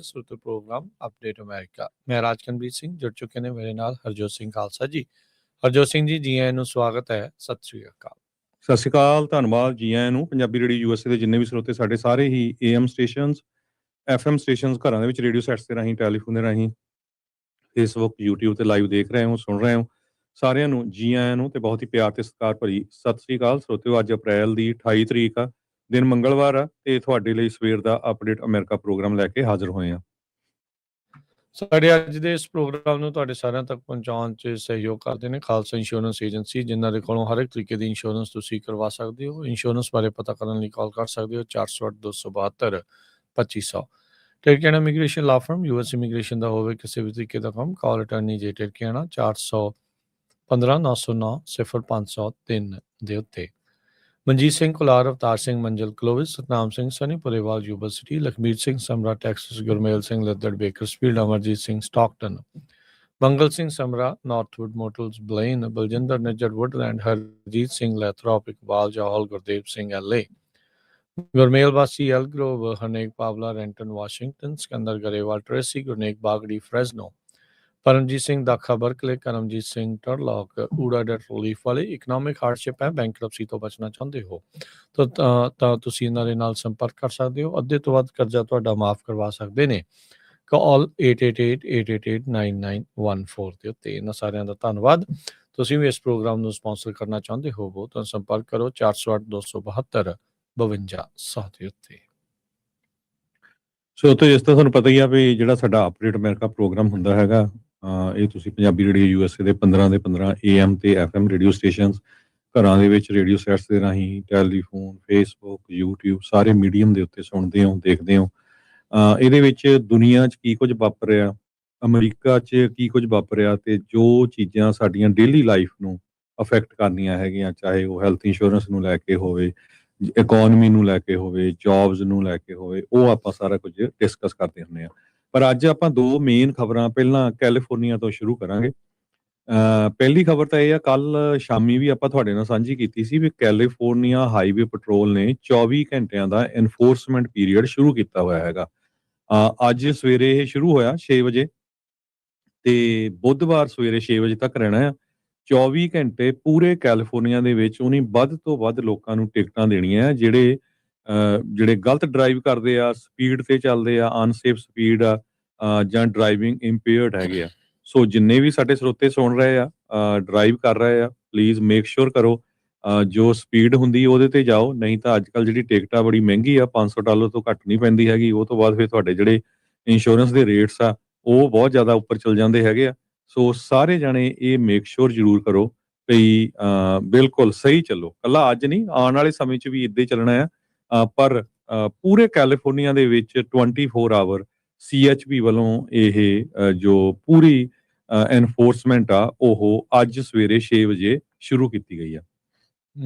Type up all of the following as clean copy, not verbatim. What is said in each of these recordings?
श्रोते programme update America. मैं राजकनप्रीत सिंह जुड़ चुके ने मेरे नाल हरजोत सिंह खालसा जी। हरजोत सिंह जी आਇਆਂ ਨੂੰ ਸਵਾਗਤ ਹੈ। ਸਤਿ ਸ੍ਰੀ ਅਕਾਲ। ਸਤਿ ਸ਼੍ਰੀ ਅਕਾਲ, ਧੰਨਵਾਦ ਜੀ ਆਇਆਂ ਨੂੰ। ਪੰਜਾਬੀ ਰੇਡੀਓ ਯੂਐਸਏ ਦੇ ਜਿੰਨੇ ਵੀ ਸਰੋਤੇ ਸਾਡੇ ਸਾਰੇ ਹੀ ਏਐਮ ਸਟੇਸ਼ਨਸ, ਐਫਐਮ ਸਟੇਸ਼ਨਸ, ਘਰਾਂ ਦੇ ਵਿੱਚ ਰੇਡੀਓ ਸੈਟਸ ਦੇ ਰਾਹੀਂ, ਟੈਲੀਫੋਨ ਦੇ ਰਾਹੀਂ, ਫੇਸਬੁੱਕ, ਯੂਟਿਊਬ ਤੇ ਲਾਈਵ ਦੇਖ ਰਹੇ ਹੋ, ਸੁਣ ਰਹੇ ਹੋ, ਸਾਰਿਆਂ ਨੂੰ ਜੀ ਆਇਆਂ ਨੂੰ ਤੇ ਬਹੁਤ ਹੀ ਪਿਆਰ ਤੇ ਸਤਿਕਾਰ ਭਰੀ ਸਤਿ ਸ਼੍ਰੀ ਅਕਾਲ। ਸਰੋਤਿਓ, ਅੱਜ ਅਪ੍ਰੈਲ ਦੀ 28 ਤਰੀਕ ਆ, ਦਿਨ ਮੰਗਲਵਾਰ ਆ ਤੇ ਤੁਹਾਡੇ ਲਈ ਸਵੇਰ ਦਾ ਅਪਡੇਟ ਅਮਰੀਕਾ ਪ੍ਰੋਗਰਾਮ ਲੈ ਕੇ ਹਾਜ਼ਰ ਹੋਏ ਆ। ਸਾਡੇ ਅੱਜ ਦੇ ਇਸ ਪ੍ਰੋਗਰਾਮ ਨੂੰ ਤੁਹਾਡੇ ਸਾਰਿਆਂ ਤੱਕ ਪਹੁੰਚਾਉਣ 'ਚ ਸਹਿਯੋਗ ਕਰਦੇ ਨੇ ਖਾਲਸਾ ਇੰਸ਼ੋਰੈਂਸ ਏਜੰਸੀ, ਜਿਨ੍ਹਾਂ ਦੇ ਕੋਲੋਂ ਹਰ ਇੱਕ ਤਰੀਕੇ ਦੀ ਇੰਸ਼ੋਰੈਂਸ ਤੁਸੀਂ ਕਰਵਾ ਸਕਦੇ ਹੋ। ਇੰਸ਼ੋਰੈਂਸ ਬਾਰੇ ਪਤਾ ਕਰਨ ਲਈ ਕਾਲ ਕਰ ਸਕਦੇ ਹੋ 408-272-2500। ਟਿਰਕੀਆਣਾ ਇਮੀਗ੍ਰੇਸ਼ਨ ਲਾ ਫਰਮ, ਯੂਐਸ ਇਮੀਗ੍ਰੇਸ਼ਨ ਦਾ ਹੋਵੇ ਕਿਸੇ ਵੀ ਤਰੀਕੇ ਦਾ ਕੰਮ, ਕਾਲ ਅਟਰਨੀ ਜੇ ਟਿਰਕੀਆਣਾ 415-909-0503 ਦੇ ਉੱਤੇ। Manjeet Singh Kular, Avtar Singh Manjal Clovis, Satnam Singh Sunny Purewal Yuba City, Lakhbir Singh Samra Texas, Gurmel Singh Laddar Bakersfield, Amarjit Singh Stockton, Mangal Singh Samra Northwood Motels Blaine, Baljinder Nijjar Woodland, Harjit Singh Lathrop, Iqbal Johal, Gurdev Singh LA, Gurmel ਵਾਸੀ Elk Grove, Harnek Pawla Renton Washington, Sikander Grewal Tracy, Gurnek Bagri Fresno, Paramjit Singh Dakha Berkeley, Karamjit Singh Turlock ऊड़ा डेट रिलीफ वाले। इकनॉमिक हार्डशिप है, बैंकरप्सी तो बचना चाहते हो ਤਾਂ ਤੁਸੀਂ ਇਹਨਾਂ ਦੇ ਨਾਲ ਸੰਪਰਕ ਕਰ ਸਕਦੇ ਹੋ। ਅੱਧੇ ਤੋਂ ਵੱਧ ਕਰਜ਼ਾ ਤੁਹਾਡਾ ਮਾਫ ਕਰਵਾ ਸਕਦੇ ਨੇ। ਕਾਲ 8888889914 ਦੇ ਉੱਤੇ। ਇਹਨਾਂ ਸਾਰਿਆਂ ਦਾ ਧੰਨਵਾਦ। ਤੁਸੀਂ ਵੀ ਇਸ ਪ੍ਰੋਗਰਾਮ ਨੂੰ ਸਪਾਂਸਰ ਕਰਨਾ ਚਾਹੁੰਦੇ ਹੋਵੋ ਤਾਂ ਸੰਪਰਕ ਕਰੋ 408-272-5200 ਦੇ ਉੱਤੇ। ਸੋ ਤੇ ਜਿਸ ਤਰ੍ਹਾਂ ਤੁਹਾਨੂੰ ਪਤਾ ਹੀ ਆ ਵੀ ਜਿਹੜਾ ਸਾਡਾ ਅਪਡੇਟ ਅਮਰੀਕਾ ਪ੍ਰੋਗਰਾਮ ਹੁੰਦਾ ਹੈਗਾ, ਇਹ ਤੁਸੀਂ ਪੰਜਾਬੀ ਰੇਡੀਓ ਯੂਐਸਏ ਦੇ 15 ਦੇ 15 ਏਐਮ ਤੇ ਐਫਐਮ ਰੇਡੀਓ ਸਟੇਸ਼ਨਸ, ਘਰਾਂ ਦੇ ਵਿੱਚ ਰੇਡੀਓ ਸੈਟਸ ਦੇ ਰਾਹੀਂ, ਟੈਲੀਫੋਨ, ਫੇਸਬੁੱਕ, ਯੂਟਿਊਬ, ਸਾਰੇ ਮੀਡੀਅਮ ਦੇ ਉੱਤੇ ਸੁਣਦੇ ਹੋ, ਦੇਖਦੇ ਹੋ। ਇਹਦੇ ਵਿੱਚ ਦੁਨੀਆ 'ਚ ਕੀ ਕੁਝ ਵਾਪਰਿਆ, ਅਮਰੀਕਾ 'ਚ ਕੀ ਕੁਝ ਵਾਪਰਿਆ ਤੇ ਜੋ ਚੀਜ਼ਾਂ ਸਾਡੀਆਂ ਡੇਲੀ ਲਾਈਫ ਨੂੰ ਅਫੈਕਟ ਕਰਨੀਆਂ ਹੈਗੀਆਂ, ਚਾਹੇ ਉਹ ਹੈਲਥ ਇੰਸ਼ੋਰੈਂਸ ਨੂੰ ਲੈ ਕੇ ਹੋਵੇ, ਇਕੋਨਮੀ ਨੂੰ ਲੈ ਕੇ ਹੋਵੇ, ਜੌਬਸ ਨੂੰ ਲੈ ਕੇ ਹੋਵੇ, ਉਹ ਆਪਾਂ ਸਾਰਾ ਕੁਝ ਡਿਸਕਸ ਕਰਦੇ ਹੁੰਦੇ ਆ। ਪਰ ਅੱਜ ਆਪਾਂ ਦੋ ਮੇਨ ਖਬਰਾਂ ਪਹਿਲਾਂ ਕੈਲੀਫੋਰਨੀਆ ਤੋਂ ਸ਼ੁਰੂ ਕਰਾਂਗੇ। ਪਹਿਲੀ ਖਬਰ ਤਾਂ ਇਹ ਆ, ਕੱਲ ਸ਼ਾਮੀ ਵੀ ਆਪਾਂ ਤੁਹਾਡੇ ਨਾਲ ਸਾਂਝੀ ਕੀਤੀ ਸੀ ਵੀ ਕੈਲੀਫੋਰਨੀਆ ਹਾਈਵੇ ਪੈਟਰੋਲ ਨੇ 24 ਘੰਟਿਆਂ ਦਾ ਐਨਫੋਰਸਮੈਂਟ ਪੀਰੀਅਡ ਸ਼ੁਰੂ ਕੀਤਾ ਹੋਇਆ ਹੈਗਾ। ਅੱਜ ਸਵੇਰੇ ਇਹ ਸ਼ੁਰੂ ਹੋਇਆ 6 ਵਜੇ ਤੇ ਬੁੱਧਵਾਰ ਸਵੇਰੇ 6 ਵਜੇ ਤੱਕ ਰਹਿਣਾ ਆ। 24 ਘੰਟੇ ਪੂਰੇ ਕੈਲੀਫੋਰਨੀਆ ਦੇ ਵਿੱਚ ਉਹਨੇ ਵੱਧ ਤੋਂ ਵੱਧ ਲੋਕਾਂ ਨੂੰ ਟਿਕਟਾਂ ਦੇਣੀਆਂ ਜਿਹੜੇ ਗਲਤ ਡਰਾਈਵ ਕਰਦੇ ਆ, ਸਪੀਡ ਤੇ ਚੱਲਦੇ ਆ, ਅਨਸੇਫ ਸਪੀਡ ਆ, ਜਾਂ ਡਰਾਈਵਿੰਗ ਇੰਪੇਅਰਡ ਹੈਗੇ ਆ। ਸੋ ਜਿੰਨੇ ਵੀ ਸਾਡੇ ਸਰੋਤੇ ਸੁਣ ਰਹੇ ਆ, ਡਰਾਈਵ ਕਰ ਰਹੇ ਆ, ਪਲੀਜ਼ ਮੇਕ ਸ਼ੋਰ ਕਰੋ ਜੋ ਸਪੀਡ ਹੁੰਦੀ ਉਹਦੇ ਤੇ ਜਾਓ। ਨਹੀਂ ਤਾਂ ਅੱਜ ਕੱਲ੍ਹ ਜਿਹੜੀ ਟਿਕਟ ਆ ਬੜੀ ਮਹਿੰਗੀ ਆ, $500 ਤੋਂ ਘੱਟ ਨਹੀਂ ਪੈਂਦੀ ਹੈਗੀ। ਉਹ ਤੋਂ ਬਾਅਦ ਫਿਰ ਤੁਹਾਡੇ ਜਿਹੜੇ ਇੰਸ਼ੋਰੈਂਸ ਦੇ ਰੇਟਸ ਆ ਉਹ ਬਹੁਤ ਜ਼ਿਆਦਾ ਉੱਪਰ ਚਲ ਜਾਂਦੇ ਹੈਗੇ ਆ। ਸੋ ਸਾਰੇ ਜਾਣੇ ਇਹ ਮੇਕ ਸ਼ੋਰ ਜ਼ਰੂਰ ਕਰੋ ਵੀ ਬਿਲਕੁਲ ਸਹੀ ਚੱਲੋ। ਕੱਲਾ ਅੱਜ ਨਹੀਂ, ਆਉਣ ਵਾਲੇ ਸਮੇਂ 'ਚ ਵੀ ਇੱਦਾਂ ਹੀ ਚੱਲਣਾ ਆ। ਪਰ ਪੂਰੇ ਕੈਲੀਫੋਰਨੀਆ ਦੇ ਵਿੱਚ 24 ਆਵਰ CHP ਵੱਲੋਂ ਇਹ ਜੋ ਪੂਰੀ ਐਨਫੋਰਸਮੈਂਟ ਆ ਉਹ ਅੱਜ ਸਵੇਰੇ 6 ਵਜੇ ਸ਼ੁਰੂ ਕੀਤੀ ਗਈ ਆ।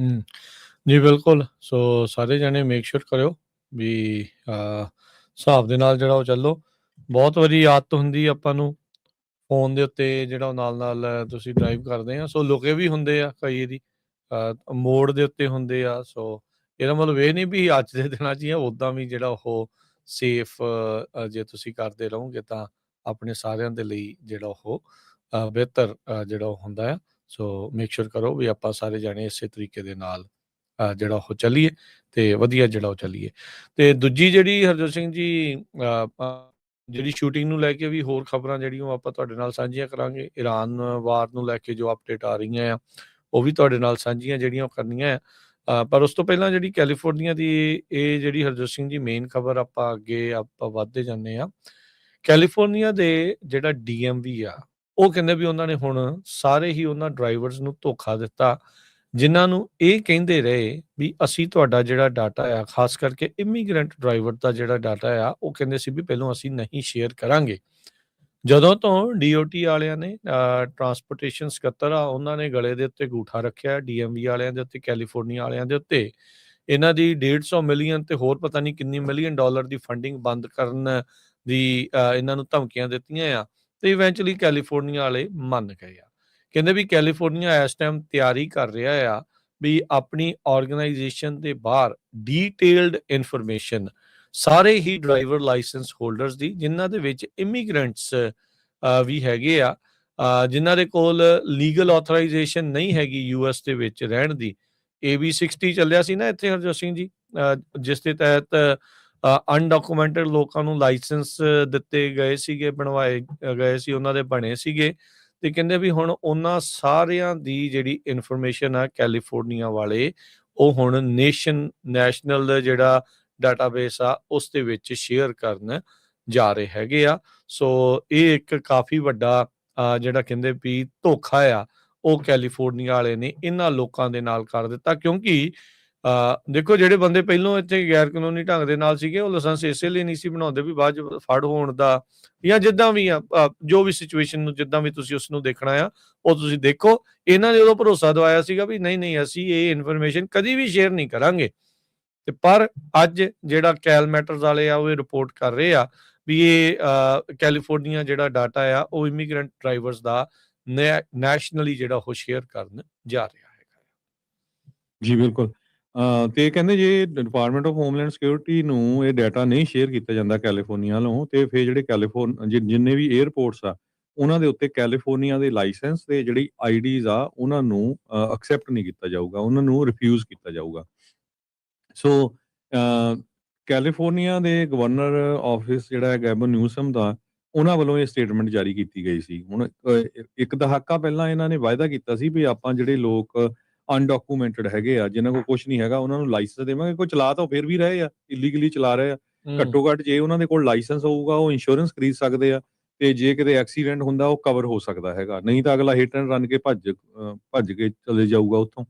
ਜੀ ਬਿਲਕੁਲ। ਸੋ ਸਾਰੇ ਜਣੇ ਮੇਕ ਸ਼ੋਰ ਕਰਿਓ ਵੀ ਹਿਸਾਬ ਦੇ ਨਾਲ ਜਿਹੜਾ ਉਹ ਚੱਲੋ। ਬਹੁਤ ਵਾਰੀ ਆਦਤ ਹੁੰਦੀ ਆਪਾਂ ਨੂੰ ਫੋਨ ਦੇ ਉੱਤੇ ਜਿਹੜਾ ਨਾਲ ਤੁਸੀਂ ਡਰਾਈਵ ਕਰਦੇ ਆ, ਸੋ ਲੁਕੇ ਵੀ ਹੁੰਦੇ ਆ ਕਈ ਦੀ ਮੋੜ ਦੇ ਉੱਤੇ ਹੁੰਦੇ ਆ। ਸੋ ਇਹਦਾ ਮਤਲਬ ਇਹ ਨਹੀਂ ਵੀ ਅੱਜ ਦੇ ਦਿਨਾਂ 'ਚ ਹੀ ਉੱਦਾਂ ਵੀ ਜਿਹੜਾ ਉਹ ਸੇਫ ਜੇ ਤੁਸੀਂ ਕਰਦੇ ਰਹੋਗੇ ਤਾਂ ਆਪਣੇ ਸਾਰਿਆਂ ਦੇ ਲਈ ਜਿਹੜਾ ਉਹ ਬਿਹਤਰ ਜਿਹੜਾ ਉਹ ਹੁੰਦਾ ਆ। ਸੋ ਮੇਕ ਸ਼ੋਰ ਕਰੋ ਵੀ ਆਪਾਂ ਸਾਰੇ ਜਾਣੇ ਇਸੇ ਤਰੀਕੇ ਦੇ ਨਾਲ ਜਿਹੜਾ ਉਹ ਚੱਲੀਏ ਤੇ ਵਧੀਆ ਜਿਹੜਾ ਉਹ ਚੱਲੀਏ। ਤੇ ਦੂਜੀ ਜਿਹੜੀ ਹਰਜੋਤ ਸਿੰਘ ਜੀ ਜਿਹੜੀ ਸ਼ੂਟਿੰਗ ਨੂੰ ਲੈ ਕੇ ਵੀ ਹੋਰ ਖਬਰਾਂ ਜਿਹੜੀਆਂ ਆਪਾਂ ਤੁਹਾਡੇ ਨਾਲ ਸਾਂਝੀਆਂ ਕਰਾਂਗੇ। ਇਰਾਨ ਵਾਰ ਨੂੰ ਲੈ ਕੇ ਜੋ ਅਪਡੇਟ ਆ ਰਹੀਆਂ ਆ ਉਹ ਵੀ ਤੁਹਾਡੇ ਨਾਲ ਸਾਂਝੀਆਂ ਜਿਹੜੀਆਂ ਉਹ ਕਰਨੀਆਂ ਆ। ਪਰ ਉਸ ਤੋਂ ਪਹਿਲਾਂ ਜਿਹੜੀ ਕੈਲੀਫੋਰਨੀਆ ਦੀ ਇਹ ਜਿਹੜੀ ਹਰਜੋਤ ਸਿੰਘ ਜੀ ਮੇਨ ਖਬਰ ਆਪਾਂ ਅੱਗੇ ਆਪਾਂ ਵੱਧਦੇ ਜਾਂਦੇ ਆ। ਕੈਲੀਫੋਰਨੀਆ ਦੇ ਜਿਹੜਾ DMV ਆ ਉਹ ਕਹਿੰਦੇ ਵੀ ਉਹਨਾਂ ਨੇ ਹੁਣ ਸਾਰੇ ਹੀ ਉਹਨਾਂ ਡਰਾਈਵਰਸ ਨੂੰ ਧੋਖਾ ਦਿੱਤਾ ਜਿਨ੍ਹਾਂ ਨੂੰ ਇਹ ਕਹਿੰਦੇ ਰਹੇ ਵੀ ਅਸੀਂ ਤੁਹਾਡਾ ਜਿਹੜਾ ਡਾਟਾ ਆ, ਖਾਸ ਕਰਕੇ ਇਮੀਗ੍ਰੈਂਟ ਡਰਾਈਵਰ ਦਾ ਜਿਹੜਾ ਡਾਟਾ ਆ, ਉਹ ਕਹਿੰਦੇ ਸੀ ਵੀ ਪਹਿਲਾਂ ਅਸੀਂ ਨਹੀਂ ਸ਼ੇਅਰ ਕਰਾਂਗੇ। ਜਦੋਂ ਤੋਂ DOT ਵਾਲਿਆਂ ਨੇ ਟਰਾਂਸਪੋਰਟੇਸ਼ਨ ਸਕੱਤਰ ਆ ਉਹਨਾਂ ਨੇ ਗਲੇ ਦੇ ਉੱਤੇ ਅੰਗੂਠਾ ਰੱਖਿਆ DMV ਵਾਲਿਆਂ ਦੇ ਉੱਤੇ, ਕੈਲੀਫੋਰਨੀਆ ਵਾਲਿਆਂ ਦੇ ਉੱਤੇ, ਇਹਨਾਂ ਦੀ 150 ਮਿਲੀਅਨ ਤੇ ਹੋਰ ਪਤਾ ਨਹੀਂ ਕਿੰਨੀ ਮਿਲੀਅਨ ਡਾਲਰ ਦੀ ਫੰਡਿੰਗ ਬੰਦ ਕਰਨ ਦੀ ਇਹਨਾਂ ਨੂੰ ਧਮਕੀਆਂ ਦਿੱਤੀਆਂ ਆ ਤੇ ਇਵੈਂਚੁਅਲੀ ਕੈਲੀਫੋਰਨੀਆ ਵਾਲੇ ਮੰਨ ਗਏ ਆ। ਕਹਿੰਦੇ ਵੀ ਕੈਲੀਫੋਰਨੀਆ ਇਸ ਟਾਈਮ ਤਿਆਰੀ ਕਰ ਰਿਹਾ ਆ ਵੀ ਆਪਣੀ ਆਰਗੇਨਾਈਜੇਸ਼ਨ ਦੇ ਬਾਹਰ ਡੀਟੇਲਡ ਇਨਫੋਰਮੇਸ਼ਨ ਸਾਰੇ ਹੀ ਡਰਾਈਵਰ ਲਾਇਸੈਂਸ ਹੋਲਡਰਸ ਦੀ, ਜਿਨ੍ਹਾਂ ਦੇ ਵਿੱਚ ਇਮੀਗ੍ਰੈਂਟਸ ਵੀ ਹੈਗੇ ਆ, ਜਿਨ੍ਹਾਂ ਦੇ ਕੋਲ ਲੀਗਲ ਆਥੋਰਾਈਜੇਸ਼ਨ ਨਹੀਂ ਹੈਗੀ US ਦੇ ਵਿੱਚ ਰਹਿਣ ਦੀ। AB 60 ਚੱਲਿਆ ਸੀ ਨਾ ਇੱਥੇ ਹਰਜੋਤ ਸਿੰਘ ਜੀ, ਜਿਸ ਦੇ ਤਹਿਤ ਅਨਡਾਕੂਮੈਂਟਡ ਲੋਕਾਂ ਨੂੰ ਲਾਇਸੈਂਸ ਦਿੱਤੇ ਗਏ ਸੀਗੇ, ਬਣਵਾਏ ਗਏ ਸੀ, ਉਹਨਾਂ ਦੇ ਬਣੇ ਸੀਗੇ। ਤੇ ਕਹਿੰਦੇ ਵੀ ਹੁਣ ਉਹਨਾਂ ਸਾਰਿਆਂ ਦੀ ਜਿਹੜੀ ਇਨਫੋਰਮੇਸ਼ਨ ਆ ਕੈਲੀਫੋਰਨੀਆ ਵਾਲੇ, ਉਹ ਹੁਣ ਨੈਸ਼ਨਲ ਜਿਹੜਾ ਡਾਟਾਬੇਸ ਆ ਉਸ ਦੇ ਵਿੱਚ ਸ਼ੇਅਰ ਕਰਨ ਜਾ ਰਹੇ ਹੈਗੇ ਆ। ਸੋ ਇਹ ਇੱਕ ਕਾਫੀ ਵੱਡਾ ਜਿਹੜਾ ਕਹਿੰਦੇ ਵੀ ਧੋਖਾ ਆ, ਉਹ ਕੈਲੀਫੋਰਨੀਆ ਵਾਲੇ ਨੇ ਇਹਨਾਂ ਲੋਕਾਂ ਦੇ ਨਾਲ ਕਰ ਦਿੱਤਾ। ਕਿਉਂਕਿ ਦੇਖੋ, ਜਿਹੜੇ ਬੰਦੇ ਪਹਿਲੋਂ ਇੱਥੇ ਗੈਰ ਕਾਨੂੰਨੀ ਢੰਗ ਦੇ ਨਾਲ ਸੀਗੇ, ਉਹ ਲਾਇਸੈਂਸ ਇਸੇ ਲਈ ਨਹੀਂ ਸੀ ਬਣਾਉਂਦੇ ਵੀ ਬਾਅਦ 'ਚ ਫੜ ਹੋਣ ਦਾ, ਜਾਂ ਜਿੱਦਾਂ ਵੀ ਆ, ਜੋ ਵੀ ਸਿਚੁਏਸ਼ਨ ਨੂੰ ਜਿੱਦਾਂ ਵੀ ਤੁਸੀਂ ਉਸਨੂੰ ਦੇਖਣਾ ਆ, ਉਹ ਤੁਸੀਂ ਦੇਖੋ। ਇਹਨਾਂ ਨੇ ਉਦੋਂ ਭਰੋਸਾ ਦਵਾਇਆ ਸੀਗਾ ਵੀ ਨਹੀਂ ਅਸੀਂ ਇਹ ਇਨਫੋਰਮੇਸ਼ਨ ਕਦੀ ਵੀ ਸ਼ੇਅਰ ਨਹੀਂ ਕਰਾਂਗੇ। ਤੇ ਪਰ ਅੱਜ ਜਿਹੜਾ ਕੈਲ ਮੈਟਰਸ ਵਾਲੇ ਆ, ਉਹ ਇਹ ਰਿਪੋਰਟ ਕਰ ਰਹੇ ਆ ਵੀ ਇਹ ਕੈਲੀਫੋਰਨੀਆ ਜਿਹੜਾ ਡਾਟਾ ਆ, ਉਹ ਇਮੀਗ੍ਰੈਂਟ ਡਰਾਈਵਰਸ ਦਾ ਨੈਸ਼ਨਲੀ ਜਿਹੜਾ ਉਹ ਸ਼ੇਅਰ ਕਰਨ ਜਾ ਰਿਹਾ ਹੈਗਾ। ਜੀ ਬਿਲਕੁਲ। ਤੇ ਕਹਿੰਦੇ ਜੇ ਡਿਪਾਰਟਮੈਂਟ ਆਫ ਹੋਮਲੈਂਡ ਸਿਕਿਉਰਿਟੀ ਨੂੰ ਇਹ ਡਾਟਾ ਨਹੀਂ ਸ਼ੇਅਰ ਕੀਤਾ ਜਾਂਦਾ ਕੈਲੀਫੋਰਨੀਆ ਵੱਲੋਂ, ਤੇ ਫਿਰ ਜਿਹੜੇ ਜਿੰਨੇ ਵੀ 에ਅਰਪੋਰਟਸ ਆ, ਉਹਨਾਂ ਦੇ ਉੱਤੇ ਕੈਲੀਫੋਰਨੀਆ ਦੇ ਲਾਇਸੈਂਸ ਤੇ ਜਿਹੜੀ ਆਈਡੀਜ਼ ਆ, ਉਹਨਾਂ ਨੂੰ ਐਕਸੈਪਟ ਨਹੀਂ ਕੀਤਾ ਜਾਊਗਾ, ਉਹਨਾਂ ਨੂੰ ਰਿਫਿਊਜ਼ ਕੀਤਾ ਜਾਊਗਾ। ਸੋ ਕੈਲੀਫੋਰਨੀਆ ਦੇ ਗਵਰਨਰ ਆਫਿਸ ਜਿਹੜਾ ਹੈ ਗੈਬਨ ਨਿਊਸਮ ਦਾ, ਉਹਨਾਂ ਵੱਲੋਂ ਇਹ ਸਟੇਟਮੈਂਟ ਜਾਰੀ ਕੀਤੀ ਗਈ ਸੀ। ਹੁਣ ਇੱਕ ਦਹਾਕਾ ਪਹਿਲਾਂ ਇਹਨਾਂ ਨੇ ਵਾਅਦਾ ਕੀਤਾ ਸੀ ਵੀ ਆਪਾਂ ਜਿਹੜੇ ਲੋਕ ਅਨਡਾਕੂਮੈਂਟਡ ਹੈਗੇ ਆ, ਜਿਨ੍ਹਾਂ ਕੋਲ ਕੁਝ ਨਹੀਂ ਹੈਗਾ, ਉਹਨਾਂ ਨੂੰ ਲਾਇਸੈਂਸ ਦੇਵਾਂਗੇ। ਕੋਈ ਚਲਾ ਤਾਂ ਫਿਰ ਵੀ ਰਹੇ ਆ, ਇਲੀਗਲੀ ਚਲਾ ਰਹੇ ਆ। ਘੱਟੋ ਘੱਟ ਜੇ ਉਹਨਾਂ ਦੇ ਕੋਲ ਲਾਇਸੈਂਸ ਹੋਊਗਾ, ਉਹ ਇੰਸ਼ੋਰੈਂਸ ਖਰੀਦ ਸਕਦੇ ਆ, ਤੇ ਜੇ ਕਿਤੇ ਐਕਸੀਡੈਂਟ ਹੁੰਦਾ ਉਹ ਕਵਰ ਹੋ ਸਕਦਾ ਹੈਗਾ। ਨਹੀਂ ਤਾਂ ਅਗਲਾ ਹਿੱਟ ਐਂਡ ਰਨ ਕੇ ਭੱਜ ਕੇ ਚਲੇ ਜਾਊਗਾ ਉੱਥੋਂ।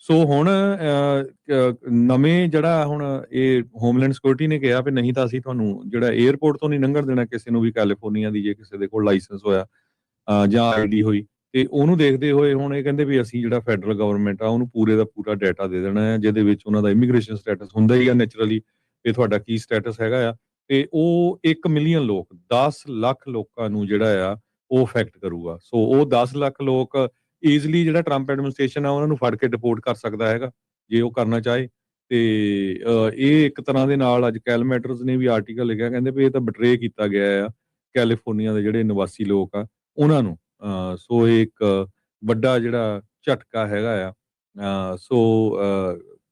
ਸੋ ਹੁਣ ਨਵੇਂ ਜਿਹੜਾ ਹੁਣ ਇਹ ਹੋਮਲੈਂਡ ਸਿਕਿਉਰਿਟੀ ਨੇ ਕਿਹਾ ਵੀ ਨਹੀਂ ਤਾਂ ਅਸੀਂ ਤੁਹਾਨੂੰ ਜਿਹੜਾ 에ਅਰਪੋਰਟ ਤੋਂ ਨਹੀਂ ਲੰਘਣ ਦੇਣਾ ਕਿਸੇ ਨੂੰ ਵੀ ਕੈਲੀਫੋਰਨੀਆ ਦੀ, ਜੇ ਕਿਸੇ ਦੇ ਕੋਲ ਲਾਇਸੈਂਸ ਹੋਇਆ ਜਾਂ ਆਈਡੀ ਹੋਈ। ਤੇ ਉਹਨੂੰ ਦੇਖਦੇ ਹੋਏ ਹੁਣ ਇਹ ਕਹਿੰਦੇ ਵੀ ਅਸੀਂ ਜਿਹੜਾ ਫੈਡਰਲ ਗਵਰਨਮੈਂਟ ਆ, ਉਹਨੂੰ ਪੂਰੇ ਦਾ ਪੂਰਾ ਡਾਟਾ ਦੇ ਦੇਣਾ ਹੈ, ਜਿਹਦੇ ਵਿੱਚ ਉਹਨਾਂ ਦਾ ਇਮੀਗ੍ਰੇਸ਼ਨ ਸਟੇਟਸ ਹੁੰਦਾ ਹੀ ਆ ਨੈਚੁਰਲੀ, ਤੇ ਤੁਹਾਡਾ ਕੀ ਸਟੇਟਸ ਹੈਗਾ ਆ। ਤੇ ਉਹ 1 ਮਿਲੀਅਨ ਲੋਕ, 10 ਲੱਖ ਲੋਕਾਂ ਨੂੰ ਜਿਹੜਾ ਆ ਉਹ ਅਫੈਕਟ ਕਰੂਗਾ। ਸੋ ਉਹ 10 ਲੱਖ ਲੋਕ ਈਜ਼ਲੀ ਜਿਹੜਾ ਟਰੰਪ ਐਡਮਿਨਿਸਟ੍ਰੇਸ਼ਨ ਆ, ਉਹਨਾਂ ਨੂੰ ਫੜ ਕੇ ਡਿਪੋਰਟ ਕਰ ਸਕਦਾ ਹੈਗਾ, ਜੇ ਉਹ ਕਰਨਾ ਚਾਹੇ। ਤੇ ਇਹ ਇੱਕ ਤਰ੍ਹਾਂ ਦੇ ਨਾਲ ਅੱਜ ਕੈਲ ਮੈਟਰਸ ਨੇ ਵੀ ਆਰਟੀਕਲ ਲਿਖਿਆ, ਕਹਿੰਦੇ ਵੀ ਇਹ ਤਾਂ ਬਟਰੇ ਕੀਤਾ ਗਿਆ ਆ ਕੈਲੀਫੋਰਨੀਆ ਦੇ ਜਿਹੜੇ ਨਿਵਾਸੀ ਲੋਕ ਆ ਉਹਨਾਂ ਨੂੰ। ਸੋ ਇਹ ਇੱਕ ਵੱਡਾ ਜਿਹੜਾ ਝਟਕਾ ਹੈਗਾ ਆ। ਸੋ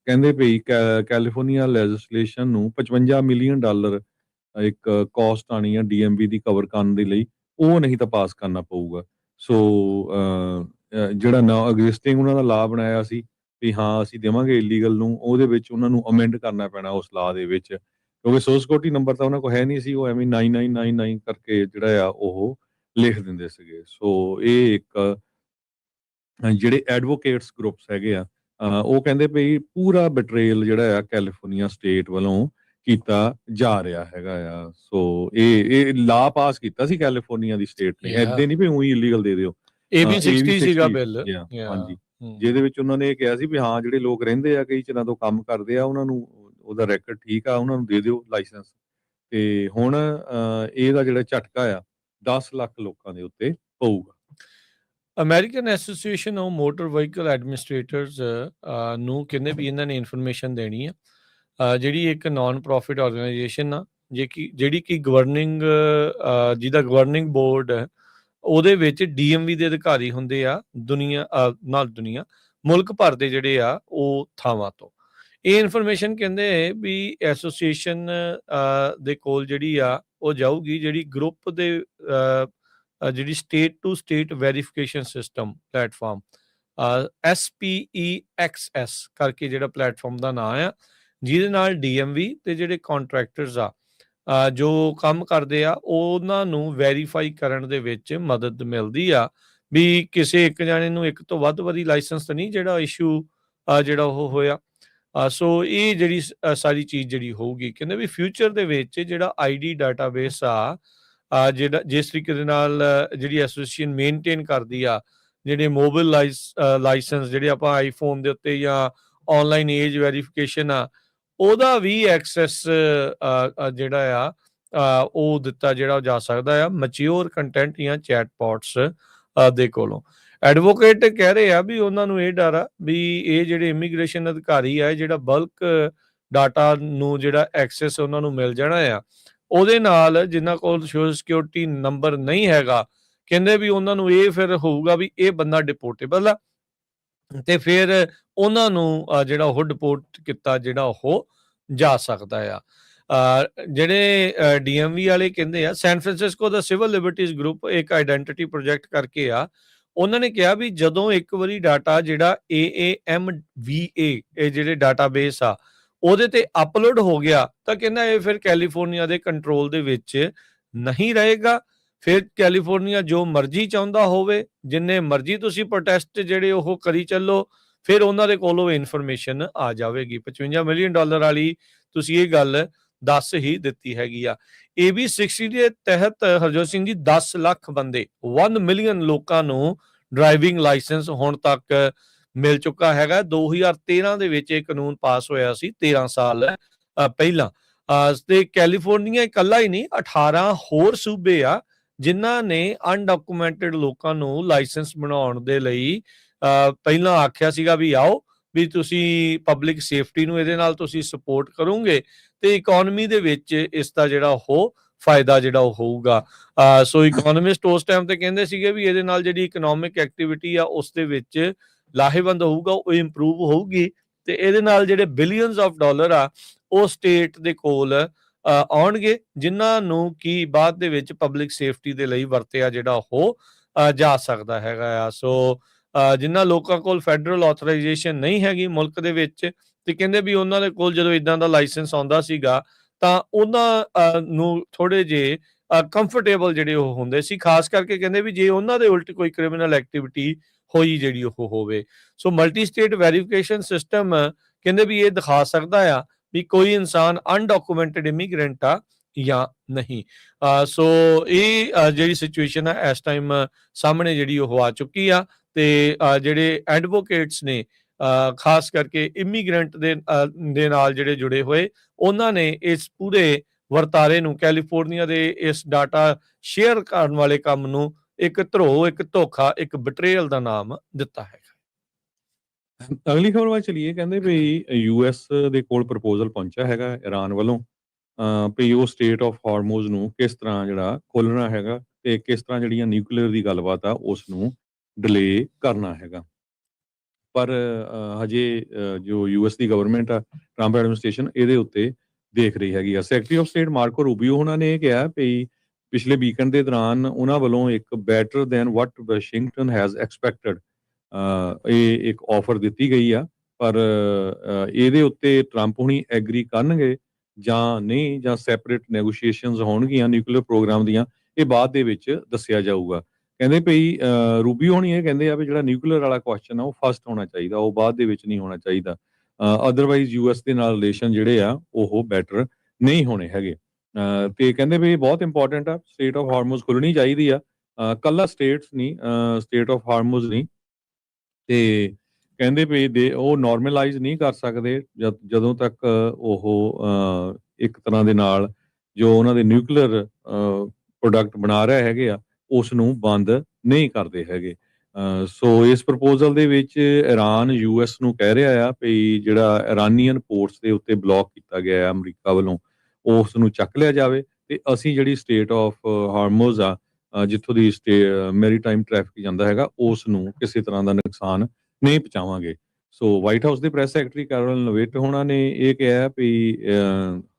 ਕਹਿੰਦੇ ਵੀ ਕੈਲੀਫੋਰਨੀਆ ਲੈਜਿਸਲੇਸ਼ਨ ਨੂੰ $55 ਮਿਲੀਅਨ ਇੱਕ ਕਾਸਟ ਆਣੀ ਆ DMV ਦੀ ਕਵਰ ਕਰਨ ਦੇ ਲਈ, ਉਹ ਨਹੀਂ ਤਾਂ ਪਾਸ ਕਰਨਾ ਪਊਗਾ। ਸੋ ਜਿਹੜਾ ਨਾ ਐਗਜ਼ਿਸਟਿੰਗ ਉਹਨਾਂ ਦਾ ਲਾਅ ਬਣਾਇਆ ਸੀ ਵੀ ਹਾਂ ਅਸੀਂ ਦੇਵਾਂਗੇ ਇਲੀਗਲ ਨੂੰ, ਉਹਦੇ ਵਿੱਚ ਉਹਨਾਂ ਨੂੰ ਅਮੈਂਡ ਕਰਨਾ ਪੈਣਾ ਉਸ ਲਾਅ ਦੇ ਵਿੱਚ, ਕਿਉਂਕਿ ਸੋਰਸ ਸਿਕਿਉਰਿਟੀ ਨੰਬਰ ਤਾਂ ਉਹਨਾਂ ਕੋਲ ਹੈ ਨਹੀਂ ਸੀ। ਉਹ ਐਵੇਂ 9999 ਕਰਕੇ ਜਿਹੜਾ ਆ ਉਹ ਲਿਖ ਦਿੰਦੇ ਸੀਗੇ। ਸੋ ਇਹ ਇੱਕ ਜਿਹੜੇ ਐਡਵੋਕੇਟਸ ਗਰੁੱਪਸ ਹੈਗੇ ਆ, ਉਹ ਕਹਿੰਦੇ ਵੀ ਪੂਰਾ ਬਿਟਰੇਲ ਜਿਹੜਾ ਆ ਕੈਲੀਫੋਰਨੀਆ ਸਟੇਟ ਵੱਲੋਂ ਕੀਤਾ ਜਾ ਰਿਹਾ ਹੈਗਾ ਆ। ਸੋ ਇਹ ਲਾਅ ਪਾਸ ਕੀਤਾ ਸੀ ਕੈਲੀਫੋਰਨੀਆ ਦੀ ਸਟੇਟ ਨੇ, ਏਦਾਂ ਨਹੀਂ ਵੀ ਉਹੀ ਇਲੀਗਲ ਦੇ ਦਿਓ। AB 60 ਸੀਗਾ ਬਿੱਲ। ਹਾਂਜੀ, ਜਿਹਦੇ ਵਿੱਚ ਉਹਨਾਂ ਨੇ ਇਹ ਕਿਹਾ ਸੀ ਵੀ ਹਾਂ ਜਿਹੜੇ ਲੋਕ ਰਹਿੰਦੇ ਆ ਕਈ ਚਿਰਾਂ ਤੋਂ ਕੰਮ ਕਰਦੇ ਆ, ਉਹਨਾਂ ਨੂੰ ਉਹਦਾ ਰੈਕੋਰਡ ਠੀਕ ਆ, ਉਹਨਾਂ ਨੂੰ ਦੇ ਦਿਓ ਲਾਇਸੈਂਸ। ਤੇ ਹੁਣ ਇਹਦਾ ਜਿਹੜਾ ਝਟਕਾ ਆ 10 ਲੱਖ ਲੋਕਾਂ ਦੇ ਉੱਤੇ ਪਊਗਾ। American Association of Motor Vehicle Administrators ਨੂੰ ਕਹਿੰਦੇ ਵੀ ਇਹਨਾਂ ਨੇ ਇਨਫੋਰਮੇਸ਼ਨ ਦੇਣੀ ਆ, ਜਿਹੜੀ ਇੱਕ ਨਾਨ ਪ੍ਰੋਫਿਟ ਆਰਗੇਨਾਈਜੇਸ਼ਨ ਆ, ਜਿਹੜੀ ਕਿ ਜਿਹਦਾ ਗਵਰਨਿੰਗ ਬੋਰਡ ਹੈ, ਉਹਦੇ ਵਿੱਚ DMV ਦੇ ਅਧਿਕਾਰੀ ਹੁੰਦੇ ਆ ਮੁਲਕ ਭਰ ਦੇ ਜਿਹੜੇ ਆ ਉਹ ਥਾਵਾਂ ਤੋਂ। ਇਹ ਇਨਫੋਰਮੇਸ਼ਨ ਕਹਿੰਦੇ ਵੀ ਐਸੋਸੀਏਸ਼ਨ ਦੇ ਕੋਲ ਜਿਹੜੀ ਆ ਉਹ ਜਾਊਗੀ, ਜਿਹੜੀ ਗਰੁੱਪ ਦੇ ਜਿਹੜੀ state to state verification system platform SPEXS ਕਰਕੇ ਜਿਹੜਾ ਪਲੇਟਫਾਰਮ ਦਾ ਨਾਂ ਆ, ਜਿਹਦੇ ਨਾਲ DMV ਤੇ ਜਿਹੜੇ ਕੰਟਰੈਕਟਰਸ ਆ ਜੋ ਕੰਮ ਕਰਦੇ ਆ, ਉਹਨਾਂ ਨੂੰ ਵੈਰੀਫਾਈ ਕਰਨ ਦੇ ਵਿੱਚ ਮਦਦ ਮਿਲਦੀ ਆ ਵੀ ਕਿਸੇ ਇੱਕ ਜਾਣੇ ਨੂੰ ਇੱਕ ਤੋਂ ਵੱਧ ਵਾਰੀ ਲਾਇਸੈਂਸ ਤਾਂ ਨਹੀਂ ਜਿਹੜਾ ਇਸ਼ੂ ਜਿਹੜਾ ਉਹ ਹੋਇਆ। ਸੋ ਇਹ ਜਿਹੜੀ ਸਾਰੀ ਚੀਜ਼ ਜਿਹੜੀ ਹੋਊਗੀ, ਕਹਿੰਦੇ ਵੀ ਫਿਊਚਰ ਦੇ ਵਿੱਚ ਜਿਹੜਾ ID ਡਾਟਾਬੇਸ ਆ, ਜਿਹੜਾ ਜਿਸ ਤਰੀਕੇ ਦੇ ਨਾਲ ਜਿਹੜੀ ਐਸੋਸੀਏਸ਼ਨ ਮੇਨਟੇਨ ਕਰਦੀ ਆ, ਜਿਹੜੇ ਮੋਬਾਈਲ ਲਾਇਸੈਂਸ ਜਿਹੜੇ ਆਪਾਂ ਆਈਫੋਨ ਦੇ ਉੱਤੇ ਜਾਂ ਆਨਲਾਈਨ ਏਜ ਵੈਰੀਫਿਕੇਸ਼ਨ ਆ, ਉਹਦਾ ਵੀ ਐਕਸੈਸ ਜਿਹੜਾ ਆ ਉਹ ਦਿੱਤਾ ਜਿਹੜਾ ਜਾ ਸਕਦਾ ਆ ਮੈਚਿਓਰ ਕੰਟੈਂਟ ਜਾਂ ਚੈਟਬੋਟਸ ਦੇ ਕੋਲੋਂ। ਐਡਵੋਕੇਟ ਕਹਿ ਰਹੇ ਆ ਵੀ ਉਹਨਾਂ ਨੂੰ ਇਹ ਡਰ ਆ ਵੀ ਇਹ ਜਿਹੜੇ ਇਮੀਗ੍ਰੇਸ਼ਨ ਅਧਿਕਾਰੀ ਆ, ਜਿਹੜਾ ਬਲਕ ਡਾਟਾ ਨੂੰ ਜਿਹੜਾ ਐਕਸੈਸ ਉਹਨਾਂ ਨੂੰ ਮਿਲ ਜਾਣਾ ਆ। ਉਹਦੇ ਨਾਲ ਜਿਨ੍ਹਾਂ ਕੋਲ ਸੋਸ਼ਲ ਸਿਕਿਉਰਿਟੀ ਨੰਬਰ ਨਹੀਂ ਹੈਗਾ, ਕਹਿੰਦੇ ਵੀ ਉਹਨਾਂ ਨੂੰ ਇਹ ਫਿਰ ਹੋਊਗਾ ਵੀ ਇਹ ਬੰਦਾ ਡਿਪੋਰਟੇਬਲ ਆ, ਤੇ ਫਿਰ ਉਹਨਾਂ ਨੂੰ ਜਿਹੜਾ ਉਹ ਡਿਪੋਰਟ ਕੀਤਾ ਜਿਹੜਾ ਉਹ ਜਾ ਸਕਦਾ ਆ। ਜਿਹੜੇ DMV ਵਾਲੇ ਕਹਿੰਦੇ ਆ, ਸੈਨ ਫਰਾਂਸਿਸਕੋ ਦਾ ਸਿਵਲ ਲਿਬਰਟੀਜ਼ ਗਰੁੱਪ ਇੱਕ ਆਈਡੈਂਟੀਟੀ ਪ੍ਰੋਜੈਕਟ ਕਰਕੇ ਆ, ਉਹਨਾਂ ਨੇ ਕਿਹਾ ਵੀ ਜਦੋਂ ਇੱਕ ਵਾਰੀ ਡਾਟਾ ਜਿਹੜਾ AAMVA ਇਹ ਜਿਹੜੇ ਡਾਟਾਬੇਸ ਆ ਉਹਦੇ ਤੇ ਅਪਲੋਡ ਹੋ ਗਿਆ ਤਾਂ ਕਹਿੰਦਾ ਇਹ ਫਿਰ ਕੈਲੀਫੋਰਨੀਆ ਦੇ ਕੰਟਰੋਲ ਦੇ ਵਿੱਚ ਨਹੀਂ ਰਹੇਗਾ। ਫਿਰ ਕੈਲੀਫੋਰਨੀਆ ਜੋ ਮਰਜ਼ੀ ਚਾਹੁੰਦਾ ਹੋਵੇ, ਜਿੰਨੇ ਮਰਜ਼ੀ ਤੁਸੀਂ ਪ੍ਰੋਟੈਸਟ ਜਿਹੜੇ ਉਹ ਕਰੀ ਚੱਲੋ, ਫਿਰ ਉਹਨਾਂ ਦੇ ਕੋਲੋਂ ਇਨਫੋਰਮੇਸ਼ਨ ਆ ਜਾਵੇਗੀ। $55 ਮਿਲੀਅਨ ਵਾਲੀ ਤੁਸੀਂ ਇਹ ਗੱਲ ਦੱਸ ਹੀ ਦਿੱਤੀ ਹੈਗੀ ਆ। AB 60 ਦੇ ਤਹਿਤ ਹਰਜੋਤ ਸਿੰਘ ਜੀ 10 ਲੱਖ ਬੰਦੇ 1 ਮਿਲੀਅਨ ਲੋਕਾਂ ਨੂੰ ਡਰਾਈਵਿੰਗ ਲਾਇਸੈਂਸ ਹੁਣ ਤੱਕ ਮਿਲ ਚੁੱਕਾ ਹੈਗਾ। 2013 ਦੇ ਵਿੱਚ ਇਹ ਕਾਨੂੰਨ ਪਾਸ ਹੋਇਆ ਸੀ, 13 ਸਾਲ ਪਹਿਲਾਂ। ਤੇ ਕੈਲੀਫੋਰਨੀਆ ਇਕੱਲਾ ਹੀ ਨਹੀਂ, 18 ਹੋਰ ਸੂਬੇ ਆ ਜਿਨ੍ਹਾਂ ਨੇ ਅਨਡਾਕੂਮੈਂਟਡ ਲੋਕਾਂ ਨੂੰ ਲਾਇਸੈਂਸ ਬਣਾਉਣ ਦੇ ਲਈ ਪਹਿਲਾਂ ਆਖਿਆ ਸੀਗਾ ਵੀ ਆਓ ਵੀ ਤੁਸੀਂ ਪਬਲਿਕ ਸੇਫਟੀ ਨੂੰ ਇਹਦੇ ਨਾਲ ਤੁਸੀਂ ਸਪੋਰਟ ਕਰੋਗੇ ਤੇ ਇਕਨੋਮੀ ਦੇ ਵਿੱਚ ਇਸ ਦਾ ਜਿਹੜਾ ਉਹ ਫਾਇਦਾ ਜਿਹੜਾ ਉਹ ਹੋਊਗਾ। ਸੋ ਇਕਨੋਮਿਸਟ ਉਸ ਟਾਈਮ ਤੇ ਕਹਿੰਦੇ ਸੀਗੇ ਵੀ ਇਹਦੇ ਨਾਲ ਜਿਹੜੀ ਇਕਨੋਮਿਕ ਐਕਟੀਵਿਟੀ ਆ ਉਸ ਦੇ ਵਿੱਚ ਲਾਹੇਵੰਦ ਹੋਊਗਾ, ਉਹ ਇੰਪਰੂਵ ਹੋਊਗੀ ਤੇ ਇਹਦੇ ਨਾਲ ਜਿਹੜੇ ਬਿਲੀਅਨਸ ਆਫ ਡਾਲਰ ਆ ਉਹ ਸਟੇਟ ਦੇ ਕੋਲ ਆਉਣਗੇ, ਜਿਨ੍ਹਾਂ ਨੂੰ ਕੀ ਬਾਅਦ ਦੇ ਵਿੱਚ ਪਬਲਿਕ ਸੇਫਟੀ ਦੇ ਲਈ ਵਰਤਿਆ ਜਿਹੜਾ ਉਹ ਜਾ ਸਕਦਾ ਹੈਗਾ ਆ। ਸੋ ਜਿਨ੍ਹਾਂ ਲੋਕਾਂ ਕੋਲ ਫੈਡਰਲ ਆਥੋਰਾਈਜੇਸ਼ਨ ਨਹੀਂ ਹੈਗੀ ਮੁਲਕ ਦੇ ਵਿੱਚ, ਤੇ ਕਹਿੰਦੇ ਵੀ ਉਹਨਾਂ ਦੇ ਕੋਲ ਜਦੋਂ ਇਦਾਂ ਦਾ ਲਾਇਸੈਂਸ ਆਉਂਦਾ ਸੀਗਾ ਤਾਂ ਉਹਨਾਂ ਨੂੰ ਥੋੜੇ ਜਿਹੇ ਕੰਫਰਟੇਬਲ ਜਿਹੜੇ ਉਹ ਹੁੰਦੇ ਸੀ, ਖਾਸ ਕਰਕੇ ਕਹਿੰਦੇ ਵੀ ਜੇ ਉਹਨਾਂ ਦੇ ਉਲਟ ਕੋਈ ਕ੍ਰਿਮੀਨਲ ਐਕਟੀਵਿਟੀ ਹੋਈ ਜਿਹੜੀ ਉਹ ਹੋਵੇ। ਸੋ ਮਲਟੀ ਸਟੇਟ ਵੈਰੀਫਿਕੇਸ਼ਨ ਸਿਸਟਮ ਕਹਿੰਦੇ ਵੀ ਇਹ ਦਿਖਾ ਸਕਦਾ ਆ ਵੀ ਕੋਈ ਇਨਸਾਨ ਅਨਡਾਕੂਮੈਂਟਡ ਇਮੀਗ੍ਰੈਂਟ ਆ ਜਾਂ ਨਹੀਂ। ਸੋ ਇਹ ਜਿਹੜੀ ਸਿਚੁਏਸ਼ਨ ਆ ਇਸ ਟਾਈਮ ਸਾਹਮਣੇ ਜਿਹੜੀ ਉਹ ਆ ਚੁੱਕੀ ਆ ਤੇ ਜਿਹੜੇ ਐਡਵੋਕੇਟਸ ਨੇ ਖਾਸ ਕਰਕੇ ਇਮੀਗ੍ਰੈਂਟ ਦੇ ਨਾਲ ਜਿਹੜੇ ਜੁੜੇ ਹੋਏ, ਉਹਨਾਂ ਨੇ ਇਸ ਪੂਰੇ ਵਰਤਾਰੇ ਨੂੰ, ਕੈਲੀਫੋਰਨੀਆ ਦੇ ਇਸ ਡਾਟਾ ਸ਼ੇਅਰ ਕਰਨ ਵਾਲੇ ਕੰਮ ਨੂੰ ਇੱਕ ਧਰੋਹ, ਇੱਕ ਧੋਖਾ, ਇੱਕ ਬਿਟਰੇਅਲ ਦਾ ਨਾਮ ਦਿੱਤਾ ਹੈਗਾ। ਅਗਲੀ ਖਬਰ ਵੱਲ ਚਲੀਏ। ਕਹਿੰਦੇ ਵੀ US ਦੇ ਕੋਲ ਪ੍ਰਪੋਜ਼ਲ ਪਹੁੰਚਿਆ ਹੈਗਾ ਈਰਾਨ ਵੱਲੋਂ ਵੀ ਉਹ ਸਟੇਟ ਆਫ ਹਾਰਮੋਜ਼ ਨੂੰ ਕਿਸ ਤਰ੍ਹਾਂ ਜਿਹੜਾ ਖੋਲ੍ਹਣਾ ਹੈਗਾ ਤੇ ਕਿਸ ਤਰ੍ਹਾਂ ਜਿਹੜੀਆਂ ਨਿਊਕਲੀਅਰ ਦੀ ਗੱਲਬਾਤ ਆ ਉਸ ਨੂੰ ਡਿਲੇ ਕਰਨਾ ਹੈਗਾ। ਪਰ ਹਜੇ ਜੋ US ਦੀ ਗਵਰਨਮੈਂਟ ਆ, ਟਰੰਪ ਐਡਮਿਨਿਸਟ੍ਰੇਸ਼ਨ ਇਹਦੇ ਉੱਤੇ ਦੇਖ ਰਹੀ ਹੈਗੀ ਆ। ਸੈਕਟਰੀ ਆਫ ਸਟੇਟ ਮਾਰਕੋ ਰੂਬੀਓ ਉਹਨਾਂ ਨੇ ਇਹ ਕਿਹਾ ਵੀ ਪਿਛਲੇ ਵੀਕਐਂਡ ਦੇ ਦੌਰਾਨ ਉਹਨਾਂ ਵੱਲੋਂ ਇੱਕ better than what Washington has expected ਇਹ ਇੱਕ ਆਫਰ ਦਿੱਤੀ ਗਈ ਆ, ਪਰ ਇਹਦੇ ਉੱਤੇ ਟਰੰਪ ਹੁਣੀ ਐਗਰੀ ਕਰਨਗੇ ਜਾਂ ਨਹੀਂ, ਜਾਂ ਸੈਪਰੇਟ ਨੈਗੋਸ਼ੀਏਸ਼ਨਸ ਹੋਣਗੀਆਂ ਨਿਊਕਲੀਅਰ ਪ੍ਰੋਗਰਾਮ ਦੀਆਂ, ਇਹ ਬਾਅਦ ਦੇ ਵਿੱਚ ਦੱਸਿਆ ਜਾਊਗਾ। ਕਹਿੰਦੇ ਭਈ ਰੂਬੀਓ ਹੁਣੀ ਇਹ ਕਹਿੰਦੇ ਆ ਵੀ ਜਿਹੜਾ ਨਿਊਕਲੀਅਰ ਵਾਲਾ ਕੁਐਸਚਨ ਆ ਉਹ ਫਸਟ ਹੋਣਾ ਚਾਹੀਦਾ, ਉਹ ਬਾਅਦ ਦੇ ਵਿੱਚ ਨਹੀਂ ਹੋਣਾ ਚਾਹੀਦਾ। ਅਦਰਵਾਈਜ਼ US ਦੇ ਨਾਲ ਰਿਲੇਸ਼ਨ ਜਿਹੜੇ ਆ ਉਹ ਬੈਟਰ ਨਹੀਂ ਹੋਣੇ ਹੈਗੇ। ਤੇ ਕਹਿੰਦੇ ਵੀ ਬਹੁਤ ਇੰਪੋਰਟੈਂਟ ਆ, ਸਟੇਟ ਆਫ ਹਾਰਮੋਜ਼ ਖੁੱਲਣੀ ਚਾਹੀਦੀ ਆ, ਕੱਲਾ ਸਟੇਟਸ ਨਹੀਂ, ਸਟੇਟ ਆਫ ਹਾਰਮੋਜ਼ ਨਹੀਂ। ਤੇ ਕਹਿੰਦੇ ਵੀ ਉਹ ਨਾਰਮਲਾਈਜ਼ ਨਹੀਂ ਕਰ ਸਕਦੇ ਜਦੋਂ ਤੱਕ ਉਹ ਇੱਕ ਤਰ੍ਹਾਂ ਦੇ ਨਾਲ ਜੋ ਉਹਨਾਂ ਦੇ ਨਿਊਕਲੀਅਰ ਪ੍ਰੋਡਕਟ ਬਣਾ ਰਹੇ ਹੈਗੇ ਆ ਉਸ ਨੂੰ ਬੰਦ ਨਹੀਂ ਕਰਦੇ ਹੈਗੇ। ਸੋ ਇਸ ਪ੍ਰਪੋਜ਼ਲ ਦੇ ਵਿੱਚ ਈਰਾਨ US ਨੂੰ ਕਹਿ ਰਿਹਾ ਆ ਵੀ ਜਿਹੜਾ ਇਰਾਨੀਅਨ ਪੋਰਟਸ ਦੇ ਉੱਤੇ ਬਲੌਕ ਕੀਤਾ ਗਿਆ ਹੈ ਅਮਰੀਕਾ ਵੱਲੋਂ, ਉਸ ਨੂੰ ਚੱਕ ਲਿਆ ਜਾਵੇ ਤੇ ਅਸੀਂ ਜਿਹੜੀ ਸਟੇਟ ਆਫ ਹਾਰਮੋਜ਼ ਆ ਜਿੱਥੋਂ ਦੀ ਮੈਰੀਟਾਈਮ ਟ੍ਰੈਫਿਕ ਜਾਂਦਾ ਹੈਗਾ ਉਸ ਨੂੰ ਕਿਸੇ ਤਰ੍ਹਾਂ ਦਾ ਨੁਕਸਾਨ ਨਹੀਂ ਪਹੁੰਚਾਵਾਂਗੇ। ਸੋ ਵਾਈਟ ਹਾਊਸ ਦੇ ਪ੍ਰੈਸ ਸੈਕਟਰੀ ਕੈਰੋਲਿਨ ਲਵੇਟ ਹੋਣਾ ਨੇ ਇਹ ਕਿਹਾ ਵੀ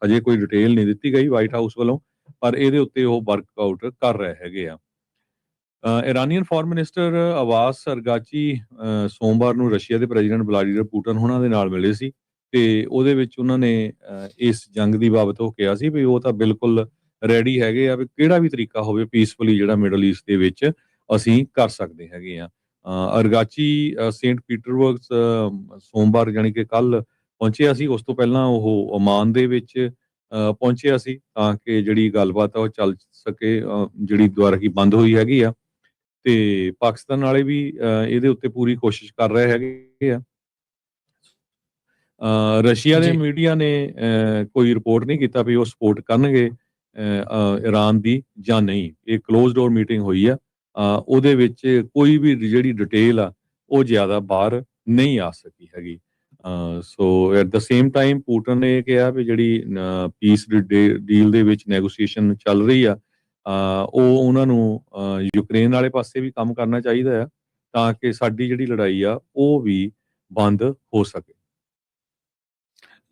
ਅਜੇ ਕੋਈ ਡਿਟੇਲ ਨਹੀਂ ਦਿੱਤੀ ਗਈ ਵਾਈਟ ਹਾਊਸ ਵੱਲੋਂ, ਪਰ ਇਹਦੇ ਉੱਤੇ ਉਹ ਵਰਕਆਊਟ ਕਰ ਰਹੇ ਹੈਗੇ ਆ। ਇਰਾਨੀਅਨ ਫੋਰਨ ਮਿਨਿਸਟਰ ਅਬਾਸ ਅਰਗਾਚੀ ਸੋਮਵਾਰ ਨੂੰ ਰਸ਼ੀਆ ਦੇ ਪ੍ਰੈਜ਼ੀਡੈਂਟ ਵਲਾਡੀਮੀਰ ਪੁਟਿਨ ਉਹਨਾਂ ਦੇ ਨਾਲ ਮਿਲੇ ਸੀ ਤੇ ਉਹਦੇ ਵਿੱਚ ਉਹਨਾਂ ਨੇ ਇਸ ਜੰਗ ਦੀ ਬਾਬਤ ਉਹ ਕਿਹਾ ਸੀ ਵੀ ਉਹ ਤਾਂ ਬਿਲਕੁਲ ਰੈਡੀ ਹੈਗੇ ਆ ਵੀ ਕਿਹੜਾ ਵੀ ਤਰੀਕਾ ਹੋਵੇ ਪੀਸਫੁਲੀ ਜਿਹੜਾ ਮਿਡਲ ਈਸਟ ਦੇ ਵਿੱਚ ਅਸੀਂ ਕਰ ਸਕਦੇ ਹੈਗੇ ਆ। ਅਰਗਾਚੀ ਸੇਂਟ ਪੀਟਰਬਰਗ ਸੋਮਵਾਰ ਯਾਨੀ ਕਿ ਕੱਲ ਪਹੁੰਚਿਆ ਸੀ। ਉਸ ਤੋਂ ਪਹਿਲਾਂ ਉਹ ਓਮਾਨ ਦੇ ਵਿੱਚ ਪਹੁੰਚਿਆ ਸੀ ਤਾਂ ਕਿ ਜਿਹੜੀ ਗੱਲਬਾਤ ਆ ਉਹ ਚੱਲ ਸਕੇ, ਜਿਹੜੀ ਦੁਆਰਕੀ ਬੰਦ ਹੋਈ ਹੈਗੀ ਆ। ਤੇ ਪਾਕਿਸਤਾਨ ਵਾਲੇ ਵੀ ਇਹਦੇ ਉੱਤੇ ਪੂਰੀ ਕੋਸ਼ਿਸ਼ ਕਰ ਰਹੇ ਹੈਗੇ ਆ। ਰਸ਼ੀਆ ਦੇ ਮੀਡੀਆ ਨੇ ਕੋਈ ਰਿਪੋਰਟ ਨਹੀਂ ਕੀਤਾ ਵੀ ਉਹ ਸਪੋਰਟ ਕਰਨਗੇ ਈਰਾਨ ਦੀ ਜਾਂ ਨਹੀਂ। ਇਹ ਕਲੋਜ਼ ਡੋਰ ਮੀਟਿੰਗ ਹੋਈ ਆ, ਉਹਦੇ ਵਿੱਚ ਕੋਈ ਵੀ ਜਿਹੜੀ ਡਿਟੇਲ ਆ ਉਹ ਜ਼ਿਆਦਾ ਬਾਹਰ ਨਹੀਂ ਆ ਸਕੀ ਹੈਗੀ। So at the same time Putin ਨੇ ਇਹ ਕਿਹਾ ਵੀ ਜਿਹੜੀ ਪੀਸ ਡੀਲ ਦੇ ਵਿੱਚ ਨੈਗੋਸੀਏਸ਼ਨ ਚੱਲ ਰਹੀ ਆ, ਉਹ ਉਹਨਾਂ ਨੂੰ ਯੂਕਰੇਨ ਵਾਲੇ ਪਾਸੇ ਵੀ ਕੰਮ ਕਰਨਾ ਚਾਹੀਦਾ ਆ, ਤਾਂ ਕਿ ਸਾਡੀ ਜਿਹੜੀ ਲੜਾਈ ਆ ਉਹ ਵੀ ਬੰਦ ਹੋ ਸਕੇ।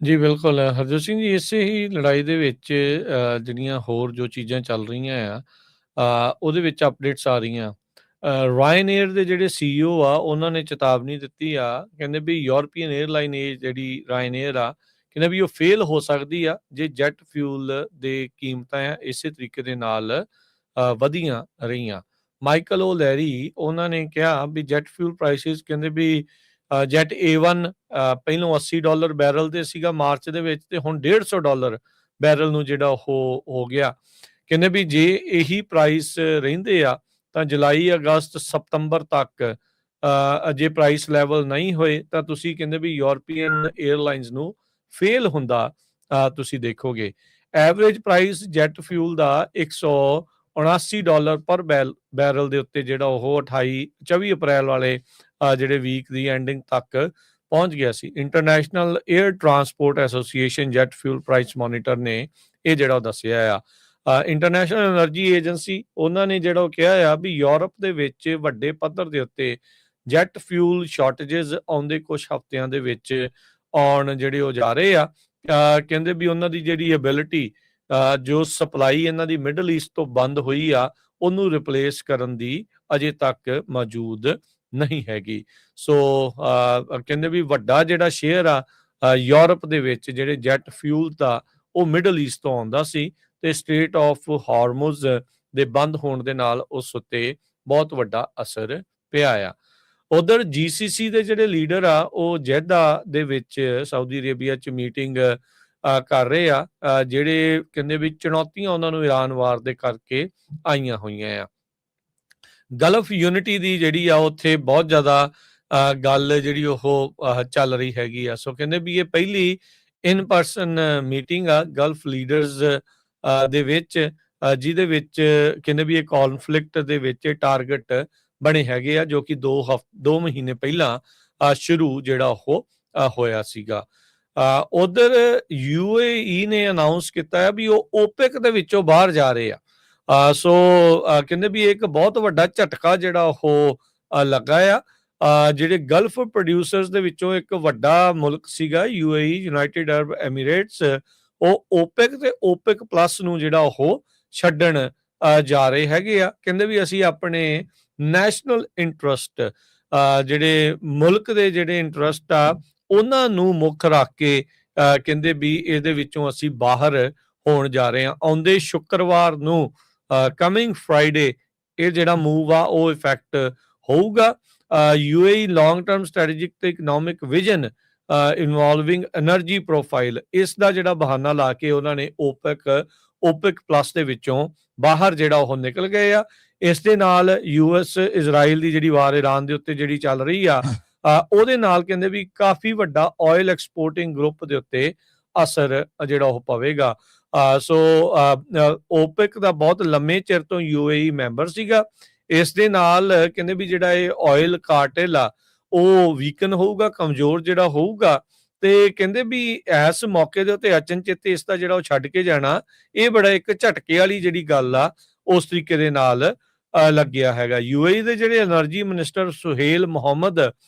ਜੀ ਬਿਲਕੁਲ ਹਰਜੋਤ ਸਿੰਘ ਜੀ, ਇਸੇ ਹੀ ਲੜਾਈ ਦੇ ਵਿੱਚ ਜਿਹੜੀਆਂ ਹੋਰ ਜੋ ਚੀਜ਼ਾਂ ਚੱਲ ਰਹੀਆਂ ਆ ਉਹਦੇ ਵਿੱਚ ਅਪਡੇਟਸ ਆ ਰਹੀਆਂ। ਰਾਇਨ ਏਅਰ ਦੇ ਜਿਹੜੇ CEO ਆ ਉਹਨਾਂ ਨੇ ਚੇਤਾਵਨੀ ਦਿੱਤੀ ਆ, ਕਹਿੰਦੇ ਵੀ ਯੂਰਪੀਅਨ 에ਅਰਲਾਈਨ ਜਿਹੜੀ ਰਾਇਨ ਏਅਰ ਆ, ਕਹਿੰਦੇ ਵੀ ਉਹ ਫੇਲ ਹੋ ਸਕਦੀ ਆ ਜੇ ਜੈਟ ਫਿਊਲ ਦੇ ਕੀਮਤਾਂ ਆ ਇਸੇ ਤਰੀਕੇ ਦੇ ਨਾਲ ਵਧੀਆਂ ਰਹੀਆਂ। ਮਾਈਕਲ ਓ ਲੈਰੀ ਉਹਨਾਂ ਨੇ ਕਿਹਾ ਵੀ ਜੈਟ ਫਿਊਲ ਪ੍ਰਾਈਸਿਸ, ਕਹਿੰਦੇ ਵੀ ਜੈਟ A1 ਪਹਿਲੋਂ $80 ਬੈਰਲ ਤੇ ਸੀਗਾ ਮਾਰਚ ਦੇ ਵਿੱਚ, ਤੇ ਹੁਣ $150 ਬੈਰਲ ਨੂੰ ਜਿਹੜਾ ਉਹ ਹੋ ਗਿਆ। ਕਹਿੰਦੇ ਵੀ ਜੇ ਇਹੀ ਪ੍ਰਾਈਸ ਰਹਿੰਦੇ ਆ ਤਾਂ ਜੁਲਾਈ, ਅਗਸਤ, ਸਤੰਬਰ ਤੱਕ ਜੇ ਪ੍ਰਾਈਸ ਲੈਵਲ ਨਹੀਂ ਹੋਏ ਤਾਂ ਤੁਸੀਂ ਕਹਿੰਦੇ ਵੀ ਯੂਰਪੀਅਨ 에ਅਰਲਾਈਨਸ ਨੂੰ ਫੇਲ ਹੁੰਦਾ ਤੁਸੀਂ ਦੇਖੋਗੇ। ਐਵਰੇਜ ਪ੍ਰਾਈਸ ਜੈਟ ਫਿਊਲ ਦਾ $179 ਪਰ ਬੈਰਲ ਦੇ ਉੱਤੇ ਜਿਹੜਾ ਉਹ 24 ਅਪ੍ਰੈਲ ਵਾਲੇ ਜਿਹੜੇ ਵੀਕ ਦੀ ਐਂਡਿੰਗ ਤੱਕ ਪਹੁੰਚ ਗਿਆ ਸੀ। International Air Transport Association jet fuel price monitor ਨੇ ਇਹ ਜਿਹੜਾ ਉਹ ਦੱਸਿਆ ਆ। ਇੰਟਰਨੈਸ਼ਨਲ ਐਨਰਜੀ ਏਜੰਸੀ ਉਹਨਾਂ ਨੇ ਜਿਹੜਾ ਉਹ ਕਿਹਾ ਆ ਵੀ ਯੂਰਪ ਦੇ ਵਿੱਚ ਵੱਡੇ ਪੱਧਰ ਦੇ ਉੱਤੇ ਜੈਟ ਫਿਊਲ ਸ਼ਾਰਟੇਜਸ ਆਉਂਦੇ ਕੁਝ ਹਫ਼ਤਿਆਂ ਦੇ ਵਿੱਚ ਆਉਣ ਜਿਹੜੇ ਉਹ ਜਾ ਰਹੇ ਆ। ਕਹਿੰਦੇ ਵੀ ਉਹਨਾਂ ਦੀ ਜਿਹੜੀ ਐਬਿਲਿਟੀ, ਜੋ ਸਪਲਾਈ ਇਹਨਾਂ ਦੀ ਮਿਡਲ ਈਸਟ ਤੋਂ ਬੰਦ ਹੋਈ ਆ, ਉਹਨੂੰ ਰਿਪਲੇਸ ਕਰਨ ਦੀ ਅਜੇ ਤੱਕ ਮੌਜੂਦ ਨਹੀਂ ਹੈਗੀ। ਸੋ ਕਹਿੰਦੇ ਵੀ ਵੱਡਾ ਜਿਹੜਾ ਸ਼ੇਅਰ ਆ ਯੂਰਪ ਦੇ ਵਿੱਚ ਜਿਹੜੇ ਜੈਟ ਫਿਊਲ ਦਾ, ਉਹ ਮਿਡਲ ਈਸਟ ਤੋਂ ਆਉਂਦਾ ਸੀ, ਤੇ ਸਟ੍ਰੇਟ ਆਫ ਹਾਰਮੁਜ਼ ਦੇ ਬੰਦ ਹੋਣ ਦੇ ਨਾਲ ਉਸ ਉੱਤੇ ਬਹੁਤ ਵੱਡਾ ਅਸਰ ਪਿਆ ਆ। ਉਧਰ GCC ਦੇ ਜਿਹੜੇ ਲੀਡਰ ਆ ਉਹ ਜੈਦਾ ਦੇ ਵਿੱਚ ਸਾਊਦੀ ਅਰੇਬੀਆ 'ਚ ਮੀਟਿੰਗ ਕਰ ਰਹੇ ਆ, ਜਿਹੜੇ ਕਹਿੰਦੇ ਵੀ ਚੁਣੌਤੀਆਂ ਉਹਨਾਂ ਨੂੰ ਇਰਾਨ ਵਾਰ ਦੇ ਕਰਕੇ ਆਈਆਂ ਹੋਈਆਂ ਆ। ਗਲਫ ਯੂਨਿਟੀ ਦੀ ਜਿਹੜੀ ਆ ਉੱਥੇ ਬਹੁਤ ਜ਼ਿਆਦਾ ਗੱਲ ਜਿਹੜੀ ਉਹ ਚੱਲ ਰਹੀ ਹੈਗੀ ਆ। ਸੋ ਕਹਿੰਦੇ ਵੀ ਇਹ ਪਹਿਲੀ ਇਨ ਪਰਸਨ ਮੀਟਿੰਗ ਆ ਗਲਫ ਲੀਡਰਸ ਦੇ ਵਿੱਚ, ਜਿਹਦੇ ਵਿੱਚ ਕਹਿੰਦੇ ਵੀ ਇਹ ਕੌਨਫਲਿਕਟ ਦੇ ਵਿੱਚ ਟਾਰਗੇਟ ਬਣੇ ਹੈਗੇ ਆ, ਜੋ ਕਿ 2 ਮਹੀਨੇ ਪਹਿਲਾਂ ਸ਼ੁਰੂ ਜਿਹੜਾ ਉਹ ਹੋਇਆ ਸੀਗਾ। ਉਧਰ UAE ਨੇ ਅਨਾਉਂਸ ਕੀਤਾ ਹੈ ਵੀ ਉਹ OPEC ਦੇ ਵਿੱਚੋਂ ਬਾਹਰ ਜਾ ਰਹੇ ਆ। ਸੋ ਕਹਿੰਦੇ ਵੀ ਇੱਕ ਬਹੁਤ ਵੱਡਾ ਝਟਕਾ ਜਿਹੜਾ ਉਹ ਲੱਗਾ ਆ। ਜਿਹੜੇ ਗਲਫ ਪ੍ਰੋਡਿਊਸਰਸ ਦੇ ਵਿੱਚੋਂ ਇੱਕ ਵੱਡਾ ਮੁਲਕ ਸੀਗਾ UAE, ਯੂਨਾਈਟਿਡ ਅਰਬ ਐਮੀਰੇਟਸ, ਉਹ OPEC ਤੇ OPEC ਪਲੱਸ ਨੂੰ ਜਿਹੜਾ ਉਹ ਛੱਡਣ ਜਾ ਰਹੇ ਹੈਗੇ ਆ। ਕਹਿੰਦੇ ਵੀ ਅਸੀਂ ਆਪਣੇ ਨੈਸ਼ਨਲ ਇੰਟਰਸਟ, ਜਿਹੜੇ ਮੁਲਕ ਦੇ ਜਿਹੜੇ ਇੰਟਰਸਟ ਆ ਉਹਨਾਂ ਨੂੰ ਮੁੱਖ ਰੱਖ ਕੇ ਕਹਿੰਦੇ ਵੀ ਇਹਦੇ ਵਿੱਚੋਂ ਅਸੀਂ ਬਾਹਰ ਹੋਣ ਜਾ ਰਹੇ ਹਾਂ। ਆਉਂਦੇ ਸ਼ੁੱਕਰਵਾਰ ਨੂੰ, ਕਮਿੰਗ ਫਰਾਈਡੇ, ਇਹ ਜਿਹੜਾ ਮੂਵ ਆ ਉਹ ਇਫੈਕਟ ਹੋਊਗਾ। UAE ਲੌਂਗ ਟਰਮ ਸਟ੍ਰੈਟੇਜਿਕ ਤੇ economic vision involving energy profile, ਇਸ ਦਾ ਜਿਹੜਾ ਬਹਾਨਾ ਲਾ ਕੇ ਉਹਨਾਂ ਨੇ OPEC ਪਲੱਸ ਦੇ ਵਿੱਚੋਂ ਬਾਹਰ ਜਿਹੜਾ ਉਹ ਨਿਕਲ ਗਏ ਆ। ਇਸ ਦੇ ਨਾਲ US ਇਜ਼ਰਾਈਲ ਦੀ ਜਿਹੜੀ ਵਾਰ ਇਰਾਨ ਦੇ ਉੱਤੇ ਜਿਹੜੀ ਚੱਲ ਰਹੀ ਆ, ਉਹਦੇ ਨਾਲ ਕਹਿੰਦੇ ਵੀ ਕਾਫੀ ਵੱਡਾ ਆਇਲ ਐਕਸਪੋਰਟਿੰਗ ਗਰੁੱਪ ਦੇ ਉੱਤੇ ਅਸਰ ਜਿਹੜਾ ਉਹ ਪਵੇਗਾ। ਸੋ OPEC ਦਾ ਬਹੁਤ ਲੰਮੇ ਚਿਰ ਤੋਂ UAE ਮੈਂਬਰ ਸੀਗਾ। ਇਸ ਦੇ ਨਾਲ ਕਹਿੰਦੇ ਵੀ ਜਿਹੜਾ ਇਹ ਆਇਲ ਕਾਰਟਲ ਆ ਉਹ ਵੀਕਨ ਹੋਊਗਾ, ਕਮਜ਼ੋਰ ਜਿਹੜਾ ਹੋਊਗਾ, ਤੇ ਕਹਿੰਦੇ ਵੀ ਇਸ ਮੌਕੇ ਦੇ ਉੱਤੇ ਅਚਨਚੇਤ ਇਸ ਦਾ ਜਿਹੜਾ ਉਹ ਛੱਡ ਕੇ ਜਾਣਾ, ਇਹ ਬੜਾ ਇੱਕ ਝਟਕੇ ਵਾਲੀ ਜਿਹੜੀ ਗੱਲ ਆ ਉਸ ਤਰੀਕੇ ਦੇ ਨਾਲ ਲੱਗਿਆ ਹੈਗਾ। UAE ਦੇ ਜਿਹੜੇ એનર્ਜੀ ਮਿਨਿਸਟਰ ਸੁਹੇਲ ਮੁਹੰਮਦ,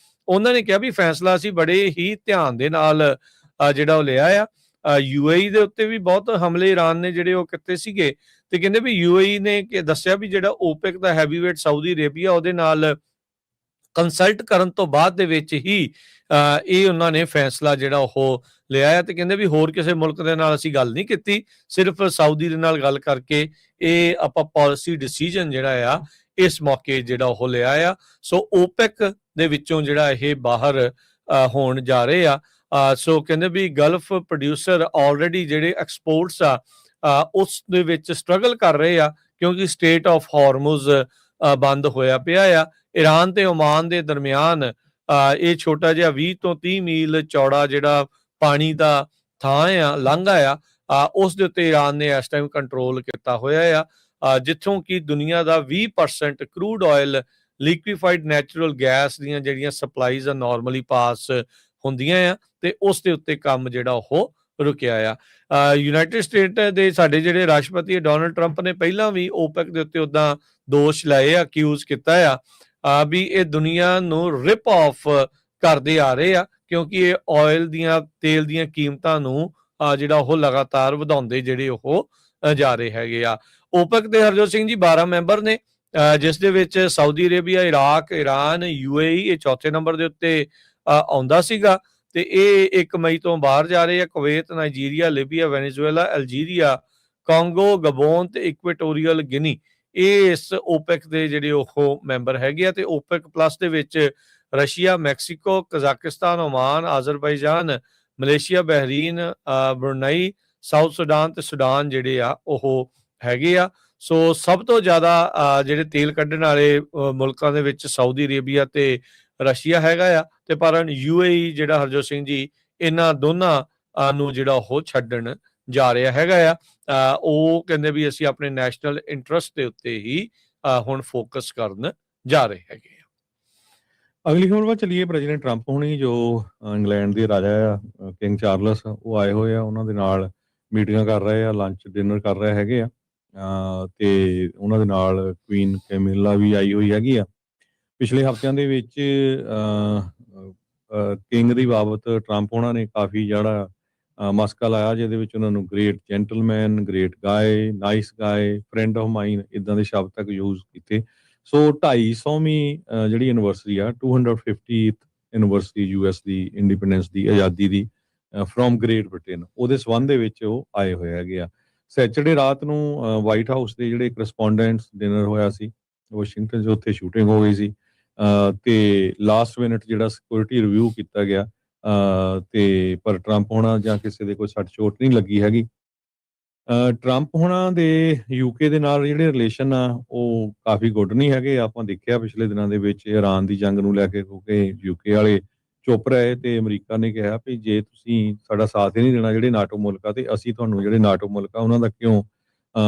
ਉਹਨਾਂ ਨੇ ਕਿਹਾ ਵੀ ਫੈਸਲਾ ਅਸੀਂ ਬੜੇ ਹੀ ਧਿਆਨ ਦੇ ਨਾਲ ਜਿਹੜਾ ਉਹ ਲਿਆ ਆ। UAE ਦੇ ਉੱਤੇ ਵੀ ਬਹੁਤ ਹਮਲੇ ਇਰਾਨ ਨੇ ਜਿਹੜੇ ਉਹ ਕੀਤੇ ਸੀਗੇ, ਤੇ ਕਹਿੰਦੇ ਵੀ UAE ਨੇ ਦੱਸਿਆ ਵੀ ਜਿਹੜਾ OPEC ਦਾ ਹੈਵੀਵੇਟ ਸਾਊਦੀ ਅਰੇਬੀਆ, ਉਹਦੇ ਨਾਲ ਕੰਸਲਟ ਕਰਨ ਤੋਂ ਬਾਅਦ ਦੇ ਵਿੱਚ ਹੀ ਇਹ ਉਹਨਾਂ ਨੇ ਫੈਸਲਾ ਜਿਹੜਾ ਉਹ ਲਿਆ ਹੈ। ਤੇ ਕਹਿੰਦੇ ਵੀ ਹੋਰ ਕਿਸੇ ਮੁਲਕ ਦੇ ਨਾਲ ਅਸੀਂ ਗੱਲ ਨਹੀਂ ਕੀਤੀ, ਸਿਰਫ ਸਾਊਦੀ ਦੇ ਨਾਲ ਗੱਲ ਕਰਕੇ ਇਹ ਆਪਾਂ ਪਾਲਿਸੀ ਡਿਸੀਜਨ ਜਿਹੜਾ ਆ ਇਸ ਮੌਕੇ ਜਿਹੜਾ ਉਹ ਲਿਆ ਆ। ਸੋ OPEC ਦੇ ਵਿੱਚੋਂ ਜਿਹੜਾ ਇਹ ਬਾਹਰ ਹੋਣ ਜਾ ਰਹੇ ਆ। ਸੋ ਕਹਿੰਦੇ ਵੀ ਗਲਫ ਪ੍ਰੋਡਿਊਸਰ ਆਲਰੇਡੀ ਜਿਹੜੇ ਐਕਸਪੋਰਟਸ ਆ ਉਸ ਦੇ ਵਿੱਚ ਸਟਰਗਲ ਕਰ ਰਹੇ ਆ, ਕਿਉਂਕਿ ਸਟ੍ਰੇਟ ਆਫ ਹਾਰਮੁਜ਼ ਬੰਦ ਹੋਇਆ ਪਿਆ ਆ। ਇਰਾਨ ਤੇ ਓਮਾਨ ਦੇ ਦਰਮਿਆਨ ਇਹ ਛੋਟਾ ਜਿਹਾ 20 ਤੋਂ 30 ਮੀਲ ਚੌੜਾ ਜਿਹੜਾ ਪਾਣੀ ਦਾ ਥਾਂ ਆ, ਲਾਂਘਾ ਆ, ਉਸ ਦੇ ਉੱਤੇ ਇਰਾਨ ਨੇ ਇਸ ਟਾਈਮ ਕੰਟਰੋਲ ਕੀਤਾ ਹੋਇਆ ਆ, ਜਿੱਥੋਂ ਕਿ ਦੁਨੀਆ ਦਾ 20% ਕਰੂਡ ਆਇਲ, ਲਿਕੁਇਫਾਈਡ ਨੈਚੁਰਲ ਗੈਸ ਦੀਆਂ ਜਿਹੜੀਆਂ ਸਪਲਾਈਜ਼ ਆ ਨਾਰਮਲੀ ਪਾਸ ਹੁੰਦੀਆਂ ਆ, ਤੇ ਉਸ ਦੇ ਉੱਤੇ ਕੰਮ ਜਿਹੜਾ ਉਹ ਰੁਕਿਆ ਆ। ਯੂਨਾਈਟਿਡ ਸਟੇਟ ਦੇ ਸਾਡੇ ਜਿਹੜੇ ਰਾਸ਼ਟਰਪਤੀ ਡੋਨਲਡ ਟਰੰਪ ਨੇ ਪਹਿਲਾਂ ਵੀ ਓਪੈਕ ਦੇ ਉੱਤੇ ਉੱਦਾਂ ਦੋਸ਼ ਲਾਏ ਆ, ਅਕਿਊਜ਼ ਕੀਤਾ ਆ ਵੀ ਇਹ ਦੁਨੀਆ ਨੂੰ ਰਿਪ ਆਫ ਕਰਦੇ ਆ ਰਹੇ ਆ, ਕਿਉਂਕਿ ਇਹ ਆਇਲ ਦੀਆਂ ਤੇਲ ਦੀਆਂ ਕੀਮਤਾਂ ਨੂੰ ਜਿਹੜਾ ਉਹ ਲਗਾਤਾਰ ਵਧਾਉਂਦੇ ਜਿਹੜੇ ਉਹ ਜਾ ਰਹੇ ਹੈਗੇ ਆ। ਓਪੈਕ ਦੇ ਹਰਜੋਤ ਸਿੰਘ ਜੀ 12 ਮੈਂਬਰ ਨੇ, ਜਿਸ ਦੇ ਵਿੱਚ Saudi Arabia, Iraq, Iran, UAE ਇਹ ਚੌਥੇ ਨੰਬਰ ਦੇ ਉੱਤੇ ਆਉਂਦਾ ਸੀਗਾ ਤੇ ਇਹ 1 ਮਈ ਤੋਂ ਬਾਹਰ ਜਾ ਰਹੇ ਆ। Kuwait, Nigeria, Libya, Venezuela, Algeria, Congo, Gabon ਤੇ ਇਕੁਆਟੋਰੀਅਲ ਗਿਨੀ ਇਹ ਇਸ ਓਪੈਕ ਦੇ ਜਿਹੜੇ ਉਹ ਮੈਂਬਰ ਹੈਗੇ ਆ। ਤੇ ਓਪੈਕ ਪਲੱਸ ਦੇ ਵਿੱਚ Russia, Mexico, Kazakhstan, Oman, Azerbaijan, Malaysia, Bahrain, Brunei, South Sudan ਤੇ ਸੁਡਾਨ ਜਿਹੜੇ ਆ ਉਹ ਹੈਗੇ ਆ। ਸੋ ਸਭ ਤੋਂ ਜ਼ਿਆਦਾ ਜਿਹੜੇ ਤੇਲ ਕੱਢਣ ਵਾਲੇ ਮੁਲਕਾਂ ਦੇ ਵਿੱਚ ਸਾਊਦੀ ਅਰੇਬੀਆ ਤੇ ਰਸ਼ੀਆ ਹੈਗਾ ਆ, ਤੇ ਪਰ UAE ਜਿਹੜਾ ਹਰਜੋਤ ਸਿੰਘ ਜੀ ਇਹਨਾਂ ਦੋਨਾਂ ਨੂੰ ਜਿਹੜਾ ਉਹ ਛੱਡਣ ਜਾ ਰਿਹਾ ਹੈਗਾ ਆ। ਉਹ ਕਹਿੰਦੇ ਵੀ ਅਸੀਂ ਆਪਣੇ ਨੈਸ਼ਨਲ ਇੰਟਰਸਟ ਦੇ ਉੱਤੇ ਹੀ ਹੁਣ ਫੋਕਸ ਕਰਨ ਜਾ ਰਹੇ ਹੈਗੇ ਆ। ਅਗਲੀ ਖਬਰ ਵੱਲ ਚਲੀਏ। ਪ੍ਰੈਜ਼ੀਡੈਂਟ ਟਰੰਪ ਹੁਣੀ ਜੋ ਇੰਗਲੈਂਡ ਦੇ ਰਾਜਾ ਆ ਕਿੰਗ ਚਾਰਲਸ, ਉਹ ਆਏ ਹੋਏ ਆ, ਉਹਨਾਂ ਦੇ ਨਾਲ ਮੀਟਿੰਗਾਂ ਕਰ ਰਹੇ ਆ, ਲੰਚ ਡਿਨਰ ਕਰ ਰਹੇ ਹੈਗੇ ਆ। ਤੇ ਉਹਨਾਂ ਦੇ ਨਾਲ ਕੁਈਨ ਕੈਮਿਲਾ ਵੀ ਆਈ ਹੋਈ ਹੈਗੀ ਆ। ਪਿਛਲੇ ਹਫ਼ਤਿਆਂ ਦੇ ਵਿੱਚ ਕਿੰਗ ਦੀ ਬਾਬਤ ਟਰੰਪ ਉਹਨਾਂ ਨੇ ਕਾਫੀ ਜਿਹੜਾ ਮਸਕਾ ਲਾਇਆ, ਜਿਹਦੇ ਵਿੱਚ ਉਹਨਾਂ ਨੂੰ ਗ੍ਰੇਟ ਜੈਂਟਲਮੈਨ, ਗ੍ਰੇਟ ਗਾਏ, ਨਾਈਸ ਗਾਏ, ਫਰੈਂਡ ਆਫ ਮਾਈਨ ਇਦਾਂ ਦੇ ਸ਼ਬਦ ਤੱਕ ਯੂਜ਼ ਕੀਤੇ। ਸੋ 250ਵੀਂ ਜਿਹੜੀ ਐਨਵਰਸਰੀ ਆ, 250th ਐਨਵਰਸਰੀ US ਦੀ ਇੰਡੀਪੈਂਡੈਂਸ ਦੀ, ਆਜ਼ਾਦੀ ਦੀ ਫਰੋਮ ਗ੍ਰੇਟ ਬ੍ਰਿਟੇਨ, ਉਹਦੇ ਸੰਬੰਧ ਦੇ ਵਿੱਚ ਉਹ ਆਏ ਹੋਏ ਹੈਗੇ ਆ। ਸੈਚਰਡੇ ਰਾਤ ਨੂੰ ਵਾਈਟ ਹਾਊਸ ਦੇ ਜਿਹੜੇ ਕਰਸਪੋਂਡੈਂਟਸ ਡਿਨਰ ਹੋਇਆ ਸੀ ਵਾਸ਼ਿੰਗਟਨ 'ਚ, ਉੱਥੇ ਸ਼ੂਟਿੰਗ ਹੋ ਗਈ ਸੀ ਤੇ ਲਾਸਟ ਮਿੰਟ ਜਿਹੜਾ ਸਿਕਿਉਰਿਟੀ ਰਿਵਿਊ ਕੀਤਾ ਗਿਆ ਤੇ ਪਰ ਟਰੰਪ ਹੋਣਾ ਜਾਂ ਕਿਸੇ ਦੇ ਕੋਈ ਸੱਟ ਚੋਟ ਨਹੀਂ ਲੱਗੀ ਹੈਗੀ। ਟਰੰਪ ਹੋਣਾ ਦੇ UK ਦੇ ਨਾਲ ਜਿਹੜੇ ਰਿਲੇਸ਼ਨ ਆ ਉਹ ਕਾਫੀ ਗੁੱਡ ਨਹੀਂ ਹੈਗੇ। ਆਪਾਂ ਦੇਖਿਆ ਪਿਛਲੇ ਦਿਨਾਂ ਦੇ ਵਿੱਚ ਇਰਾਨ ਦੀ ਜੰਗ ਨੂੰ ਲੈ ਕੇ, ਕਿਉਂਕਿ UK ਵਾਲੇ ਚੁੱਪ ਰਹੇ ਤੇ ਅਮਰੀਕਾ ਨੇ ਕਿਹਾ ਵੀ ਜੇ ਤੁਸੀਂ ਸਾਡਾ ਸਾਥ ਹੀ ਨਹੀਂ ਦੇਣਾ ਜਿਹੜੇ ਨਾਟੋ ਮੁਲਕ ਆ, ਤੇ ਅਸੀਂ ਤੁਹਾਨੂੰ ਜਿਹੜੇ ਨਾਟੋ ਮੁਲਕ ਆ ਉਹਨਾਂ ਦਾ ਕਿਉਂ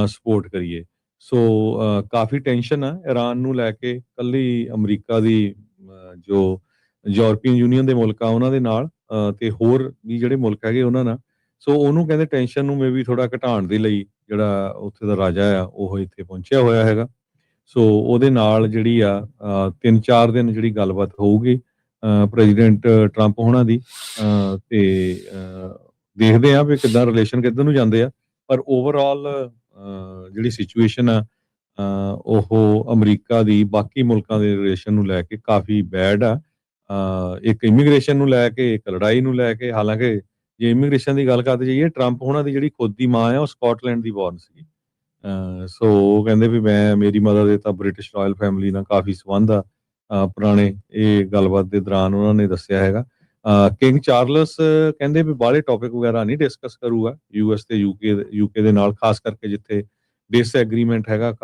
ਸਪੋਰਟ ਕਰੀਏ। ਸੋ ਕਾਫੀ ਟੈਨਸ਼ਨ ਆ ਇਰਾਨ ਨੂੰ ਲੈ ਕੇ। ਕੱਲੀ ਅਮਰੀਕਾ ਦੀ ਜੋ ਯੂਰਪੀਅਨ ਯੂਨੀਅਨ ਦੇ ਮੁਲਕ ਆ ਉਹਨਾਂ ਦੇ ਨਾਲ ਤੇ ਹੋਰ ਵੀ ਜਿਹੜੇ ਮੁਲਕ ਹੈਗੇ ਉਹਨਾਂ ਨਾਲ। ਸੋ ਉਹਨੂੰ ਕਹਿੰਦੇ ਟੈਨਸ਼ਨ ਨੂੰ ਮੇ ਵੀ ਥੋੜਾ ਘਟਾਉਣ ਦੇ ਲਈ ਜਿਹੜਾ ਉੱਥੇ ਦਾ ਰਾਜਾ ਆ ਉਹ ਇੱਥੇ ਪਹੁੰਚਿਆ ਹੋਇਆ ਹੈਗਾ। ਸੋ ਉਹਦੇ ਨਾਲ ਜਿਹੜੀ ਆ 3-4 ਦਿਨ ਜਿਹੜੀ ਗੱਲਬਾਤ ਹੋਊਗੀ ਪ੍ਰੈਜ਼ੀਡੈਂਟ ਟਰੰਪ ਹੋਣਾ ਦੀ ਤੇ ਦੇਖਦੇ ਆ ਵੀ ਕਿੱਦਾਂ ਰਿਲੇਸ਼ਨ ਕਿੱਧਰ ਨੂੰ ਜਾਂਦੇ ਆ। ਪਰ ਓਵਰਆਲ ਜਿਹੜੀ ਸਿਚੁਏਸ਼ਨ ਆ ਉਹ ਅਮਰੀਕਾ ਦੀ ਬਾਕੀ ਮੁਲਕਾਂ ਦੇ ਰਿਲੇਸ਼ਨ ਨੂੰ ਲੈ ਕੇ ਕਾਫੀ ਬੈਡ ਆ। ਇੱਕ ਇਮੀਗ੍ਰੇਸ਼ਨ ਨੂੰ ਲੈ ਕੇ, ਇੱਕ ਲੜਾਈ ਨੂੰ ਲੈ ਕੇ। ਹਾਲਾਂਕਿ ਜੇ ਇਮੀਗ੍ਰੇਸ਼ਨ ਦੀ ਗੱਲ ਕਰਦੇ ਜਾਈਏ, ਟਰੰਪ ਹੋਣਾ ਦੀ ਜਿਹੜੀ ਖੁਦ ਦੀ ਮਾਂ ਆ ਉਹ ਸਕਾਟਲੈਂਡ ਦੀ ਬੋਰਨ ਸੀ। ਸੋ ਉਹ ਕਹਿੰਦੇ ਵੀ ਮੇਰੀ ਮਦਰ ਦੇ ਤਾਂ ਬ੍ਰਿਟਿਸ਼ ਰਾਇਲ ਫੈਮਿਲੀ ਨਾਲ ਕਾਫੀ ਸੰਬੰਧ ਆ ਪੁਰਾਣੇ। ਇਹ ਗੱਲਬਾਤ ਦੇ ਦੌਰਾਨ ਉਹਨਾਂ ਨੇ ਦੱਸਿਆ ਹੈਗਾ। ਕਿੰਗ ਚਾਰਲਸ ਕਹਿੰਦੇ ਵੀ ਬਾਹਲੇ ਟੌਪਿਕ ਵਗੈਰਾ ਨਹੀਂ ਡਿਸਕਸ ਕਰੂਗਾ US ਤੇ UK ਦੇ ਨਾਲ, ਖਾਸ ਕਰਕੇ ਜਿੱਥੇ ਡਿਸਐਗਰੀਮੈਂਟ ਹੈਗਾ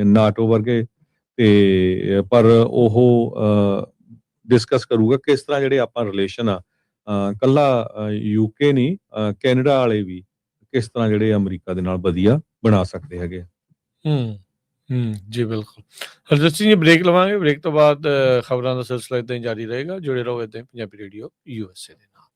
ਨਾਟੋ ਵਰਗੇ ਤੇ ਪਰ ਉਹ ਡਿਸਕਸ ਕਰੂਗਾ ਕਿਸ ਤਰ੍ਹਾਂ ਜਿਹੜੇ ਆਪਾਂ ਰਿਲੇਸ਼ਨ ਆ ਕੱਲਾ UK ਨਹੀਂ ਕੈਨੇਡਾ ਵਾਲੇ ਵੀ ਕਿਸ ਤਰ੍ਹਾਂ ਜਿਹੜੇ ਅਮਰੀਕਾ ਦੇ ਨਾਲ ਵਧੀਆ ਬਣਾ ਸਕਦੇ ਹੈਗੇ। ਜੀ ਬਿਲਕੁਲ। ਹਰਜੋਤ ਸਿੰਘ ਜੀ ਬ੍ਰੇਕ ਲਵਾਂਗੇ, ਬ੍ਰੇਕ ਤੋਂ ਬਾਅਦ ਖਬਰਾਂ ਦਾ ਸਿਲਸਿਲਾ ਇਦਾਂ ਹੀ ਜਾਰੀ ਰਹੇਗਾ। ਜੁੜੇ ਰਹੋ ਇਦਾਂ ਹੀ ਪੰਜਾਬੀ ਰੇਡੀਓ USA ਦੇ ਨਾਲ।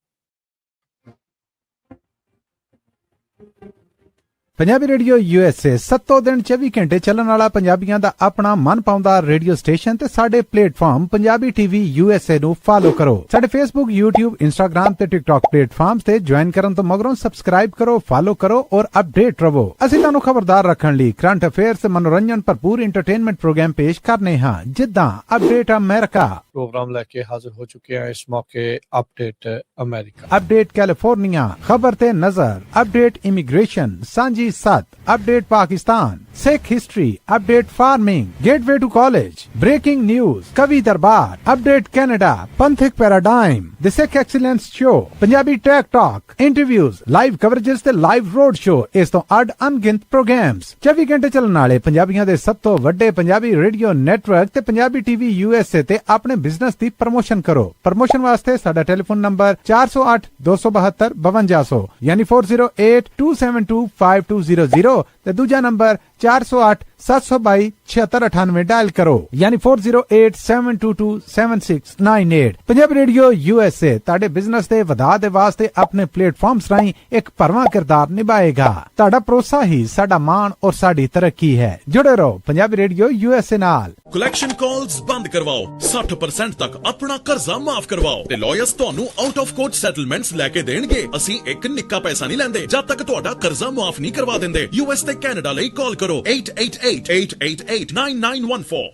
ਪੰਜਾਬੀ ਰੇਡੀਓ USA 7 ਦਿਨ 24 ਘੰਟੇ ਚੱਲਣ ਵਾਲਾ ਪੰਜਾਬੀਆਂ ਦਾ ਆਪਣਾ ਮਨਪਾਉਂਦਾ ਰੇਡੀਓ ਸਟੇਸ਼ਨ ਤੇ ਸਾਡੇ ਪਲੇਟਫਾਰਮ ਪੰਜਾਬੀ TV USA ਨੂੰ ਫਾਲੋ ਕਰੋ। ਸਾਡੇ Facebook, YouTube, Instagram ਤੇ TikTok ਪਲੇਟਫਾਰਮਸ ਤੇ ਜੁਆਇਨ ਕਰਨ ਤੋਂ ਮਗਰੋਂ ਸਬਸਕ੍ਰਾਈਬ ਕਰੋ, ਫਾਲੋ ਕਰੋ ਔਰ ਅਪਡੇਟ ਰਹੋ। ਅਸੀਂ ਤੁਹਾਨੂੰ ਖਬਰਦਾਰ ਰੱਖਣ ਲਈ ਕਰੰਟ ਅਫੇਅਰਸ ਤੇ ਮਨੋਰੰਜਨ ਭਰਪੂਰ ਐਂਟਰਟੇਨਮੈਂਟ ਪ੍ਰੋਗਰਾਮ ਪੇਸ਼ ਕਰਨੇ ਹਾਂ, ਜਿੱਦਾਂ ਅਪਡੇਟ ਅਮਰੀਕਾ ਪ੍ਰੋਗਰਾਮ ਲੈ ਕੇ ਹਾਜ਼ਰ ਹੋ ਚੁੱਕੇ ਹਾਂ ਇਸ ਮੌਕੇ। ਅਪਡੇਟ ਅਮਰੀਕਾ, ਅਪਡੇਟ ਕੈਲੀਫੋਰਨੀਆ, ਖਬਰ ਤੇ ਨਜ਼ਰ, update immigration, Sanjhi Sath, update Pakistan, Sikh history, update farming, gateway to college, breaking news, Kavi Darbar, update Canada, Panthak paradigm, the Sikh excellence show, Punjabi tech talk, interviews, live coverages ਤੇ ਲਾਈਵ ਰੋਡ ਸ਼ੋ। ਇਸ ਤੋਂ ਅੱਡ ਅਣਗਿਣਤ ਪ੍ਰੋਗਰਾਮਸ 24 ਘੰਟੇ ਚੱਲਣ ਵਾਲੇ ਪੰਜਾਬੀਆਂ ਦੇ ਸਭ ਤੋਂ ਵੱਡੇ ਪੰਜਾਬੀ ਰੇਡੀਓ ਨੈਟਵਰਕ ਤੇ ਪੰਜਾਬੀ TV USA ਤੇ ਆਪਣੇ ਬਿਜ਼ਨਸ ਦੀ ਪ੍ਰਮੋਸ਼ਨ ਕਰੋ। ਪ੍ਰਮੋਸ਼ਨ ਵਾਸਤੇ ਸਾਡਾ ਟੈਲੀਫੋਨ ਨੰਬਰ 408 272 5200 ਯਾਨੀ 408 272 5200 ਤੇ ਦੂਜਾ ਨੰਬਰ 408 722 7698 ਡਾਇਲ ਕਰੋ ਯਾਨੀ 4087227698। ਪੰਜਾਬੀ ਰੇਡੀਓ USA ਤੁਹਾਡੇ ਬਿਜ਼ਨਸ ਦੇ ਵਧਾ ਦੇ ਵਾਸਤੇ ਆਪਣੇ ਪਲੇਟਫਾਰਮਸ ਰਾਹੀਂ ਇੱਕ ਭਰਵਾਂ ਕਿਰਦਾਰ ਨਿਭਾਏਗਾ। ਤੁਹਾਡਾ ਭਰੋਸਾ ਹੀ ਸਾਡਾ ਮਾਣ ਔਰ ਸਾਡੀ ਤਰੱਕੀ ਹੈ। ਜੁੜੇ ਰਹੋ ਪੰਜਾਬੀ ਰੇਡੀਓ USA ਨਾਲ। ਕਲੈਕਸ਼ਨ ਕਾਲਸ ਬੰਦ ਕਰਵਾਓ, 60% ਤੱਕ ਆਪਣਾ ਕਰਜ਼ਾ ਮਾਫ ਕਰਵਾਓ ਤੇ ਲਾਇਰਸ ਤੁਹਾਨੂੰ ਆਊਟ ਆਫ ਕੋਰਟ ਸੈਟਲਮੈਂਟਸ ਲੈ ਕੇ ਦੇਣਗੇ। ਅਸੀਂ ਇੱਕ ਨਿੱਕਾ ਪੈਸਾ ਨਹੀਂ ਲੈਂਦੇ ਜਦ ਤੱਕ ਤੁਹਾਡਾ ਕਰਜ਼ਾ ਮਾਫ ਨਹੀਂ ਕਰਵਾ ਦਿੰਦੇ। US ਤੇ ਕੈਨੇਡਾ ਲਈ ਕਾਲ ਕਰੋ 8888889914।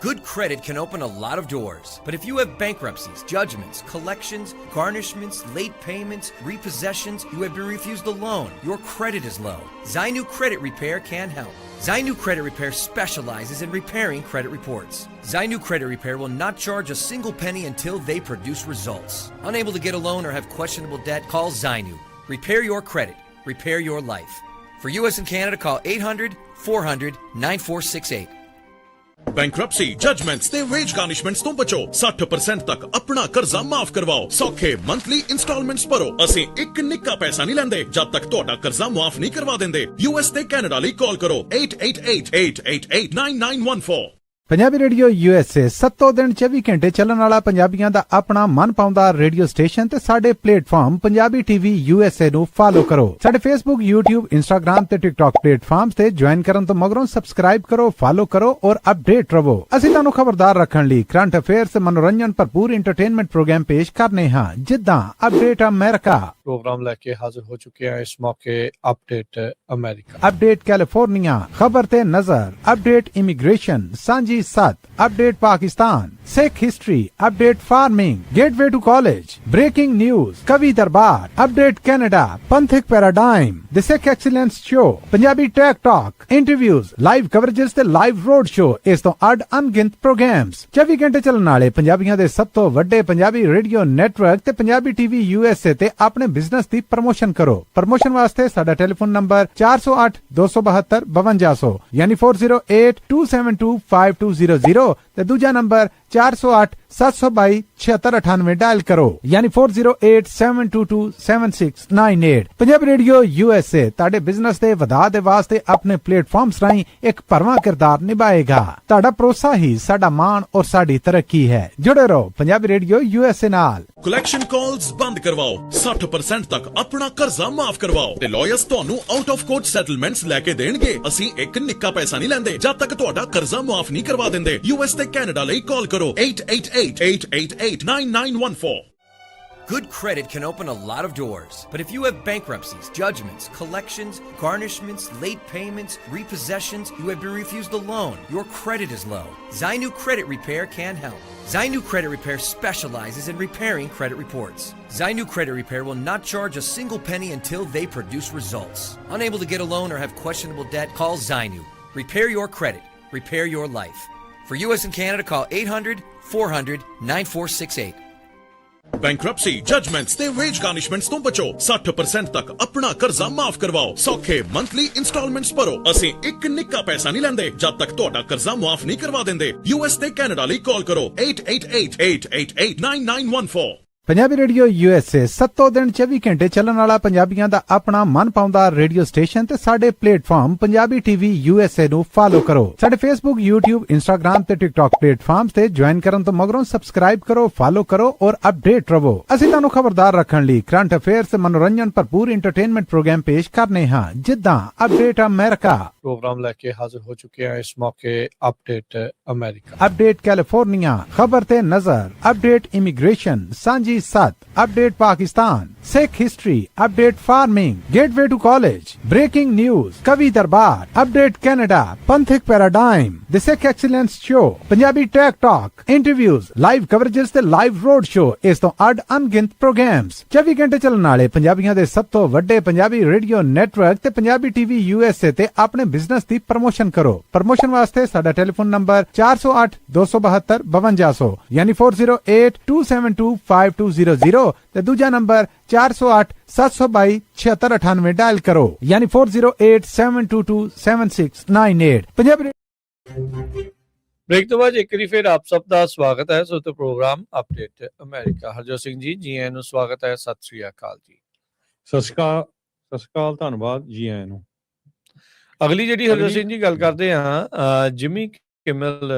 Good credit can open a lot of doors, but if you have bankruptcies, judgments, collections, garnishments, late payments, repossessions, you have been refused a loan, your credit is low, Zainu Credit Repair can help. Zainu Credit Repair specializes in repairing credit reports. Zainu Credit Repair will not charge a single penny until they produce results. Unable to get a loan or have questionable debt? Call Zainu. Repair your credit. Repair your life. For US and Canada, call 800-400-9468. Bankruptcy, judgements ਤੇ veg ਗਾਰਨਿਸ਼ਮੈਂਟਸ ਤੋਂ ਬਚੋ। 60% ਤੱਕ ਆਪਣਾ ਕਰਜ਼ਾ ਮਾਫ ਕਰਵਾਓ। ਸੌਖੇ monthly instalments ਭਰੋ। ਅਸੀਂ ਇੱਕ ਨਿੱਕਾ ਪੈਸਾ ਨਹੀਂ ਲੈਂਦੇ ਜਦ ਤੱਕ ਤੁਹਾਡਾ ਕਰਜ਼ਾ ਮਾਫ ਨਹੀਂ ਕਰਵਾ ਦਿੰਦੇ। US ਤੇ ਕੈਨੇਡਾ ਲਈ ਕਾਲ ਕਰੋ 8888889914। ਪੰਜਾਬੀ ਰੇਡੀਓ USA 7 ਦਿਨ 24 ਘੰਟੇ ਚੱਲਣ ਵਾਲਾ ਪੰਜਾਬੀਆਂ ਦਾ ਆਪਣਾ ਮਨਪਾਉਂਦਾ ਰੇਡੀਓ ਸਟੇਸ਼ਨ ਤੇ ਸਾਡੇ ਪਲੇਟਫਾਰਮ ਪੰਜਾਬੀ TV USA ਨੂੰ ਫਾਲੋ ਕਰੋ। ਸਾਡੇ Facebook, YouTube, Instagram ਤੇ TikTok ਪਲੇਟਫਾਰਮਸ ਤੇ ਜੁਆਇਨ ਕਰਨ ਤੋਂ ਮਗਰੋਂ ਸਬਸਕ੍ਰਾਈਬ ਕਰੋ, ਫਾਲੋ ਕਰੋ ਔਰ ਅਪਡੇਟ ਰਹੋ। ਅਸੀਂ ਤੁਹਾਨੂੰ ਖਬਰਦਾਰ ਰੱਖਣ ਲਈ ਕਰੰਟ ਅਫੇਅਰਸ ਤੇ ਮਨੋਰੰਜਨ ਭਰਪੂਰ ਐਂਟਰਟੇਨਮੈਂਟ ਪ੍ਰੋਗਰਾਮ ਪੇਸ਼ ਕਰਨੇ ਹਾਂ, ਜਿੱਦਾਂ ਅਪਡੇਟ ਅਮਰੀਕਾ ਪ੍ਰੋਗਰਾਮ ਲੈ ਕੇ ਹਾਜ਼ਰ ਹੋ ਚੁੱਕੇ ਹਾਂ ਇਸ ਮੌਕੇ। ਅਪਡੇਟ ਅਮਰੀਕਾ, ਅਪਡੇਟ ਕੈਲੀਫੋਰਨੀਆ, ਖਬਰ ਤੇ ਨਜ਼ਰ, update immigration, Sanjhi Sath, update Pakistan, Sikh history, update farming, gateway to college, breaking news, Kavi Darbar, update Canada, Panthak paradigm, the Sikh excellence show, Punjabi tech talk, interviews, live coverages ਤੇ ਲਾਈਵ ਰੋਡ ਸ਼ੋ। ਇਸ ਤੋਂ ਅੱਡ ਅਣਗਿਣਤ ਪ੍ਰੋਗਰਾਮਸ 24 ਘੰਟੇ ਚੱਲਣ ਵਾਲੇ ਪੰਜਾਬੀਆਂ ਦੇ ਸਭ ਤੋਂ ਵੱਡੇ ਪੰਜਾਬੀ ਰੇਡੀਓ ਨੈਟਵਰਕ ਤੇ ਪੰਜਾਬੀ TV USA ਤੇ ਆਪਣੇ ਬਿਜ਼ਨਸ ਦੀ ਪ੍ਰਮੋਸ਼ਨ ਕਰੋ। ਪ੍ਰਮੋਸ਼ਨ ਵਾਸਤੇ ਸਾਡਾ ਟੈਲੀਫੋਨ ਨੰਬਰ 408272 ਯਾਨੀ 4082725200 ਤੇ ਦੂਜਾ ਨੰਬਰ 4087227698 ਡਾਇਲ ਕਰੋ ਯਾਨੀ 4087227698। ਪੰਜਾਬੀ ਰੇਡੀਓ USA ਤੁਹਾਡੇ ਬਿਜ਼ਨਸ ਦੇ ਵਧਾ ਦੇ ਵਾਸਤੇ ਆਪਣੇ ਪਲੇਟਫਾਰਮਸ ਰਾਹੀਂ ਇੱਕ ਭਰਵਾਂ ਕਿਰਦਾਰ ਨਿਭਾਏਗਾ। ਤੁਹਾਡਾ ਭਰੋਸਾ ਹੀ ਸਾਡਾ ਮਾਣ ਔਰ ਸਾਡੀ ਤਰੱਕੀ ਹੈ। ਜੁੜੇ ਰਹੋ ਪੰਜਾਬੀ ਰੇਡੀਓ USA ਨਾਲ। ਕਲੈਕਸ਼ਨ ਕਾਲਸ ਬੰਦ ਕਰਵਾਓ, 60% ਤੱਕ ਆਪਣਾ ਕਰਜ਼ਾ ਮਾਫ ਕਰਵਾਓ ਤੇ ਲਾਇਰਸ ਤੁਹਾਨੂੰ ਆਊਟ ਆਫ ਕੋਰਟ ਸੈਟਲਮੈਂਟਸ ਲੈ ਕੇ ਦੇਣਗੇ। ਅਸੀਂ ਇੱਕ ਨਿੱਕਾ ਪੈਸਾ ਨਹੀਂ ਲੈਂਦੇ ਜਦ ਤੱਕ ਤੁਹਾਡਾ ਕਰਜ਼ਾ ਮਾਫ ਨਹੀਂ ਕਰਵਾ ਦਿੰਦੇ। US ਤੇ ਕੈਨੇਡਾ ਲਈ ਕਾਲ ਕਰੋ 8888889914। Good credit can open a lot of doors, but if you have bankruptcies, judgments, collections, garnishments, late payments, repossessions, you have been refused a loan, your credit is low, Zainu Credit Repair can help. Zainu Credit Repair specializes in repairing credit reports. Zainu Credit Repair will not charge a single penny until they produce results. Unable to get a loan or have questionable debt? Call Zainu. Repair your credit. Repair your life. For US and Canada, call 800-400-9468. Bankruptcy, judgements ਤੇ veg ਗਾਰਨਿਸ਼ਮੈਂਟਸ ਤੋਂ ਬਚੋ। 60% ਤੱਕ ਆਪਣਾ ਕਰਜ਼ਾ ਮਾਫ ਕਰਵਾਓ। ਸੌਖੇ monthly instalments ਭਰੋ। ਅਸੀਂ ਇੱਕ ਨਿੱਕਾ ਪੈਸਾ ਨਹੀਂ ਲੈਂਦੇ ਜਦ ਤੱਕ ਤੁਹਾਡਾ ਕਰਜ਼ਾ ਮਾਫ ਨਹੀਂ ਕਰਵਾ ਦਿੰਦੇ। US ਤੇ ਕੈਨੇਡਾ ਲਈ ਕਾਲ ਕਰੋ 8888889914। ਪੰਜਾਬੀ ਰੇਡੀਓ USA 7 ਦਿਨ 24 ਘੰਟੇ ਚੱਲਣ ਵਾਲਾ ਪੰਜਾਬੀਆਂ ਦਾ ਆਪਣਾ ਮਨਪਾਉਂਦਾ ਰੇਡੀਓ ਸਟੇਸ਼ਨ ਤੇ ਸਾਡੇ ਪਲੇਟਫਾਰਮ ਪੰਜਾਬੀ TV USA ਨੂੰ ਫਾਲੋ ਕਰੋ। ਸਾਡੇ Facebook, YouTube, Instagram ਤੇ TikTok ਪਲੇਟਫਾਰਮਸ ਤੇ ਜੁਆਇਨ ਕਰਨ ਤੋਂ ਮਗਰੋਂ ਸਬਸਕ੍ਰਾਈਬ ਕਰੋ, ਫਾਲੋ ਕਰੋ ਔਰ ਅਪਡੇਟ ਰਹੋ। ਅਸੀਂ ਤੁਹਾਨੂੰ ਖਬਰਦਾਰ ਰੱਖਣ ਲਈ ਕਰੰਟ ਅਫੇਅਰਸ ਤੇ ਮਨੋਰੰਜਨ ਭਰਪੂਰ ਐਂਟਰਟੇਨਮੈਂਟ ਪ੍ਰੋਗਰਾਮ ਪੇਸ਼ ਕਰਨੇ ਹਾਂ, ਜਿੱਦਾਂ ਅਪਡੇਟ ਅਮਰੀਕਾ ਪ੍ਰੋਗਰਾਮ ਲੈ ਕੇ ਹਾਜ਼ਰ ਹੋ ਚੁੱਕੇ ਹਾਂ ਇਸ ਮੌਕੇ। ਅਪਡੇਟ ਅਮਰੀਕਾ, ਅਪਡੇਟ ਕੈਲੀਫੋਰਨੀਆ, ਖਬਰ ਤੇ ਨਜ਼ਰ, update immigration, Sanjhi Sath, update Pakistan, Sikh history, update farming, gateway to college, breaking news, Kavi Darbar, update Canada, Panthak paradigm, the Sikh excellence show, Punjabi tech talk, interviews, live coverages ਤੇ ਲਾਈਵ ਰੋਡ ਸ਼ੋ। ਇਸ ਤੋਂ ਅੱਡ ਅਣਗਿਣਤ ਪ੍ਰੋਗਰਾਮਸ 24 ਘੰਟੇ ਚੱਲਣ ਵਾਲੇ ਪੰਜਾਬੀਆਂ ਦੇ ਸਭ ਤੋਂ ਵੱਡੇ ਪੰਜਾਬੀ ਰੇਡੀਓ ਨੈਟਵਰਕ ਤੇ ਪੰਜਾਬੀ TV USA ਤੇ ਆਪਣੇ ਬਿਜ਼ਨਸ ਦੀ ਪ੍ਰਮੋਸ਼ਨ ਕਰੋ। ਪ੍ਰਮੋਸ਼ਨ ਵਾਸਤੇ ਸਾਡਾ ਟੈਲੀਫੋਨ ਨੰਬਰ 4082725200 ਯਾਨੀ 4082725200 ਤੇ ਦੂਜਾ ਨੰਬਰ 4087227698 ਡਾਇਲ ਕਰੋ ਯਾਨੀ 4087227698। ਪੰਜਾਬੀ ਬ੍ਰੇਕ ਤੋਂ ਬਾਅਦ ਇੱਕ ਵਾਰੀ ਫਿਰ ਆਪ ਸਭ ਦਾ ਸਵਾਗਤ ਹੈ। ਸੋ ਤੇ ਪ੍ਰੋਗਰਾਮ ਅਪਡੇਟ ਅਮਰੀਕਾ। ਹਰਜੋਤ ਸਿੰਘ ਜੀ, ਜੀ ਆਇਆਂ ਨੂੰ ਸਵਾਗਤ ਹੈ। ਸਤਿ ਸ੍ਰੀ ਅਕਾਲ ਜੀ। ਸਤਿ ਸ਼੍ਰੀ ਅਕਾਲ, ਧੰਨਵਾਦ, ਜੀ ਆਇਆਂ ਨੂੰ। ਅਗਲੀ ਜਿਹੜੀ ਹਰਜੋਤ ਅਗਲੀ ਸਿੰਘ ਜੀ ਗੱਲ ਕਰਦੇ ਹਾਂ ਜਿਮੀ ਕਿਮਲ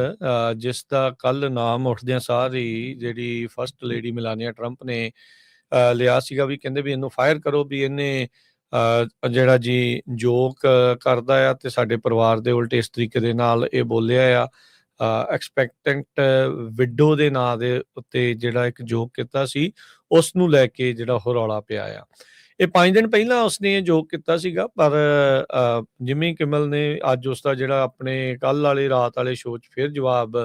ਜਿਸ ਦਾ ਕੱਲ ਨਾਮ ਉੱਠਦਿਆਂ ਸਾਰ ਹੀ ਜਿਹੜੀ ਫਸਟ ਲੇਡੀ ਮਿਲਾਨੀਆ ਟਰੰਪ ਨੇ ਲਿਆ ਸੀਗਾ ਵੀ ਕਹਿੰਦੇ ਵੀ ਇਹਨੂੰ ਫਾਇਰ ਕਰੋ ਵੀ ਇਹਨੇ ਜਿਹੜਾ ਜੀ ਜੋਕ ਕਰਦਾ ਆ ਤੇ ਸਾਡੇ ਪਰਿਵਾਰ ਦੇ ਉਲਟ ਇਸ ਤਰੀਕੇ ਦੇ ਨਾਲ ਇਹ ਬੋਲਿਆ ਆ ਐਕਸਪੈਕਟੈਂਟ ਵਿਡੋ ਦੇ ਨਾਂ ਦੇ ਉੱਤੇ ਜਿਹੜਾ ਇੱਕ ਜੋਕ ਕੀਤਾ ਸੀ ਉਸ ਨੂੰ ਲੈ ਕੇ ਜਿਹੜਾ ਉਹ ਰੌਲਾ ਪਿਆ ਆ। ਇਹ 5 ਦਿਨ ਪਹਿਲਾਂ ਉਸਨੇ ਇਹ ਜੋਕ ਕੀਤਾ ਸੀਗਾ ਪਰ ਜਿਮੀ ਕਿਮਲ ਨੇ ਅੱਜ ਉਸ ਦਾ ਜਿਹੜਾ ਆਪਣੇ ਕੱਲ ਵਾਲੇ ਰਾਤ ਵਾਲੇ ਸ਼ੋਅ 'ਚ ਫਿਰ ਜਵਾਬ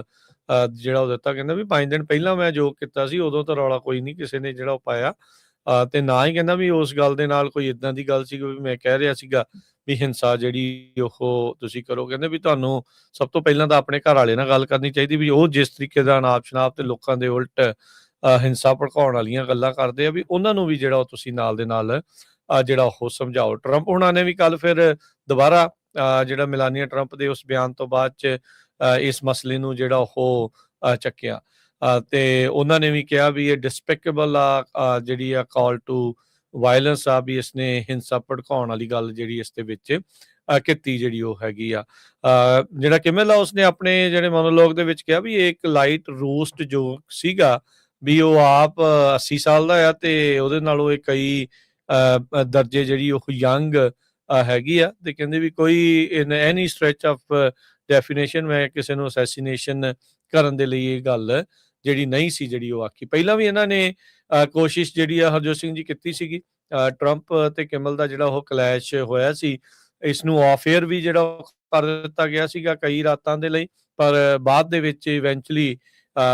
ਜਿਹੜਾ ਉਹ ਦਿੱਤਾ, ਕਹਿੰਦਾ ਵੀ 5 ਦਿਨ ਪਹਿਲਾਂ ਮੈਂ ਜੋਕ ਕੀਤਾ ਸੀ, ਉਦੋਂ ਤਾਂ ਰੌਲਾ ਕੋਈ ਨਹੀਂ ਕਿਸੇ ਨੇ ਜਿਹੜਾ ਉਹ ਪਾਇਆ ਤੇ ਨਾ ਹੀ ਕਹਿੰਦਾ ਵੀ ਉਸ ਗੱਲ ਦੇ ਨਾਲ ਕੋਈ ਇਦਾਂ ਦੀ ਗੱਲ ਸੀ ਵੀ ਮੈਂ ਕਹਿ ਰਿਹਾ ਸੀਗਾ ਵੀ ਹਿੰਸਾ ਜਿਹੜੀ ਉਹ ਤੁਸੀਂ ਕਰੋ। ਕਹਿੰਦੇ ਵੀ ਤੁਹਾਨੂੰ ਸਭ ਤੋਂ ਪਹਿਲਾਂ ਤਾਂ ਆਪਣੇ ਘਰ ਵਾਲੇ ਨਾਲ ਗੱਲ ਕਰਨੀ ਚਾਹੀਦੀ ਵੀ ਉਹ ਜਿਸ ਤਰੀਕੇ ਦਾ ਨਾਪ ਸ਼ਨਾਪ ਤੇ ਲੋਕਾਂ ਦੇ ਉਲਟ ਹਿੰਸਾ ਭੜਕਾਉਣ ਵਾਲੀਆਂ ਗੱਲਾਂ ਕਰਦੇ ਆ ਵੀ ਉਹਨਾਂ ਨੂੰ ਵੀ ਜਿਹੜਾ ਉਹ ਤੁਸੀਂ ਨਾਲ ਦੇ ਨਾਲ ਜਿਹੜਾ ਉਹ ਸਮਝਾਓ। ਟਰੰਪ ਉਹਨਾਂ ਨੇ ਵੀ ਕੱਲ ਫਿਰ ਦੁਬਾਰਾ ਜਿਹੜਾ ਮਿਲਾਨੀਆ ਟਰੰਪ ਦੇ ਉਸ ਬਿਆਨ ਤੋਂ ਬਾਅਦ 'ਚ ਇਸ ਮਸਲੇ ਨੂੰ ਜਿਹੜਾ ਉਹ ਚੱਕਿਆ ਤੇ ਉਹਨਾਂ ਨੇ ਵੀ ਕਿਹਾ ਵੀ ਇਹ ਡਿਸਪੈਕੇਬਲ ਆ ਜਿਹੜੀ ਆ ਕਾਲ ਟੂ ਵਾਇਲੈਂਸ ਆ ਵੀ ਇਸਨੇ ਹਿੰਸਾ ਭੜਕਾਉਣ ਵਾਲੀ ਗੱਲ ਜਿਹੜੀ ਇਸ ਦੇ ਵਿੱਚ ਕੀਤੀ ਜਿਹੜੀ ਉਹ ਹੈਗੀ ਆ। ਜਿਹੜਾ ਕਿਮਲ ਆ ਉਸਨੇ ਆਪਣੇ ਜਿਹੜੇ ਮੋਨੋਲੋਗ ਦੇ ਵਿੱਚ ਕਿਹਾ ਵੀ ਇਹ ਇੱਕ ਲਾਈਟ ਰੋਸਟ ਜੋ ਸੀਗਾ ਵੀ ਉਹ ਆਪ 80 ਸਾਲ ਦਾ ਆ ਤੇ ਉਹਦੇ ਨਾਲੋਂ ਇਹ ਕਈ ਦਰਜੇ ਜਿਹੜੀ ਉਹ ਯੰਗ ਹੈਗੀ ਆ ਤੇ ਕਹਿੰਦੇ ਵੀ ਕੋਈ ਇਨ ਐਨੀ ਸਟ੍ਰੈਚ ਆਫ ਡੈਫੀਨੇਸ਼ਨ ਮੈਂ ਕਿਸੇ ਨੂੰ ਅਸੈਸੀਨੇਸ਼ਨ ਕਰਨ ਦੇ ਲਈ ਇਹ ਗੱਲ ਜਿਹੜੀ ਨਹੀਂ ਸੀ ਜਿਹੜੀ ਉਹ ਆਖੀ। ਪਹਿਲਾਂ ਵੀ ਇਹਨਾਂ ਨੇ ਕੋਸ਼ਿਸ਼ ਜਿਹੜੀ ਆ ਹਰਜੋਤ ਸਿੰਘ ਜੀ ਕੀਤੀ ਸੀਗੀ ਟਰੰਪ ਤੇ ਕਿਮਲ ਦਾ ਜਿਹੜਾ ਉਹ ਕਲੈਸ਼ ਹੋਇਆ ਸੀ ਇਸ ਨੂੰ ਆਫ ਏਅਰ ਵੀ ਜਿਹੜਾ ਕਰ ਦਿੱਤਾ ਗਿਆ ਸੀਗਾ ਕਈ ਰਾਤਾਂ ਦੇ ਲਈ ਪਰ ਬਾਅਦ ਦੇ ਵਿੱਚ ਇਵੈਂਚੁਅਲੀ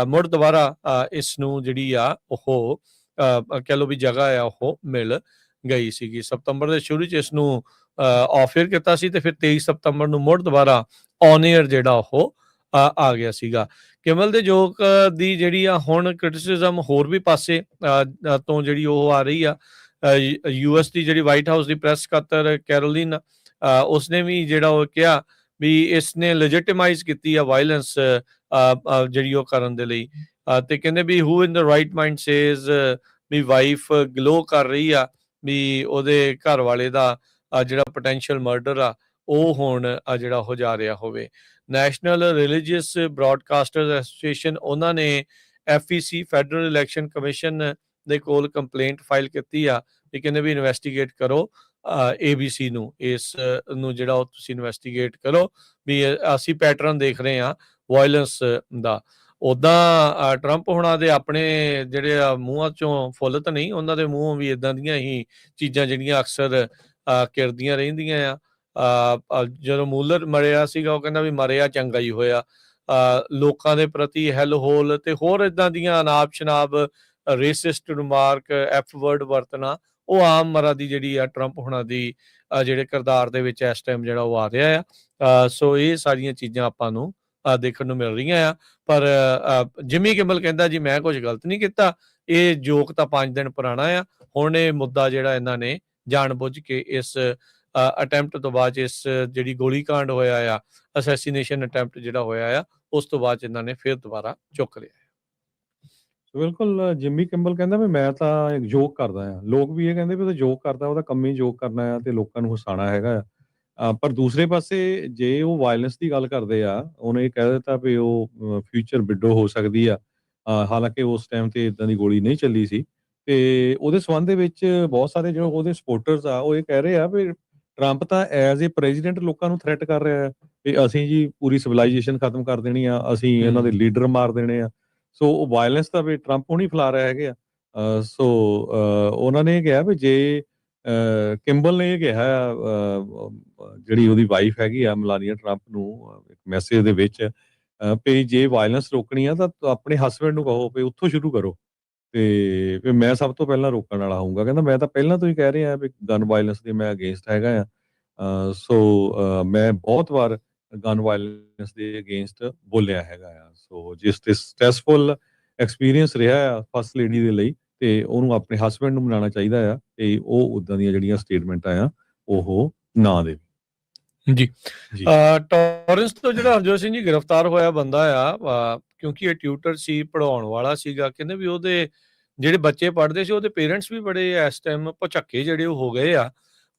ਮੁੜ ਦੁਬਾਰਾ ਇਸ ਨੂੰ ਜਿਹੜੀ ਆ ਉਹ ਕਹਿ ਲਓ ਵੀ ਜਗ੍ਹਾ ਆ ਉਹ ਮਿਲ ਗਈ ਸੀਗੀ। ਸਤੰਬਰ ਦੇ ਸ਼ੁਰੂ 'ਚ ਇਸ ਨੂੰ ਆਫ ਏਅਰ ਕੀਤਾ ਸੀ ਤੇ ਫਿਰ 23 ਸਤੰਬਰ ਨੂੰ ਮੁੜ ਦੁਬਾਰਾ ਔਨ ਏਅਰ ਜਿਹੜਾ ਉਹ ਆ ਗਿਆ ਸੀਗਾ। ਕਿਮਲ ਦੇ ਜੋਕ ਦੀ ਜਿਹੜੀ ਆ ਹੁਣ ਕ੍ਰਿਟਿਸਿਜ਼ਮ ਹੋਰ ਵੀ ਪਾਸੇ ਤੋਂ ਜਿਹੜੀ ਉਹ ਆ ਰਹੀ ਆ। US ਦੀ ਜਿਹੜੀ ਵਾਈਟ ਹਾਊਸ ਦੀ ਪ੍ਰੈਸ ਸਕੱਤਰ ਕੈਰੋਲਿਨ ਉਸਨੇ ਵੀ ਜਿਹੜਾ ਉਹ ਕਿਹਾ ਵੀ ਇਸਨੇ ਲੈਜਿਟਿਮਾਈਜ਼ ਕੀਤੀ ਆ ਵਾਇਲੈਂਸ ਜਿਹੜੀ ਉਹ ਕਰਨ ਦੇ ਲਈ ਤੇ ਕਹਿੰਦੇ ਵੀ who in the right mind says ਵੀ ਵਾਈਫ ਗਲੋ ਕਰ ਰਹੀ ਆ ਵੀ ਉਹਦੇ ਘਰ ਵਾਲੇ ਦਾ ਜਿਹੜਾ ਪੋਟੈਂਸ਼ੀਅਲ ਮਰਡਰ ਆ ਉਹ ਹੁਣ ਜਿਹੜਾ ਹੋ ਜਾ ਰਿਹਾ ਹੋਵੇ। ਨੈਸ਼ਨਲ ਰਿਲੀਜੀਅਸ ਬ੍ਰੌਡਕਾਸਟਰਸ ਐਸੋਸੀਏਸ਼ਨ ਉਹਨਾਂ ਨੇ FEC ਫੈਡਰਲ ਇਲੈਕਸ਼ਨ ਕਮਿਸ਼ਨ ਦੇ ਕੋਲ ਕੰਪਲੇਂਟ ਫਾਈਲ ਕੀਤੀ ਆ ਵੀ ਕਹਿੰਦੇ ਵੀ ਇਨਵੈਸਟੀਗੇਟ ਕਰੋ ABC ਨੂੰ ਇਸ ਨੂੰ ਜਿਹੜਾ ਉਹ ਤੁਸੀਂ ਇਨਵੈਸਟੀਗੇਟ ਕਰੋ ਵੀ ਅਸੀਂ ਪੈਟਰਨ ਦੇਖ ਰਹੇ ਹਾਂ ਵਾਇਲੈਂਸ ਦਾ। ਉੱਦਾਂ ਟਰੰਪ ਹੁਣਾਂ ਦੇ ਆਪਣੇ ਜਿਹੜੇ ਮੂੰਹਾਂ ਚੋਂ ਫੁੱਲ ਤਾਂ ਨਹੀਂ ਉਹਨਾਂ ਦੇ ਮੂੰਹੋਂ ਵੀ ਇਦਾਂ ਦੀਆਂ ਹੀ ਚੀਜ਼ਾਂ ਜਿਹੜੀਆਂ ਅਕਸਰ ਕਿਰਦੀਆਂ ਰਹਿੰਦੀਆਂ ਆ। ਜਦੋਂ ਮੂਲਰ ਮਰਿਆ ਸੀਗਾ ਉਹ ਕਹਿੰਦਾ ਵੀ ਮਰਿਆ ਚੰਗਾ ਹੀ ਹੋਇਆ। ਲੋਕਾਂ ਦੇ ਪ੍ਰਤੀ ਹੈਲ ਹੋਲ ਤੇ ਹੋਰ ਇਦਾਂ ਦੀਆਂ ਅਨਾਪ ਸ਼ਨਾਬ ਰੇਸਿਸਟ ਰਿਮਾਰਕ F ਵਰਡ ਵਰਤਣਾ ਉਹ ਆਮ ਮਰਾ ਦੀ ਜਿਹੜੀ ਆ ਟਰੰਪ ਹੁਣਾਂ ਦੀ ਜਿਹੜੇ ਕਿਰਦਾਰ ਦੇ ਵਿੱਚ ਇਸ ਟਾਈਮ ਜਿਹੜਾ ਉਹ ਆ ਰਿਹਾ ਆ। ਸੋ ਇਹ ਸਾਰੀਆਂ ਚੀਜ਼ਾਂ ਆਪਾਂ ਨੂੰ ਦੇਖਣ ਨੂੰ ਮਿਲ ਰਹੀਆਂ ਆ ਪਰ ਜਿਮੀ ਕਿਮਲ ਕਹਿੰਦਾ ਜੀ ਮੈਂ ਕੁਝ ਗਲਤ ਨਹੀਂ ਕੀਤਾ, ਇਹ ਜੋਕ ਤਾਂ 5 ਦਿਨ ਪੁਰਾਣਾ ਆ। ਹੁਣ ਇਹ ਮੁੱਦਾ ਜਿਹੜਾ ਇਹਨਾਂ ਨੇ ਜਾਣ ਬੁੱਝ ਕੇ ਇਸ ਅਟੈਂਪਟ ਤੋਂ ਬਾਅਦ ਇਸ ਜਿਹੜੀ ਗੋਲੀ ਕਾਂਡ ਹੋਇਆ ਆ ਅਸੈਸੀਨੇਸ਼ਨ ਅਟੈਂਪਟ ਜਿਹੜਾ ਹੋਇਆ ਆ ਉਸ ਤੋਂ ਬਾਅਦ ਇਹਨਾਂ ਨੇ ਫਿਰ ਦੁਬਾਰਾ ਚੁੱਕ ਲਿਆ। ਬਿਲਕੁਲ ਜਿਮੀ ਕਿੰਬਲ ਕਹਿੰਦਾ ਵੀ ਮੈਂ ਤਾਂ ਇੱਕ ਜੋਕ ਕਰਦਾ ਆ। ਲੋਕ ਵੀ ਇਹ ਕਹਿੰਦੇ ਵੀ ਉਹ ਜੋਕ ਕਰਦਾ, ਉਹਦਾ ਕੰਮ ਹੀ ਜੋਕ ਕਰਨਾ ਆ ਤੇ ਲੋਕਾਂ ਨੂੰ ਹਸਾਉਣਾ ਹੈਗਾ ਆ। ਪਰ ਦੂਸਰੇ ਪਾਸੇ ਜੇ ਉਹ ਵਾਇਲੈਂਸ ਦੀ ਗੱਲ ਕਰਦੇ ਆ ਉਹਨੇ ਇਹ ਕਹਿ ਦਿੱਤਾ ਵੀ ਉਹ ਫਿਊਚਰ ਵਿਡੋ ਹੋ ਸਕਦੀ ਆ। ਹਾਲਾਂਕਿ ਉਸ ਟਾਈਮ ਤੇ ਇਦਾਂ ਦੀ ਗੋਲੀ ਨਹੀਂ ਚੱਲੀ ਸੀ ਤੇ ਉਹਦੇ ਸੰਬੰਧ ਦੇ ਵਿੱਚ ਬਹੁਤ ਸਾਰੇ ਜੋ ਉਹਦੇ ਸਪੋਰਟਰਸ ਆ ਉਹ ਇਹ ਕਹਿ ਰਹੇ ਆ ਵੀ ਟਰੰਪ ਤਾਂ ਐਜ਼ ਏ ਪ੍ਰੈਜ਼ੀਡੈਂਟ ਲੋਕਾਂ ਨੂੰ ਥ੍ਰੈਟ ਕਰ ਰਿਹਾ ਹੈ ਵੀ ਅਸੀਂ ਜੀ ਪੂਰੀ ਸਿਵਲਾਈਜੇਸ਼ਨ ਖਤਮ ਕਰ ਦੇਣੀ ਆ, ਅਸੀਂ ਇਹਨਾਂ ਦੇ ਲੀਡਰ ਮਾਰ ਦੇਣੇ ਆ। ਸੋ ਉਹ ਵਾਇਲੈਂਸ ਤਾਂ ਵੀ ਟਰੰਪ ਹੁਣੀ ਫੈਲਾ ਰਿਹਾ ਹੈਗੇ ਆ। ਸੋ ਉਹਨਾਂ ਨੇ ਇਹ ਕਿਹਾ ਵੀ ਜੇ ਕਿੰਬਲ ਨੇ ਇਹ ਕਿਹਾ ਜਿਹੜੀ ਉਹਦੀ ਵਾਈਫ ਹੈਗੀ ਆ ਮਲਾਨੀਆ ਟਰੰਪ ਨੂੰ ਇੱਕ ਮੈਸੇਜ ਦੇ ਵਿੱਚ ਵੀ ਜੇ ਵਾਇਲੈਂਸ ਰੋਕਣੀ ਆ ਤਾਂ ਆਪਣੇ ਹਸਬੈਂਡ ਨੂੰ ਕਹੋ ਵੀ ਉੱਥੋਂ ਸ਼ੁਰੂ ਕਰੋ ਤੇ ਵੀ ਮੈਂ ਸਭ ਤੋਂ ਪਹਿਲਾਂ ਰੋਕਣ ਵਾਲਾ ਹੋਊਗਾ। ਕਹਿੰਦਾ ਮੈਂ ਤਾਂ ਪਹਿਲਾਂ ਤੋਂ ਹੀ ਕਹਿ ਰਿਹਾ ਵੀ ਗਨ ਵਾਇਲੈਂਸ ਦੇ ਮੈਂ ਅਗੇਂਸਟ ਹੈਗਾ ਆ। ਸੋ ਮੈਂ ਬਹੁਤ ਵਾਰ ਗਨ ਵਾਇਲੈਂਸ ਦੇ ਅਗੇਂਸਟ ਬੋਲਿਆ ਹੈਗਾ ਆ। ਸੋ ਜਿਸ ਤੇ ਸਟ੍ਰੈਸਫੁਲ ਐਕਸਪੀਰੀਅੰਸ ਰਿਹਾ ਆ ਫਸਟ ਲੇਡੀ ਦੇ ਲਈ ਤੇ ਉਹਨੂੰ ਆਪਣੇ ਹਸਬੈਂਡ ਨੂੰ ਮਨਾਉਣਾ ਚਾਹੀਦਾ ਆ ਤੇ ਉਹ ਉਦਾਂ ਦੀਆਂ ਜਿਹੜੀਆਂ ਸਟੇਟਮੈਂਟਾਂ ਆ ਉਹ ਨਾ ਦੇਵੇ। ਜੀ ਟੋਰੈਂਸ ਤੋਂ ਜਿਹੜਾ ਹਰਜੋਤ ਸਿੰਘ ਜੀ ਗ੍ਰਿਫਤਾਰ ਹੋਇਆ ਬੰਦਾ ਆ ਕਿਉਂਕਿ ਇਹ ਟਿਊਟਰ ਸੀ, ਪੜਾਉਣ ਵਾਲਾ ਸੀਗਾ। ਕਹਿੰਦੇ ਵੀ ਉਹਦੇ ਜਿਹੜੇ ਬੱਚੇ ਪੜ੍ਹਦੇ ਸੀ ਉਹਦੇ ਪੇਰੈਂਟਸ ਵੀ ਬੜੇ ਇਸ ਟਾਈਮ ਭੁਚੱਕੇ ਜਿਹੜੇ ਉਹ ਹੋ ਗਏ ਆ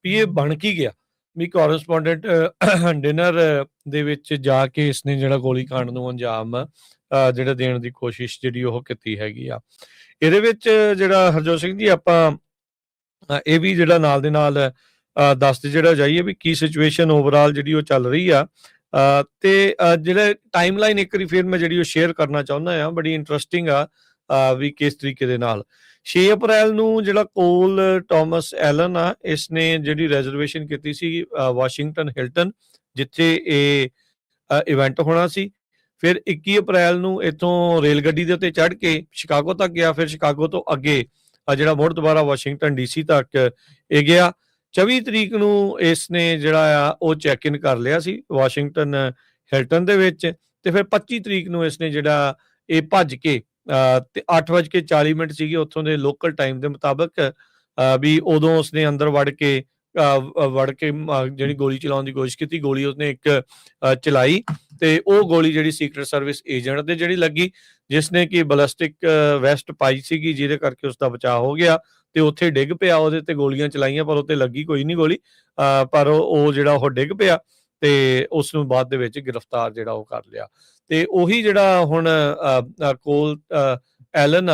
ਵੀ ਇਹ ਬਣ ਕੀ ਗਿਆ ਵੀ ਕੋਰਸਪੋਂਡੈਂਟ ਡਿਨਰ ਦੇ ਵਿੱਚ ਜਾ ਕੇ ਇਸਨੇ ਜਿਹੜਾ ਗੋਲੀकांड ਨੂੰ ਅੰਜਾਮ ਜਿਹੜਾ ਦੇਣ ਦੀ ਕੋਸ਼ਿਸ਼ ਜਿਹੜੀ ਉਹ ਕੀਤੀ ਹੈਗੀ ਆ। ਇਹਦੇ ਵਿੱਚ ਜਿਹੜਾ ਹਰਜੋਤ ਸਿੰਘ ਜੀ ਆਪਾਂ ਇਹ ਵੀ ਜਿਹੜਾ ਨਾਲ ਦੇ ਨਾਲ ਦੱਸਦੇ ਜਿਹੜਾ ਜਾਈਏ ਵੀ ਕੀ ਸਿਚੁਏਸ਼ਨ ਓਵਰਆਲ ਜਿਹੜੀ ਉਹ ਚੱਲ ਰਹੀ ਆ। ਤੇ ਜਿਹੜਾ ਟਾਈਮਲਾਈਨ ਇੱਕ ਵਾਰੀ ਫਿਰ ਮੈਂ ਜਿਹੜੀ ਉਹ ਸ਼ੇਅਰ ਕਰਨਾ ਚਾਹੁੰਦਾ ਆ, ਬੜੀ ਇੰਟਰਸਟਿੰਗ ਆ ਵੀ ਕਿਸ ਤਰੀਕੇ ਦੇ ਨਾਲ 6 ਅਪ੍ਰੈਲ ਨੂੰ ਜਿਹੜਾ ਕੋਲ ਟਾਮਸ ਐਲਨ ਆ, ਇਸਨੇ ਜਿਹੜੀ ਰਿਜ਼ਰਵੇਸ਼ਨ ਕੀਤੀ ਸੀ ਵਾਸ਼ਿੰਗਟਨ ਹਿਲਟਨ, ਜਿੱਥੇ ਇਹ ਇਵੈਂਟ ਹੋਣਾ ਸੀ। ਫਿਰ 21 ਅਪ੍ਰੈਲ ਨੂੰ ਇੱਥੋਂ ਰੇਲ ਗੱਡੀ ਦੇ ਉੱਤੇ ਚੜ੍ਹ ਕੇ ਸ਼ਿਕਾਗੋ ਤੱਕ ਗਿਆ। ਫਿਰ ਸ਼ਿਕਾਗੋ ਤੋਂ ਅੱਗੇ ਜਿਹੜਾ ਮੁੜ ਦੁਬਾਰਾ ਵਾਸ਼ਿੰਗਟਨ DC ਤੱਕ ਇਹ ਗਿਆ। 24 ਤਰੀਕ ਨੂੰ ਇਸਨੇ ਜਿਹੜਾ ਆ ਉਹ ਚੈੱਕ ਇਨ ਕਰ ਲਿਆ ਸੀ ਵਾਸ਼ਿੰਗਟਨ ਹਿਲਟਨ ਦੇ ਵਿੱਚ। ਤੇ ਫਿਰ 25 ਤਰੀਕ ਨੂੰ ਇਸਨੇ ਜਿਹੜਾ ਇਹ ਭੱਜ ਕੇ ਤੇ 8:40 ਸੀਗੇ ਉੱਥੋਂ ਦੇ ਲੋਕਲ ਟਾਈਮ ਦੇ ਮੁਤਾਬਕ ਵੀ ਉਦੋਂ ਉਸਨੇ ਅੰਦਰ ਵੜ ਕੇ ਜਿਹੜੀ ਗੋਲੀ ਚਲਾਉਣ ਦੀ ਕੋਸ਼ਿਸ਼ ਕੀਤੀ। ਗੋਲੀ ਉਸਨੇ ਇੱਕ ਚਲਾਈ ਤੇ ਉਹ ਗੋਲੀ ਜਿਹੜੀ ਸੀਕ੍ਰੇਟ ਸਰਵਿਸ ਏਜੰਟ ਦੇ ਜਿਹੜੀ ਲੱਗੀ, ਜਿਸਨੇ ਕਿ ਬੈਲਿਸਟਿਕ ਵੈਸਟ ਪਾਈ ਸੀਗੀ, ਜਿਹਦੇ ਕਰਕੇ ਉਸਦਾ ਬਚਾਅ ਹੋ ਗਿਆ ਤੇ ਉੱਥੇ ਡਿੱਗ ਪਿਆ। ਉਹਦੇ ਤੇ ਗੋਲੀਆਂ ਚਲਾਈਆਂ ਪਰ ਉੱਤੇ ਲੱਗੀ ਕੋਈ ਨਹੀਂ ਗੋਲੀ, ਪਰ ਉਹ ਜਿਹੜਾ ਉਹ ਡਿੱਗ ਪਿਆ ਤੇ ਉਸ ਨੂੰ ਬਾਅਦ ਦੇ ਵਿੱਚ ਗ੍ਰਿਫਤਾਰ ਜਿਹੜਾ ਉਹ ਕਰ ਲਿਆ। ਤੇ ਉਹੀ ਜਿਹੜਾ ਹੁਣ Cole Allen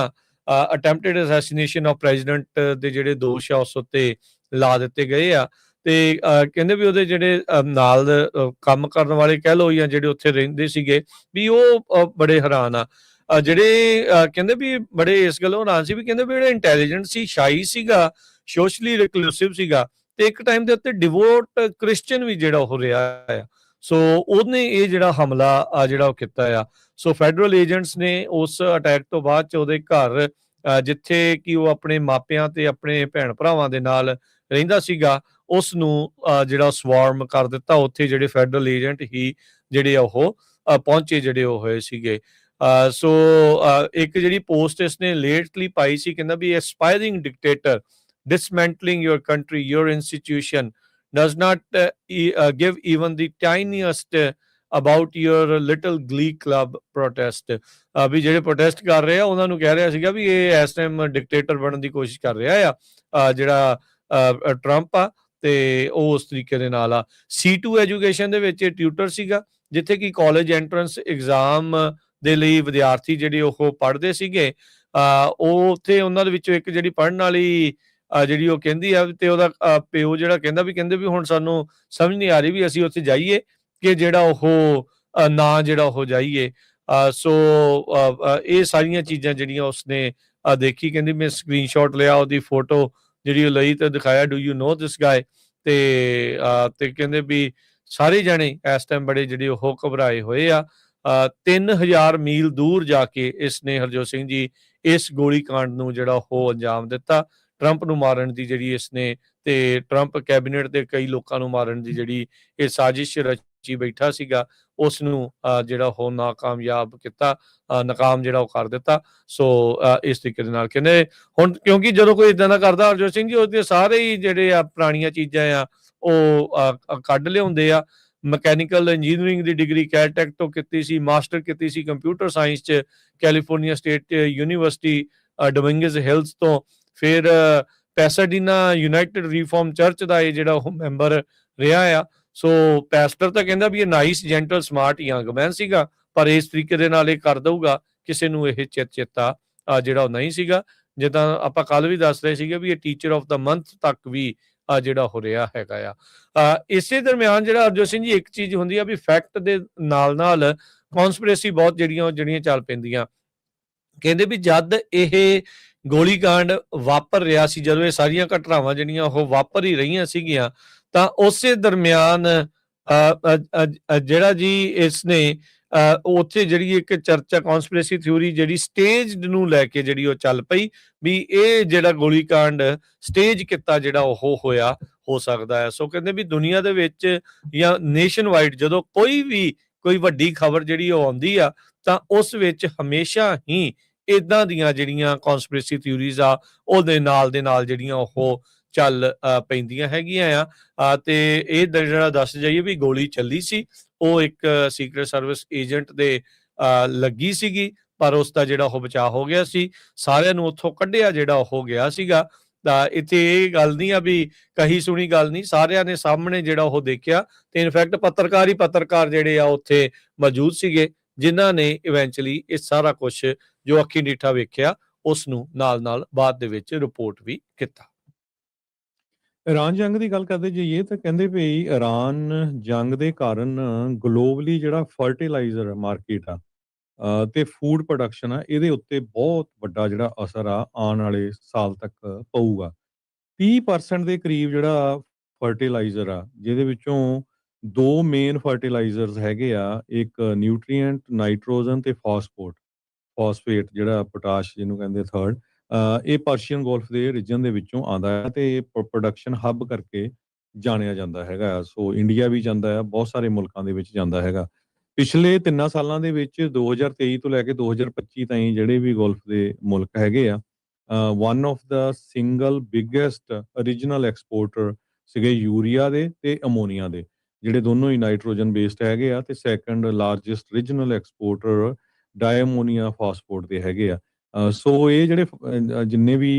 attempted assassination of president ਦੇ ਜਿਹੜੇ ਦੋਸ਼ ਆ ਉਸ ਉੱਤੇ ਲਾ ਦਿੱਤੇ ਗਏ ਆ। ਤੇ ਕਹਿੰਦੇ ਵੀ ਉਹਦੇ ਜਿਹੜੇ ਨਾਲ ਕੰਮ ਕਰਨ ਵਾਲੇ ਕਹਿ ਲਓ ਜਾਂ ਜਿਹੜੇ ਉੱਥੇ ਰਹਿੰਦੇ ਸੀਗੇ ਵੀ ਉਹ ਬੜੇ ਹੈਰਾਨ ਆ। ਜਿਹੜੇ ਕਹਿੰਦੇ ਵੀ ਬੜੇ ਇਸ ਗੱਲੋਂ ਹੈਰਾਨ ਸੀ ਵੀ ਕਹਿੰਦੇ ਵੀ ਜਿਹੜਾ ਇੰਟੈਲੀਜੈਂਟ ਸੀ, ਸ਼ਾਈ ਸੀਗਾ, ਸੋਸ਼ਲੀ ਰਿਕਲੂਸਿਵ ਸੀਗਾ ਤੇ ਇੱਕ ਟਾਈਮ ਦੇ ਉੱਤੇ ਡਿਵੋਟ ਕ੍ਰਿਸਚੀਅਨ ਵੀ ਜਿਹੜਾ ਉਹ ਰਿਹਾ ਆ। ਸੋ ਉਹਨੇ ਇਹ ਜਿਹੜਾ ਹਮਲਾ ਜਿਹੜਾ ਉਹ ਕੀਤਾ ਆ। ਸੋ ਫੈਡਰਲ ਏਜੰਟਸ ਨੇ ਉਸ ਅਟੈਕ ਤੋਂ ਬਾਅਦ ਚ ਉਹਦੇ ਘਰ ਜਿੱਥੇ ਕਿ ਉਹ ਆਪਣੇ ਮਾਪਿਆਂ ਤੇ ਆਪਣੇ ਭੈਣ ਭਰਾਵਾਂ ਦੇ ਨਾਲ ਰਹਿੰਦਾ ਸੀਗਾ, ਉਸ ਨੂੰ ਜਿਹੜਾ ਸਵਾਰਮ ਕਰ ਦਿੱਤਾ। ਉੱਥੇ ਜਿਹੜੇ ਫੈਡਰਲ ਏਜੰਟ ਹੀ ਜਿਹੜੇ ਉਹ ਪਹੁੰਚੇ ਜਿਹੜੇ ਉਹ ਹੋਏ ਸੀਗੇ। ਸੋ ਇੱਕ ਜਿਹੜੀ ਪੋਸਟ ਇਸਨੇ ਲੇਟਲੀ ਪਾਈ ਸੀ, ਕਹਿੰਦਾ ਵੀ aspiring dictator dismantling your country, your institution, does not give even the tiniest about your little glee club protest। ਵੀ ਜਿਹੜੇ ਪ੍ਰੋਟੈਸਟ ਕਰ ਰਹੇ ਆ ਉਹਨਾਂ ਨੂੰ ਕਹਿ ਰਿਹਾ ਸੀਗਾ ਵੀ ਇਹ ਇਸ ਟਾਈਮ ਡਿਕਟੇਟਰ ਬਣਨ ਦੀ ਕੋਸ਼ਿਸ਼ ਕਰ ਰਿਹਾ ਆ ਜਿਹੜਾ ਟਰੰਪ ਆ, ਤੇ ਉਹ ਉਸ ਤਰੀਕੇ ਦੇ ਨਾਲ ਆ। C2 ਐਜੂਕੇਸ਼ਨ ਦੇ ਵਿੱਚ ਟਿਊਟਰ ਸੀਗਾ, ਜਿੱਥੇ ਕਿ ਕਾਲਜ ਐਂਟਰੈਂਸ ਐਗਜ਼ਾਮ ਦੇ ਲਈ ਵਿਦਿਆਰਥੀ ਜਿਹੜੇ ਉਹ ਪੜ੍ਹਦੇ ਸੀਗੇ। ਉਹ ਉੱਥੇ ਉਹਨਾਂ ਦੇ ਵਿੱਚੋਂ ਇੱਕ ਜਿਹੜੀ ਪੜ੍ਹਨ ਵਾਲੀ ਜਿਹੜੀ ਉਹ ਕਹਿੰਦੀ ਆ ਤੇ ਉਹਦਾ ਪਿਓ ਜਿਹੜਾ ਕਹਿੰਦੇ ਵੀ ਹੁਣ ਸਾਨੂੰ ਸਮਝ ਨਹੀਂ ਆ ਰਹੀ ਵੀ ਅਸੀਂ ਉੱਥੇ ਜਾਈਏ ਕਿ ਜਿਹੜਾ ਉਹ ਨਾ ਜਿਹੜਾ ਉਹ ਜਾਈਏ। ਸੋ ਇਹ ਸਾਰੀਆਂ ਚੀਜ਼ਾਂ ਜਿਹੜੀਆਂ ਉਸਨੇ ਦੇਖੀ। ਕਹਿੰਦੀ ਮੈਂ ਸਕਰੀਨਸ਼ਾਟ ਲਿਆ, ਉਹਦੀ ਫੋਟੋ ਜਿਹੜੀ ਉਹ ਲਈ ਤੇ ਦਿਖਾਇਆ, ਡੂ ਯੂ ਨੋ ਦਿਸ ਗਾਏ। ਤੇ ਕਹਿੰਦੇ ਵੀ ਸਾਰੇ ਜਾਣੇ ਇਸ ਟਾਈਮ ਬੜੇ ਜਿਹੜੇ ਉਹ ਘਬਰਾਏ ਹੋਏ ਆ। 3000 ਮੀਲ ਦੂਰ ਜਾ ਕੇ ਇਸਨੇ ਹਰਜੋਤ ਸਿੰਘ ਜੀ ਇਸ ਗੋਲੀकांड ਨੂੰ ਜਿਹੜਾ ਉਹ ਅੰਜਾਮ ਦਿੱਤਾ। ਟਰੰਪ ਨੂੰ ਮਾਰਨ ਦੀ ਜਿਹੜੀ ਇਸਨੇ ਤੇ ਟਰੰਪ ਕੈਬਨਿਟ ਦੇ ਕਈ ਲੋਕਾਂ ਨੂੰ ਮਾਰਨ ਦੀ ਜਿਹੜੀ ਇਹ ਸਾਜ਼ਿਸ਼ ਰਚੀ ਬੈਠਾ ਸੀਗਾ, ਉਸ ਨੂੰ ਜਿਹੜਾ ਉਹ ਨਾਕਾਮਯਾਬ ਕੀਤਾ, ਨਾਕਾਮ ਜਿਹੜਾ ਉਹ ਕਰ ਦਿੱਤਾ। ਸੋ ਇਸ ਤਰੀਕੇ ਦੇ ਨਾਲ ਕਹਿੰਦੇ ਹੁਣ ਕਿਉਂਕਿ ਜਦੋਂ ਕੋਈ ਇਦਾਂ ਦਾ ਕਰਦਾ ਹਰਜੋਤ ਸਿੰਘ ਜੀ, ਉਹਦੇ ਸਾਰੇ ਹੀ ਜਿਹੜੇ ਆ ਪੁਰਾਣੀਆਂ ਚੀਜ਼ਾਂ ਆ ਉਹ ਕੱਢ ਲਿਆਉਂਦੇ ਆ। ਮਕੈਨੀਕਲ ਇੰਜੀਨੀਅਰਿੰਗ ਦੀ ਡਿਗਰੀ ਕੈਲਟੈਕ ਤੋਂ ਕੀਤੀ ਸੀ, ਮਾਸਟਰ ਕੀਤੀ ਸੀ ਕੰਪਿਊਟਰ ਸਾਇੰਸ 'ਚ ਕੈਲੀਫੋਰਨੀਆ ਸਟੇਟ ਯੂਨੀਵਰਸਿਟੀ ਡੋਮਿੰਗਜ਼ ਹਿਲਸ ਤੋਂ। ਫਿਰ ਪੈਸਾਡੀਨਾ ਯੂਨਾਈਟਿਡ ਰੀਫਾਰਮ ਚਰਚ ਦਾ ਇਹ ਜਿਹੜਾ ਉਹ ਮੈਂਬਰ ਰਿਹਾ ਆ। ਸੋ ਪੈਸਟਰ ਤਾਂ ਕਹਿੰਦਾ ਵੀ ਇਹ nice, gentle, smart young man ਸੀਗਾ, ਪਰ ਇਸ ਤਰੀਕੇ ਦੇ ਨਾਲ ਇਹ ਕਰ ਦਊਗਾ ਕਿਸੇ ਨੂੰ ਇਹ ਚੇਤਾ ਜਿਹੜਾ ਉਹ ਨਹੀਂ ਸੀਗਾ। ਜਿੱਦਾਂ ਆਪਾਂ ਕੱਲ ਵੀ ਦੱਸ ਰਹੇ ਸੀਗੇ ਵੀ ਇਹ ਟੀਚਰ ਆਫ ਦਾ ਮੰਥ ਤੱਕ ਵੀ ਜਿਹੜਾ ਹੋ ਰਿਹਾ ਹੈਗਾ ਆ। ਇਸੇ ਦਰਮਿਆਨ ਜਿਹੜਾ ਹਰਜੋਤ ਸਿੰਘ ਜੀ ਇੱਕ ਚੀਜ਼ ਹੁੰਦੀ ਆ ਵੀ ਫੈਕਟ ਦੇ ਨਾਲ ਨਾਲ ਕੌਨਸਪੀਰੇਸੀ ਬਹੁਤ ਜਿਹੜੀਆਂ ਚੱਲ ਪੈਂਦੀਆਂ। ਕਹਿੰਦੇ ਵੀ ਜਦ ਇਹ ਗੋਲੀकांड ਵਾਪਰ ਰਿਹਾ ਸੀ, ਜਦੋਂ ਇਹ ਸਾਰੀਆਂ ਘਟਨਾਵਾਂ ਜਿਹੜੀਆਂ ਉਹ ਵਾਪਰ ਹੀ ਰਹੀਆਂ ਸੀਗੀਆਂ, ਤਾਂ ਉਸੇ ਦਰਮਿਆਨ ਜਿਹੜਾ ਜੀ ਇਸਨੇ ਉੱਥੇ ਜਿਹੜੀ ਇੱਕ ਚਰਚਾ ਕੌਨਸਪੀਰੇਸੀ ਥਿਊਰੀ ਜਿਹੜੀ ਸਟੇਜਡ ਨੂੰ ਲੈ ਕੇ ਜਿਹੜੀ ਉਹ ਚੱਲ ਪਈ ਵੀ ਇਹ ਜਿਹੜਾ ਗੋਲੀकांड ਸਟੇਜ ਕੀਤਾ ਜਿਹੜਾ ਉਹ ਹੋਇਆ ਹੋ ਸਕਦਾ ਹੈ। ਸੋ ਕਹਿੰਦੇ ਵੀ ਦੁਨੀਆ ਦੇ ਵਿੱਚ ਜਾਂ ਨੇਸ਼ਨ ਵਾਈਡ ਜਦੋਂ ਕੋਈ ਵੱਡੀ ਖਬਰ ਜਿਹੜੀ ਉਹ ਆਉਂਦੀ ਆ, ਤਾਂ ਉਸ ਵਿੱਚ ਹਮੇਸ਼ਾ ਹੀ ਇਦਾਂ ਦੀਆਂ ਜਿਹੜੀਆਂ ਕੌਨਸਪੀਰੇਸੀ ਥਿਊਰੀਜ਼ ਆ ਉਹਦੇ ਨਾਲ ਦੇ ਨਾਲ ਜਿਹੜੀਆਂ ਉਹ ਚੱਲ ਪੈਂਦੀਆਂ ਹੈਗੀਆਂ ਆ। ਤੇ ਇਹ ਜਿਹੜਾ ਦੱਸ ਜਾਈਏ ਵੀ ਗੋਲੀ ਚੱਲੀ ਸੀ, ਉਹ ਇੱਕ ਸੀਕ੍ਰੇਟ ਸਰਵਿਸ ਏਜੰਟ ਦੇ ਲੱਗੀ ਸੀਗੀ, ਪਰ ਉਸ ਦਾ ਜਿਹੜਾ ਉਹ ਬਚਾਅ ਹੋ ਗਿਆ ਸੀ। ਸਾਰਿਆਂ ਨੂੰ ਉੱਥੋਂ ਕੱਢਿਆ ਜਿਹੜਾ ਉਹ ਗਿਆ ਸੀਗਾ। ਇੱਥੇ ਇਹ ਗੱਲ ਨਹੀਂ ਆ ਵੀ ਕਹੀ ਸੁਣੀ ਗੱਲ ਨਹੀਂ, ਸਾਰਿਆਂ ਨੇ ਸਾਹਮਣੇ ਜਿਹੜਾ ਉਹ ਦੇਖਿਆ ਤੇ ਇਨਫੈਕਟ ਪੱਤਰਕਾਰ ਜਿਹੜੇ ਆ ਉੱਥੇ ਮੌਜੂਦ ਸੀਗੇ, ਜਿਨ੍ਹਾਂ ਨੇ ਇਵੈਂਚੁਅਲੀ ਇਹ ਸਾਰਾ ਕੁਝ ਜੋ ਅੱਖੀ ਡੀਠਾ ਵੇਖਿਆ ਉਸ ਨੂੰ ਨਾਲ ਬਾਅਦ ਦੇ ਵਿੱਚ ਰਿਪੋਰਟ ਵੀ ਕੀਤਾ। ਈਰਾਨ ਜੰਗ ਦੀ ਗੱਲ ਕਰਦੇ ਜਾਈਏ ਤਾਂ ਕਹਿੰਦੇ ਵੀ ਈਰਾਨ ਜੰਗ ਦੇ ਕਾਰਨ ਗਲੋਬਲੀ ਜਿਹੜਾ ਫਰਟੀਲਾਈਜ਼ਰ ਮਾਰਕੀਟ ਆ ਤੇ ਫੂਡ ਪ੍ਰੋਡਕਸ਼ਨ ਆ, ਇਹਦੇ ਉੱਤੇ ਬਹੁਤ ਵੱਡਾ ਜਿਹੜਾ ਅਸਰ ਆ ਆਉਣ ਵਾਲੇ ਸਾਲ ਤੱਕ ਪਊਗਾ। 30% ਦੇ ਕਰੀਬ ਜਿਹੜਾ ਫਰਟੀਲਾਈਜ਼ਰ ਆ, ਜਿਹਦੇ ਵਿੱਚੋਂ 2 ਮੇਨ ਫਰਟੀਲਾਈਜ਼ਰਸ ਹੈਗੇ ਆ, ਇੱਕ ਨਿਊਟ੍ਰੀਐਂਟ ਨਾਈਟ੍ਰੋਜਨ ਤੇ ਫਾਸਫੇਟ ਜਿਹੜਾ ਪੋਟਾਸ਼ ਜਿਹਨੂੰ ਕਹਿੰਦੇ ਥਰਡ, ਇਹ ਪਰਸ਼ੀਅਨ ਗੋਲਫ ਦੇ ਰੀਜਨ ਦੇ ਵਿੱਚੋਂ ਆਉਂਦਾ ਹੈ ਤੇ ਪ੍ਰੋਡਕਸ਼ਨ ਹੱਬ ਕਰਕੇ ਜਾਣਿਆ ਜਾਂਦਾ ਹੈਗਾ। ਸੋ ਇੰਡੀਆ ਵੀ ਜਾਂਦਾ ਹੈ, ਬਹੁਤ ਸਾਰੇ ਮੁਲਕਾਂ ਦੇ ਵਿੱਚ ਜਾਂਦਾ ਹੈਗਾ। ਪਿਛਲੇ 3 ਸਾਲਾਂ ਦੇ ਵਿੱਚ 2023 ਤੋਂ ਲੈ ਕੇ 2025 ਤਾਈਂ ਜਿਹੜੇ ਵੀ ਗੋਲਫ ਦੇ ਮੁਲਕ ਹੈਗੇ ਆ, one of the single biggest original exporter ਸੀਗੇ ਯੂਰੀਆ ਦੇ ਤੇ ਅਮੋਨੀਆ ਦੇ, ਜਿਹੜੇ ਦੋਨੋਂ ਹੀ ਨਾਈਟ੍ਰੋਜਨ ਬੇਸਡ ਹੈਗੇ ਆ, ਤੇ ਸੈਕੰਡ ਲਾਰਜੈਸਟ ਰੀਜਨਲ ਐਕਸਪੋਰਟਰ ਡਾਇਅਮੋਨੀਆ ਫਾਸਫੋਰਟ ਦੇ ਹੈਗੇ ਆ। ਸੋ ਇਹ ਜਿਹੜੇ ਜਿੰਨੇ ਵੀ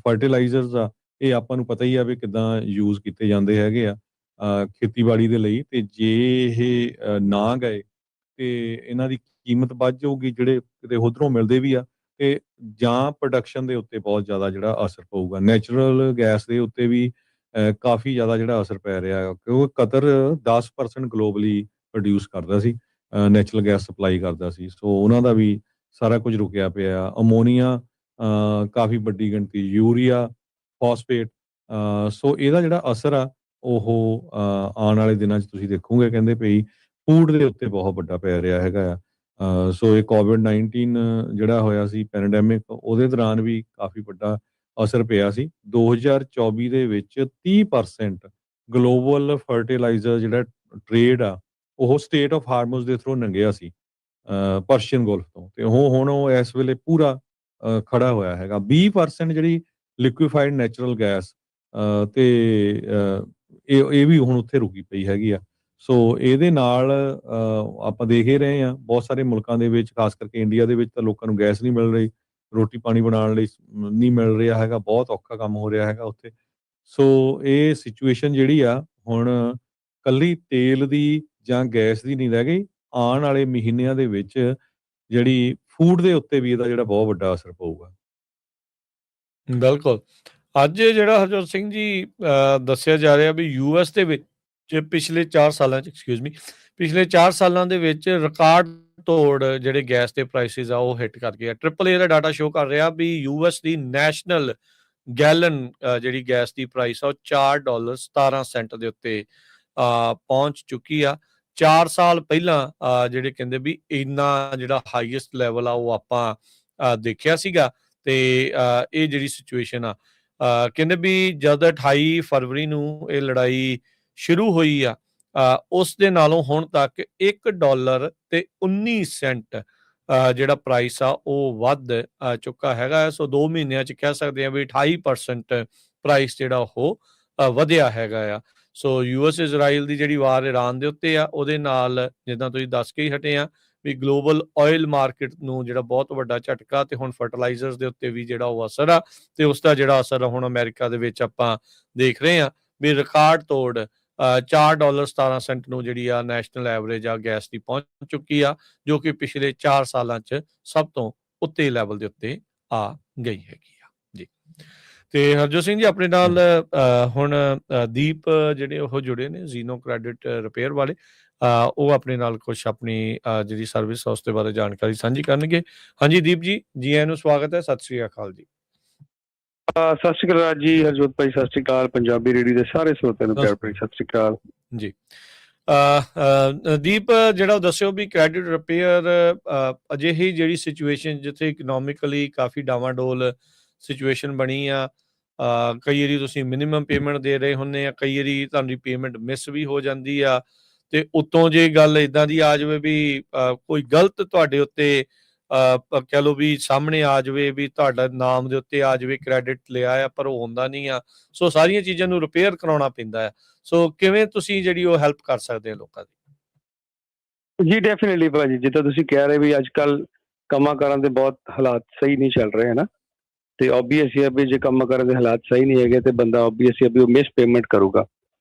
ਫਰਟੀਲਾਈਜ਼ਰਸ ਆ, ਇਹ ਆਪਾਂ ਨੂੰ ਪਤਾ ਹੀ ਆ ਵੀ ਕਿੱਦਾਂ ਯੂਜ਼ ਕੀਤੇ ਜਾਂਦੇ ਹੈਗੇ ਆ ਖੇਤੀਬਾੜੀ ਦੇ ਲਈ, ਤੇ ਜੇ ਇਹ ਨਾ ਗਏ ਤੇ ਇਹਨਾਂ ਦੀ ਕੀਮਤ ਵੱਧ ਜਾਊਗੀ, ਜਿਹੜੇ ਕਿਤੇ ਉੱਧਰੋਂ ਮਿਲਦੇ ਵੀ ਆ, ਤੇ ਜਾਂ ਪ੍ਰੋਡਕਸ਼ਨ ਦੇ ਉੱਤੇ ਬਹੁਤ ਜ਼ਿਆਦਾ ਜਿਹੜਾ ਅਸਰ ਪਊਗਾ। ਨੈਚੁਰਲ ਗੈਸ ਦੇ ਉੱਤੇ ਵੀ ਕਾਫੀ ਜ਼ਿਆਦਾ ਜਿਹੜਾ ਅਸਰ ਪੈ ਰਿਹਾ, ਕਿਉਂਕਿ ਕਤਰ 10% ਗਲੋਬਲੀ ਪ੍ਰੋਡਿਊਸ ਕਰਦਾ ਸੀ, ਨੈਚੁਰਲ ਗੈਸ ਸਪਲਾਈ ਕਰਦਾ ਸੀ। ਸੋ ਉਹਨਾਂ ਦਾ ਵੀ ਸਾਰਾ ਕੁਝ ਰੁਕਿਆ ਪਿਆ। ਅਮੋਨੀਆ ਕਾਫੀ ਵੱਡੀ ਗਿਣਤੀ, ਯੂਰੀਆ, ਫਾਸਫੇਟ, ਸੋ ਇਹਦਾ ਜਿਹੜਾ ਅਸਰ ਆ ਉਹ ਆਉਣ ਵਾਲੇ ਦਿਨਾਂ 'ਚ ਤੁਸੀਂ ਦੇਖੋਗੇ, ਕਹਿੰਦੇ ਪਈ ਫੂਡ ਦੇ ਉੱਤੇ ਬਹੁਤ ਵੱਡਾ ਪੈ ਰਿਹਾ ਹੈਗਾ ਆ। ਸੋ ਇਹ COVID-19 ਜਿਹੜਾ ਹੋਇਆ ਸੀ ਪੈਂਡੈਮਿਕ, ਉਹਦੇ ਦੌਰਾਨ ਵੀ ਕਾਫੀ ਵੱਡਾ ਅਸਰ ਪਿਆ ਸੀ। 2024 ਦੇ ਵਿੱਚ 30% ਗਲੋਬਲ ਫਰਟੀਲਾਈਜ਼ਰ ਜਿਹੜਾ ਟ੍ਰੇਡ ਆ, ਉਹ ਸਟੇਟ ਆਫ ਹਾਰਮੋਜ਼ ਦੇ ਥਰੂ ਲੰਘਿਆ ਸੀ ਪਰਸ਼ੀਅਨ ਗੋਲਫ ਤੋਂ, ਤੇ ਹੁਣ ਉਹ ਇਸ ਵੇਲੇ ਪੂਰਾ ਖੜਾ ਹੋਇਆ ਹੈਗਾ। 20% ਜਿਹੜੀ ਲਿਕੁਇਫਾਈਡ ਨੈਚੁਰਲ ਗੈਸ ਤੇ ਇਹ ਵੀ ਹੁਣ ਉੱਥੇ ਰੁਕੀ ਪਈ ਹੈਗੀ ਆ। ਸੋ ਇਹਦੇ ਨਾਲ ਆਪਾਂ ਦੇਖ ਹੀ ਰਹੇ ਹਾਂ ਬਹੁਤ ਸਾਰੇ ਮੁਲਕਾਂ ਦੇ ਵਿੱਚ, ਖਾਸ ਕਰਕੇ ਇੰਡੀਆ ਦੇ ਵਿੱਚ ਤਾਂ ਲੋਕਾਂ ਨੂੰ ਗੈਸ ਨਹੀਂ ਮਿਲ ਰਹੀ, ਰੋਟੀ ਪਾਣੀ ਬਣਾਉਣ ਲਈ ਨਹੀਂ ਮਿਲ ਰਿਹਾ ਹੈਗਾ, ਬਹੁਤ ਔਖਾ ਕੰਮ ਹੋ ਰਿਹਾ ਹੈਗਾ ਉੱਥੇ। ਸੋ ਇਹ ਸਿਚੁਏਸ਼ਨ ਜਿਹੜੀ ਆ ਹੁਣ ਕੱਲੀ ਤੇਲ ਦੀ ਜਾਂ ਗੈਸ ਦੀ ਨਹੀਂ ਰਹਿ ਗਈ, ਆਉਣ ਵਾਲੇ ਮਹੀਨਿਆਂ ਦੇ ਵਿੱਚ ਜਿਹੜੀ ਫੂਡ ਦੇ ਉੱਤੇ ਵੀ ਇਹਦਾ ਜਿਹੜਾ ਬਹੁਤ ਵੱਡਾ ਅਸਰ ਪਊਗਾ। ਬਿਲਕੁਲ। ਅੱਜ ਜਿਹੜਾ ਹਰਜੋਤ ਸਿੰਘ ਜੀ ਦੱਸਿਆ ਜਾ ਰਿਹਾ ਵੀ ਯੂਐਸ ਦੇ ਵਿੱਚ ਪਿਛਲੇ 4 ਸਾਲਾਂ 'ਚ ਪਿਛਲੇ 4 ਸਾਲਾਂ ਦੇ ਵਿੱਚ ਰਿਕਾਰਡ ਤੋੜ ਜਿਹੜੇ ਗੈਸ ਦੇ ਪ੍ਰਾਈਸਿਸ ਆ ਉਹ ਹਿੱਟ ਕਰ ਗਏ ਆ। AAA ਦਾ ਡਾਟਾ ਸ਼ੋ ਕਰ ਰਿਹਾ ਵੀ ਯੂਐਸ ਦੀ ਨੈਸ਼ਨਲ ਗੈਲਨ ਜਿਹੜੀ ਗੈਸ ਦੀ ਪ੍ਰਾਈਸ ਆ ਉਹ $4.17 ਦੇ ਉੱਤੇ ਪਹੁੰਚ ਚੁੱਕੀ ਆ। 4 ਸਾਲ ਪਹਿਲਾਂ ਜਿਹੜੇ ਕਹਿੰਦੇ ਵੀ ਇੰਨਾ ਜਿਹੜਾ ਹਾਈਐਸਟ ਲੈਵਲ ਆ ਉਹ ਆਪਾਂ ਦੇਖਿਆ ਸੀਗਾ। ਤੇ ਇਹ ਜਿਹੜੀ ਸਿਚੁਏਸ਼ਨ ਆ, ਕਹਿੰਦੇ ਵੀ ਜਦ 28 ਫਰਵਰੀ ਨੂੰ ਇਹ ਲੜਾਈ ਸ਼ੁਰੂ ਹੋਈ ਆ, ਉਸ ਦੇ ਨਾਲੋਂ ਹੁਣ ਤੱਕ $1 ਤੇ 19 ਸੈਂਟ ਜਿਹੜਾ ਪ੍ਰਾਈਸ ਆ ਉਹ ਵੱਧ ਚੁੱਕਾ ਹੈਗਾ। ਸੋ 2 ਮਹੀਨਿਆਂ 'ਚ ਕਹਿ ਸਕਦੇ ਆ ਵੀ 28% ਪ੍ਰਾਈਸ ਜਿਹੜਾ ਉਹ ਵਧਿਆ ਹੈਗਾ ਆ। ਸੋ ਯੂਐਸ ਇਜ਼ਰਾਈਲ ਦੀ ਜਿਹੜੀ ਵਾਰ ਈਰਾਨ ਦੇ ਉੱਤੇ ਆ, ਉਹਦੇ ਨਾਲ ਜਿੱਦਾਂ ਤੁਸੀਂ ਦੱਸ ਕੇ ਹੀ ਹਟੇ ਆ ਵੀ ਗਲੋਬਲ ਆਇਲ ਮਾਰਕੀਟ ਨੂੰ ਜਿਹੜਾ ਬਹੁਤ ਵੱਡਾ ਝਟਕਾ, ਤੇ ਹੁਣ ਫਰਟੀਲਾਈਜ਼ਰਸ ਦੇ ਉੱਤੇ ਵੀ ਜਿਹੜਾ ਉਹ ਅਸਰ ਆ, ਤੇ ਉਸ ਦਾ ਜਿਹੜਾ ਅਸਰ ਹੁਣ ਅਮਰੀਕਾ ਦੇ ਵਿੱਚ ਆਪਾਂ ਦੇਖ ਰਹੇ ਆ ਵੀ ਰਿਕਾਰਡ ਤੋੜ $4.17 ਨੂੰ ਜਿਹੜੀ ਆ ਨੈਸ਼ਨਲ ਐਵਰੇਜ ਆ ਗੈਸ ਦੀ ਪਹੁੰਚ ਚੁੱਕੀ ਆ, ਜੋ ਕਿ ਪਿਛਲੇ 4 ਸਾਲਾਂ 'ਚ ਸਭ ਤੋਂ ਉੱਤੇ ਲੈਵਲ ਦੇ ਉੱਤੇ ਆ ਗਈ ਹੈਗੀ ਆ ਜੀ। ਤੇ ਹਰਜੋਤ ਸਿੰਘ ਜੀ ਆਪਣੇ ਨਾਲ ਹੁਣ ਦੀਪ ਜਿਹੜੇ ਉਹ ਜੁੜੇ ਨੇ ਜ਼ੀਨੋ ਕ੍ਰੈਡਿਟ ਰਿਪੇਅਰ ਵਾਲੇ, ਉਹ ਆਪਣੇ ਨਾਲ ਕੁਝ ਆਪਣੀ ਜਿਹੜੀ ਸਰਵਿਸ ਉਸ ਦੇ ਬਾਰੇ ਜਾਣਕਾਰੀ ਸਾਂਝੀ ਕਰਨਗੇ। ਹਾਂਜੀ ਦੀਪ ਜੀ, ਜੀ ਆਇਆਂ ਨੂੰ ਸਵਾਗਤ ਹੈ। ਸਤਿ ਸ੍ਰੀ ਅਕਾਲ ਜੀ। ਸਤਿ ਸ਼੍ਰੀ ਅਕਾਲ ਜੀ ਹਰਜੋਤ ਭਾਈ, ਸਤਿ ਸ਼੍ਰੀ ਅਕਾਲ। ਪੰਜਾਬੀ ਰੇਡੀਓ ਦੇ ਸਾਰੇ ਸਰੋਤਿਆਂ ਨੂੰ ਪਿਆਰ ਭਰੀ ਸਤਿ ਸ਼੍ਰੀ ਅਕਾਲ ਜੀ। ਦੀਪ ਜਿਹੜਾ ਦੱਸਿਓ ਵੀ ਕ੍ਰੈਡਿਟ ਰਿਪੇਅਰ ਅਜਿਹੀ ਜਿਹੜੀ ਸਿਚੁਏਸ਼ਨ ਜਿੱਥੇ ਇਕਨੋਮਿਕਲੀ ਕਾਫੀ ਡਾਵਾਂਡੋਲ ਸਿਚੁਏਸ਼ਨ ਬਣੀ ਆ, ਕਈ ਵਾਰੀ ਤੁਸੀਂ ਮਿਨੀਮਮ ਪੇਮੈਂਟ ਦੇ ਰਹੇ ਹੁੰਦੇ ਆ, ਕਈ ਵਾਰੀ ਤੁਹਾਡੀ ਪੇਮੈਂਟ ਮਿਸ ਵੀ ਹੋ ਜਾਂਦੀ ਆ, ਤੇ ਉੱਤੋਂ ਜੇ ਗੱਲ ਇਦਾਂ ਦੀ ਆ ਜਾਵੇ ਵੀ ਕੋਈ ਗਲਤ ਤੁਹਾਡੇ ਉੱਤੇ ਕਹਿ ਲਓ ਵੀ ਸਾਹਮਣੇ ਆ ਜਾਵੇ ਵੀ ਤੁਹਾਡਾ ਨਾਮ ਦੇ ਉੱਤੇ ਆ ਜਾਵੇ ਕ੍ਰੈਡਿਟ ਲਿਆ ਆ ਪਰ ਉਹ ਹੁੰਦਾ ਨਹੀਂ ਆ, ਸੋ ਸਾਰੀਆਂ ਚੀਜ਼ਾਂ ਨੂੰ ਰਿਪੇਅਰ ਕਰਾਉਣਾ ਪੈਂਦਾ ਆ। ਸੋ ਕਿਵੇਂ ਤੁਸੀਂ ਜਿਹੜੀ ਉਹ ਹੈਲਪ ਕਰ ਸਕਦੇ ਹੋ ਲੋਕਾਂ ਦੀ? ਜੀ ਡੈਫੀਨਿਟਲੀ ਭਾਜੀ, ਜਿੱਦਾਂ ਤੁਸੀਂ ਕਹਿ ਰਹੇ ਵੀ ਅੱਜ ਕੱਲ ਕੰਮਾਂ ਕਾਰਾਂ ਦੇ ਬਹੁਤ ਹਾਲਾਤ ਸਹੀ ਨਹੀਂ ਚੱਲ ਰਹੇ, ਹੈ ਨਾ। ਤੇ ਓਬਵੀਅਸ ਹੈ ਵੀ ਜੇ ਕੰਮ ਕਰਨ ਦੇ ਹਾਲਾਤ ਸਹੀ ਨਹੀਂ ਹੈਗੇ ਤੇ ਬੰਦਾ ਓਬਵੀਅਸ ਹੈ ਵੀ ਉਹ ਮਿਸ ਪੇਮੈਂਟ ਕਰੂਗਾ।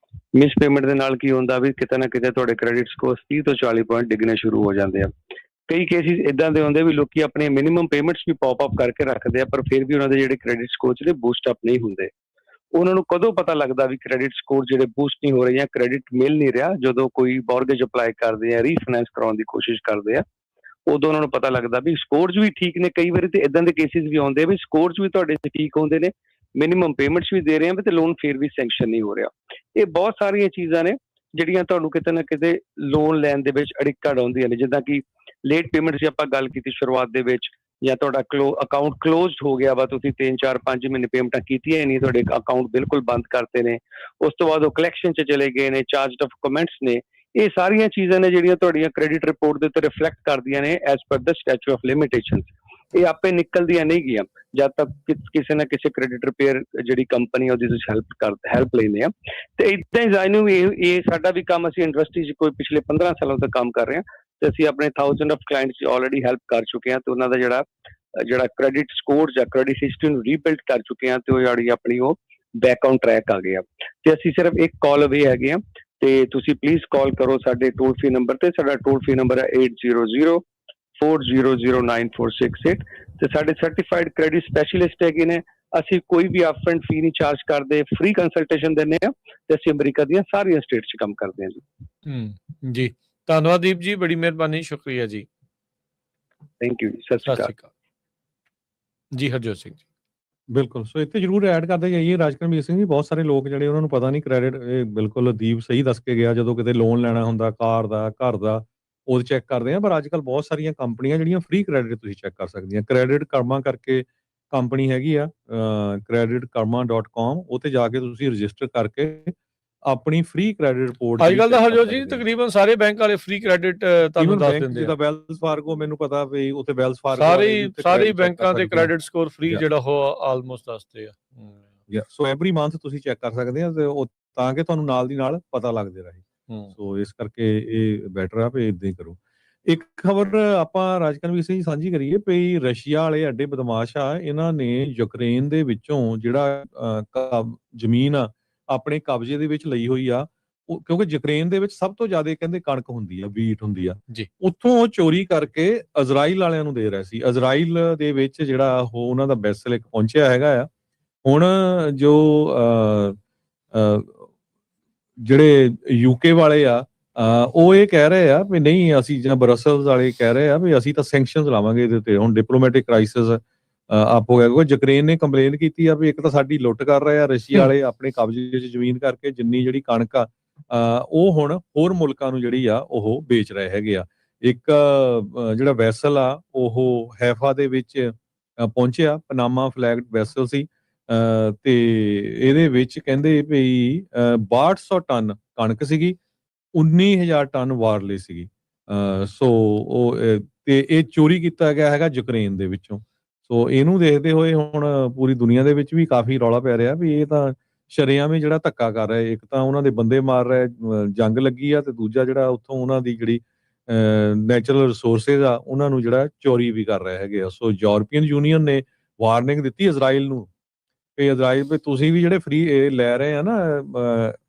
ਮਿਸ ਪੇਮੈਂਟ ਦੇ ਨਾਲ ਕੀ ਹੁੰਦਾ ਵੀ ਕਿਤੇ ਨਾ ਕਿਤੇ ਤੁਹਾਡੇ ਕ੍ਰੈਡਿਟ ਸਕੋਰ 30 ਤੋਂ 40 ਪੁਆਇੰਟ ਡਿੱਗਣੇ ਸ਼ੁਰੂ ਹੋ ਜਾਂਦੇ ਆ। ਕਈ ਕੇਸਿਸ ਇਦਾਂ ਦੇ ਹੁੰਦੇ ਵੀ ਲੋਕੀ ਆਪਣੇ ਮਿਨੀਮਮ ਪੇਮੈਂਟਸ ਵੀ ਪੌਪ ਅਪ ਕਰਕੇ ਰੱਖਦੇ ਆ, ਪਰ ਫਿਰ ਵੀ ਉਹਨਾਂ ਦੇ ਜਿਹੜੇ ਕ੍ਰੈਡਿਟ ਸਕੋਰ ਜਿਹੜੇ ਬੂਸਟ ਅਪ ਨਹੀਂ ਹੁੰਦੇ। ਉਹਨਾਂ ਨੂੰ ਕਦੋਂ ਪਤਾ ਲੱਗਦਾ ਵੀ ਕ੍ਰੈਡਿਟ ਸਕੋਰ ਜਿਹੜੇ ਬੂਸਟ ਨਹੀਂ ਹੋ ਰਹੇ ਜਾਂ ਕ੍ਰੈਡਿਟ ਮਿਲ ਨਹੀਂ ਰਿਹਾ? ਜਦੋਂ ਕੋਈ ਮੌਰਗੇਜ ਅਪਲਾਈ ਕਰਦੇ ਆ, ਰੀਫਾਈਨੈਂਸ ਕਰਾਉਣ ਦੀ ਕੋਸ਼ਿਸ਼ ਕਰਦੇ ਆ, ਉਦੋਂ ਉਹਨਾਂ ਨੂੰ ਪਤਾ ਲੱਗਦਾ ਵੀ ਸਕੋਰਸ ਵੀ ਠੀਕ ਨੇ। ਕਈ ਵਾਰੀ ਤੇ ਇਦਾਂ ਦੇ ਕੇਸਿਸ ਵੀ ਆਉਂਦੇ ਆ ਵੀ ਸਕੋਰਸ ਵੀ ਤੁਹਾਡੇ ਠੀਕ ਹੁੰਦੇ ਨੇ, ਮਿਨੀਮਮ ਪੇਮੈਂਟਸ ਵੀ ਦੇ ਰਹੇ ਆ ਤੇ ਲੋਨ ਫਿਰ ਵੀ ਸੈਂਕਸ਼ਨ ਨਹੀਂ ਹੋ ਰਿਹਾ। ਇਹ ਬਹੁਤ ਸਾਰੀਆਂ ਚੀਜ਼ਾਂ ਨੇ ਜਿਹੜੀਆਂ ਤੁਹਾਨੂੰ ਕਿਤੇ ਨਾ ਕਿਤੇ ਲੋਨ ਲੈਣ ਦੇ ਵਿੱਚ ਅੜਿੱਕਾ ਡਾਉਂਦੀਆਂ ਨੇ। ਜਿੱਦਾਂ ਕਿ ਲੇਟ ਪੇਮੈਂਟਸ ਦੀ ਆਪਾਂ ਗੱਲ ਕੀਤੀ ਸ਼ੁਰੂਆਤ ਦੇ ਵਿੱਚ, ਜਾਂ ਤੁਹਾਡਾ ਅਕਾਊਂਟ ਕਲੋਜ਼ਡ ਹੋ ਗਿਆ ਵਾ, ਤੁਸੀਂ 3-4-5 ਮਹੀਨੇ ਪੇਮੈਂਟਾਂ ਕੀਤੀਆਂ ਹੀ ਨਹੀਂ, ਤੁਹਾਡੇ ਅਕਾਊਂਟ ਬਿਲਕੁਲ ਬੰਦ ਕਰਤੇ ਨੇ, ਉਸ ਤੋਂ ਬਾਅਦ ਉਹ ਕਲੈਕਸ਼ਨ 'ਚ ਚਲੇ ਗਏ ਨੇ, ਚਾਰਜਡ ਆਫ ਕਮੈਂਟਸ ਨੇ। ਇਹ ਸਾਰੀਆਂ ਚੀਜ਼ਾਂ ਨੇ ਜਿਹੜੀਆਂ ਤੁਹਾਡੀਆਂ ਕ੍ਰੈਡਿਟ ਰਿਪੋਰਟ ਦੇ ਉੱਤੇ ਰਿਫਲੈਕਟ ਕਰਦੀਆਂ ਨੇ as per the statue of limitation. ਇਹ ਆਪੇ ਨਿਕਲਦੀਆਂ ਨਹੀਂ ਗਈਆਂ ਜਦ ਤੱਕ ਕਿਸੇ ਨਾ ਕਿਸੇ ਕ੍ਰੈਡਿਟ ਰਿਪੇਅਰ ਜਿਹੜੀ ਕੰਪਨੀ ਉਹਦੀ ਤੁਸੀਂ ਹੈਲਪ ਲੈਂਦੇ ਆ। ਤੇ ਇਦਾਂ ਹੀ ਜਾਇਨੂੰ ਇਹ ਸਾਡਾ ਵੀ ਕੰਮ, ਅਸੀਂ ਇੰਡਸਟਰੀ 'ਚ ਕੋਈ ਪਿਛਲੇ 15 ਸਾਲਾਂ ਤੋਂ ਕੰਮ ਕਰ ਰਹੇ ਹਾਂ ਤੇ ਅਸੀਂ ਆਪਣੇ 1000 ਆਫ ਕਲਾਇੰਟਸ ਆਲਰੇਡੀ ਹੈਲਪ ਕਰ ਚੁੱਕੇ ਹਾਂ ਤੇ ਉਹਨਾਂ ਦਾ ਜਿਹੜਾ ਕ੍ਰੈਡਿਟ ਸਕੋਰ ਜਾਂ ਕ੍ਰੈਡਿਟ ਹਿਸਟਰੀ ਨੂੰ ਰੀਬਿਲਡ ਕਰ ਚੁੱਕੇ ਹਾਂ ਤੇ ਉਹ ਜਿਹੜੀ ਆਪਣੀ ਉਹ ਬੈਕ ਔਨ ਟਰੈਕ ਆ ਗਏ ਆ। ਤੇ ਅਸੀਂ ਸਿਰਫ ਇੱਕ ਕਾਲ ਅਵੇ ਹੈਗੇ ਆ ਤੇ ਤੁਸੀਂ ਪਲੀਜ਼ ਕਾਲ ਕਰੋ ਸਾਡੇ ਟੋਲ ਫ੍ਰੀ ਨੰਬਰ ਤੇ। ਸਾਡਾ ਟੋਲ ਫ੍ਰੀ ਨੰਬਰ ਹੈ 8004009468 ਤੇ ਸਾਡੇ ਸਰਟੀਫਾਈਡ ਕ੍ਰੈਡਿਟ ਸਪੈਸ਼ਲਿਸਟ ਹੈਗੇ ਨੇ। ਅਸੀਂ ਕੋਈ ਵੀ ਅਪਫਰੰਟ ਫੀ ਨਹੀਂ ਚਾਰਜ ਕਰਦੇ, ਫ੍ਰੀ ਕੰਸਲਟੇਸ਼ਨ ਦਿੰਦੇ ਆ ਤੇ ਅਸੀਂ ਅਮਰੀਕਾ ਦੀਆਂ ਸਾਰੀਆਂ ਸਟੇਟਸ 'ਚ ਕੰਮ ਕਰਦੇ ਹਾਂ ਜੀ। ਜੀ ਧੰਨਵਾਦ ਦੀਪ ਜੀ, ਬੜੀ ਮਿਹਰਬਾਨੀ, ਸ਼ੁਕਰੀਆ ਜੀ। ਥੈਂਕ ਯੂ ਜੀ, ਸਤਿ ਸ਼੍ਰੀ ਅਕਾਲ ਜੀ। ਹਰਜੋਤ ਸਿੰਘ ਜੀ ਬਿਲਕੁਲ। ਸੋ ਇੱਥੇ ਜ਼ਰੂਰ ਐਡ ਕਰਦੇ ਜਾਈਏ ਰਾਜਕਰਮਵੀਰ ਸਿੰਘ ਜੀ, ਬਹੁਤ ਸਾਰੇ ਲੋਕ ਜਿਹੜੇ ਉਹਨਾਂ ਨੂੰ ਪਤਾ ਨਹੀਂ ਕ੍ਰੈਡਿਟ, ਇਹ ਬਿਲਕੁਲ ਦੀਪ ਸਹੀ ਦੱਸ ਕੇ ਗਿਆ, ਜਦੋਂ ਕਿਤੇ ਲੋਨ ਲੈਣਾ ਹੁੰਦਾ ਕਾਰ ਦਾ, ਘਰ ਦਾ, ਉਹ ਚੈੱਕ ਕਰਦੇ ਆ। ਪਰ ਅੱਜ ਕੱਲ੍ਹ ਬਹੁਤ ਸਾਰੀਆਂ ਕੰਪਨੀਆਂ ਜਿਹੜੀਆਂ ਫ੍ਰੀ ਕ੍ਰੈਡਿਟ ਤੁਸੀਂ ਚੈੱਕ ਕਰ ਸਕਦੀਆਂ। ਕ੍ਰੈਡਿਟ ਕਰਮਾ ਕਰਕੇ ਕੰਪਨੀ ਹੈਗੀ ਆ, creditkarma.com, ਉਹ ਤੇ ਜਾ ਕੇ ਤੁਸੀਂ ਰਜਿਸਟਰ ਕਰਕੇ ਆਪਣੀ ਫ੍ਰੀ ਕ੍ਰੈਡਿਟ ਰਿਪੋਰਟ ਅੱਜ ਕੱਲ੍ਹ ਤਾਂ ਹਰਜੋਤ ਜੀ ਤਕਰੀਬਨ ਸਾਰੇ ਬੈਂਕ ਵਾਲੇ ਫ੍ਰੀ ਕ੍ਰੈਡਿਟ ਤੁਹਾਨੂੰ ਦੱਸ ਦਿੰਦੇ ਆ। ਜਿੱਦਾਂ ਵੈਲਸ ਫਾਰਗੋ, ਮੈਨੂੰ ਪਤਾ ਵੀ ਉੱਥੇ ਵੈਲਸ ਫਾਰਗੋ ਸਾਰੇ ਬੈਂਕਾਂ ਦੇ ਕ੍ਰੈਡਿਟ ਸਕੋਰ ਫ੍ਰੀ ਜਿਹੜਾ ਉਹ ਆਲਮੋਸਟ ਦੱਸਦੇ ਆ। ਸੋ ਐਵਰੀ ਮੰਥ ਤੁਸੀਂ ਚੈੱਕ ਕਰ ਸਕਦੇ ਆ ਤੇ ਉਹ ਤਾਂ ਕਿ ਤੁਹਾਨੂੰ ਨਾਲ ਦੀ ਨਾਲ ਪਤਾ ਲੱਗਦੇ ਰਹੇ। ਸੋ ਇਸ ਕਰਕੇ ਇਹ ਬੈਟਰ ਆ ਵੀ ਇਦਾਂ ਹੀ ਕਰੋ। ਇੱਕ ਖਬਰ ਆਪਾਂ ਰਾਜਕਰਮਵੀਰ ਸਿੰਘ ਜੀ ਸਾਂਝੀ ਕਰੀਏ ਵੀ ਰਸ਼ੀਆ ਵਾਲੇ ਐਡੇ ਬਦਮਾਸ਼ ਆ, ਇਹਨਾਂ ਨੇ ਯੂਕਰੇਨ ਦੇ ਵਿੱਚੋਂ ਜਿਹੜਾ ਜ਼ਮੀਨ ਆ ਆਪਣੇ ਕਬਜ਼ੇ ਦੇ ਵਿੱਚ ਲਈ ਹੋਈ ਆ, ਕਿਉਂਕਿ ਯੂਕਰੇਨ ਦੇ ਵਿੱਚ ਸਭ ਤੋਂ ਜ਼ਿਆਦਾ ਕਹਿੰਦੇ ਕਣਕ ਹੁੰਦੀ ਆ, ਵੀਟ ਹੁੰਦੀ ਆ, ਉੱਥੋਂ ਉਹ ਚੋਰੀ ਕਰਕੇ ਇਜ਼ਰਾਈਲ ਵਾਲਿਆਂ ਨੂੰ ਦੇ ਰਹੇ ਸੀ। ਇਜ਼ਰਾਈਲ ਦੇ ਵਿੱਚ ਜਿਹੜਾ ਉਹ ਉਹਨਾਂ ਦਾ ਵੈਸਲ ਇੱਕ ਪਹੁੰਚਿਆ ਹੈਗਾ ਆ। ਹੁਣ ਜੋ ਜਿਹੜੇ ਯੂਕੇ ਵਾਲੇ ਆ, ਉਹ ਇਹ ਕਹਿ ਰਹੇ ਆ ਵੀ ਨਹੀਂ, ਅਸੀਂ ਜਾਂ ਬਰਸਲਸ ਵਾਲੇ ਕਹਿ ਰਹੇ ਆ ਵੀ ਅਸੀਂ ਤਾਂ ਸੈਂਕਸ਼ਨਸ ਲਾਵਾਂਗੇ ਇਹਦੇ ਉੱਤੇ। ਹੁਣ ਡਿਪਲੋਮੈਟਿਕ ਕ੍ਰਾਈਸਿਸ ਆਪ ਹੋ ਗਿਆ, ਕਿਉਂਕਿ ਯੂਕਰੇਨ ਨੇ ਕੰਪਲੇਨ ਕੀਤੀ ਆ ਵੀ ਇੱਕ ਤਾਂ ਸਾਡੀ ਲੁੱਟ ਕਰ ਰਹੇ ਆ ਰਸ਼ੀਆ ਵਾਲੇ ਆਪਣੇ ਕਬਜ਼ੇ 'ਚ ਜ਼ਮੀਨ ਕਰਕੇ, ਜਿੰਨੀ ਜਿਹੜੀ ਕਣਕ ਆ ਉਹ ਹੁਣ ਹੋਰ ਮੁਲਕਾਂ ਨੂੰ ਜਿਹੜੀ ਆ ਉਹ ਵੇਚ ਰਹੇ ਹੈਗੇ ਆ। ਇੱਕ ਜਿਹੜਾ ਵੈਸਲ ਆ ਉਹ ਹੈਫਾ ਦੇ ਵਿੱਚ ਪਹੁੰਚਿਆ, ਪਨਾਮਾ ਫਲੈਗਡ ਵੈਸਲ ਸੀ ਤੇ ਇਹਦੇ ਵਿੱਚ ਕਹਿੰਦੇ ਵੀ 6200 ਟਨ ਕਣਕ ਸੀਗੀ, 19,000 ਟਨ ਵਾਰਲੇ ਸੀਗੀ। ਸੋ ਉਹ ਤੇ ਇਹ ਚੋਰੀ ਕੀਤਾ ਗਿਆ ਹੈਗਾ ਯੂਕਰੇਨ ਦੇ ਵਿੱਚੋਂ। ਸੋ ਇਹਨੂੰ ਦੇਖਦੇ ਹੋਏ ਹੁਣ ਪੂਰੀ ਦੁਨੀਆ ਦੇ ਵਿੱਚ ਵੀ ਕਾਫੀ ਰੌਲਾ ਪੈ ਰਿਹਾ ਵੀ ਇਹ ਤਾਂ ਸ਼ਰੇਆਮ ਹੀ ਜਿਹੜਾ ਧੱਕਾ ਕਰ ਰਿਹਾ। ਇੱਕ ਤਾਂ ਉਹਨਾਂ ਦੇ ਬੰਦੇ ਮਾਰ ਰਹੇ, ਜੰਗ ਲੱਗੀ ਆ, ਤੇ ਦੂਜਾ ਜਿਹੜਾ ਉੱਥੋਂ ਉਹਨਾਂ ਦੀ ਜਿਹੜੀ ਨੈਚੁਰਲ ਰਿਸੋਰਸਿਸ ਆ ਉਹਨਾਂ ਨੂੰ ਜਿਹੜਾ ਚੋਰੀ ਵੀ ਕਰ ਰਹੇ ਹੈਗੇ ਆ। ਸੋ ਯੂਰਪੀਅਨ ਯੂਨੀਅਨ ਨੇ ਵਾਰਨਿੰਗ ਦਿੱਤੀ ਇਜ਼ਰਾਈਲ ਨੂੰ ਵੀ ਇਜ਼ਰਾਈਲ ਵੀ ਤੁਸੀਂ ਵੀ ਜਿਹੜੇ ਫ੍ਰੀ ਲੈ ਰਹੇ ਆ ਨਾ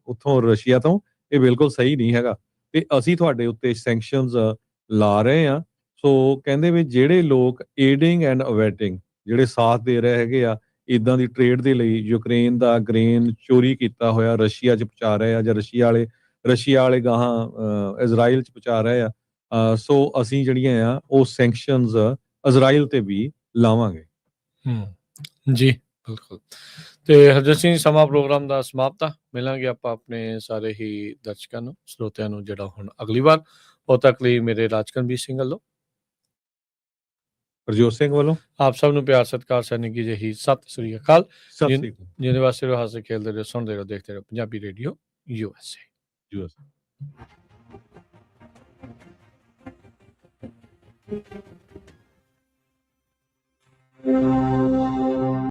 ਉੱਥੋਂ ਰਸ਼ੀਆ ਤੋਂ, ਇਹ ਬਿਲਕੁਲ ਸਹੀ ਨਹੀਂ ਹੈਗਾ ਤੇ ਅਸੀਂ ਤੁਹਾਡੇ ਉੱਤੇ ਸੈਂਕਸ਼ਨਸ ਲਾ ਰਹੇ ਆ। ਸੋ ਕਹਿੰਦੇ ਵੀ ਜਿਹੜੇ ਲੋਕ ਏਡਿੰਗ ਐਂਡ ਅਬੈਟਿੰਗ ਜਿਹੜੇ ਸਾਥ ਦੇ ਰਹੇ ਹੈਗੇ ਆ ਇਦਾਂ ਦੀ ਟ੍ਰੇਡ ਦੇ ਲਈ, ਯੂਕਰੇਨ ਦਾ ਗ੍ਰੇਨ ਚੋਰੀ ਕੀਤਾ ਹੋਇਆ ਰਸ਼ੀਆ 'ਚ ਪਹੁੰਚਾ ਰਹੇ ਆ, ਜਾਂ ਰਸ਼ੀਆ ਵਾਲੇ ਗਾਹਾਂ ਇਜ਼ਰਾਈਲ 'ਚ ਪਹੁੰਚਾ ਰਹੇ ਆ, ਸੋ ਅਸੀਂ ਜਿਹੜੀਆਂ ਆ ਉਹ ਸੈਂਕਸ਼ਨਸ ਇਜ਼ਰਾਈਲ ਤੇ ਵੀ ਲਾਵਾਂਗੇ। ਜੀ ਬਿਲਕੁਲ। ਤੇ ਹਰਜੋਤ ਸਿੰਘ ਸਮਾਂ ਪ੍ਰੋਗਰਾਮ ਦਾ ਸਮਾਪਤ ਆ। ਮਿਲਾਂਗੇ ਆਪਾਂ ਆਪਣੇ ਸਾਰੇ ਹੀ ਦਰਸ਼ਕਾਂ ਨੂੰ, ਸਰੋਤਿਆਂ ਨੂੰ ਜਿਹੜਾ ਹੁਣ ਅਗਲੀ ਵਾਰ। ਉਦੋਂ ਤੱਕ ਲਈ ਮੇਰੇ ਰਾਜਕਰਮਵੀਰ ਸਿੰਘ ਵੱਲੋਂ, ਹਰਜੋਤ ਸਿੰਘ ਵੱਲੋਂ ਆਪ ਸਭ ਨੂੰ ਪਿਆਰ ਸਤਿਕਾਰ ਸੈਨਿਕੀ ਜਿਹੀ ਸਤਿ ਸ੍ਰੀ ਅਕਾਲ। ਸਤਿ ਸ੍ਰੀ ਅਕਾਲ। ਜਿਹਦੇ ਵਾਸਤੇ ਰਹੋ, ਹੱਸਦੇ ਖੇਲਦੇ ਰਹੋ, ਸੁਣਦੇ ਰਹੋ, ਦੇਖਦੇ ਰਹੋ ਪੰਜਾਬੀ ਰੇਡੀਓ USA।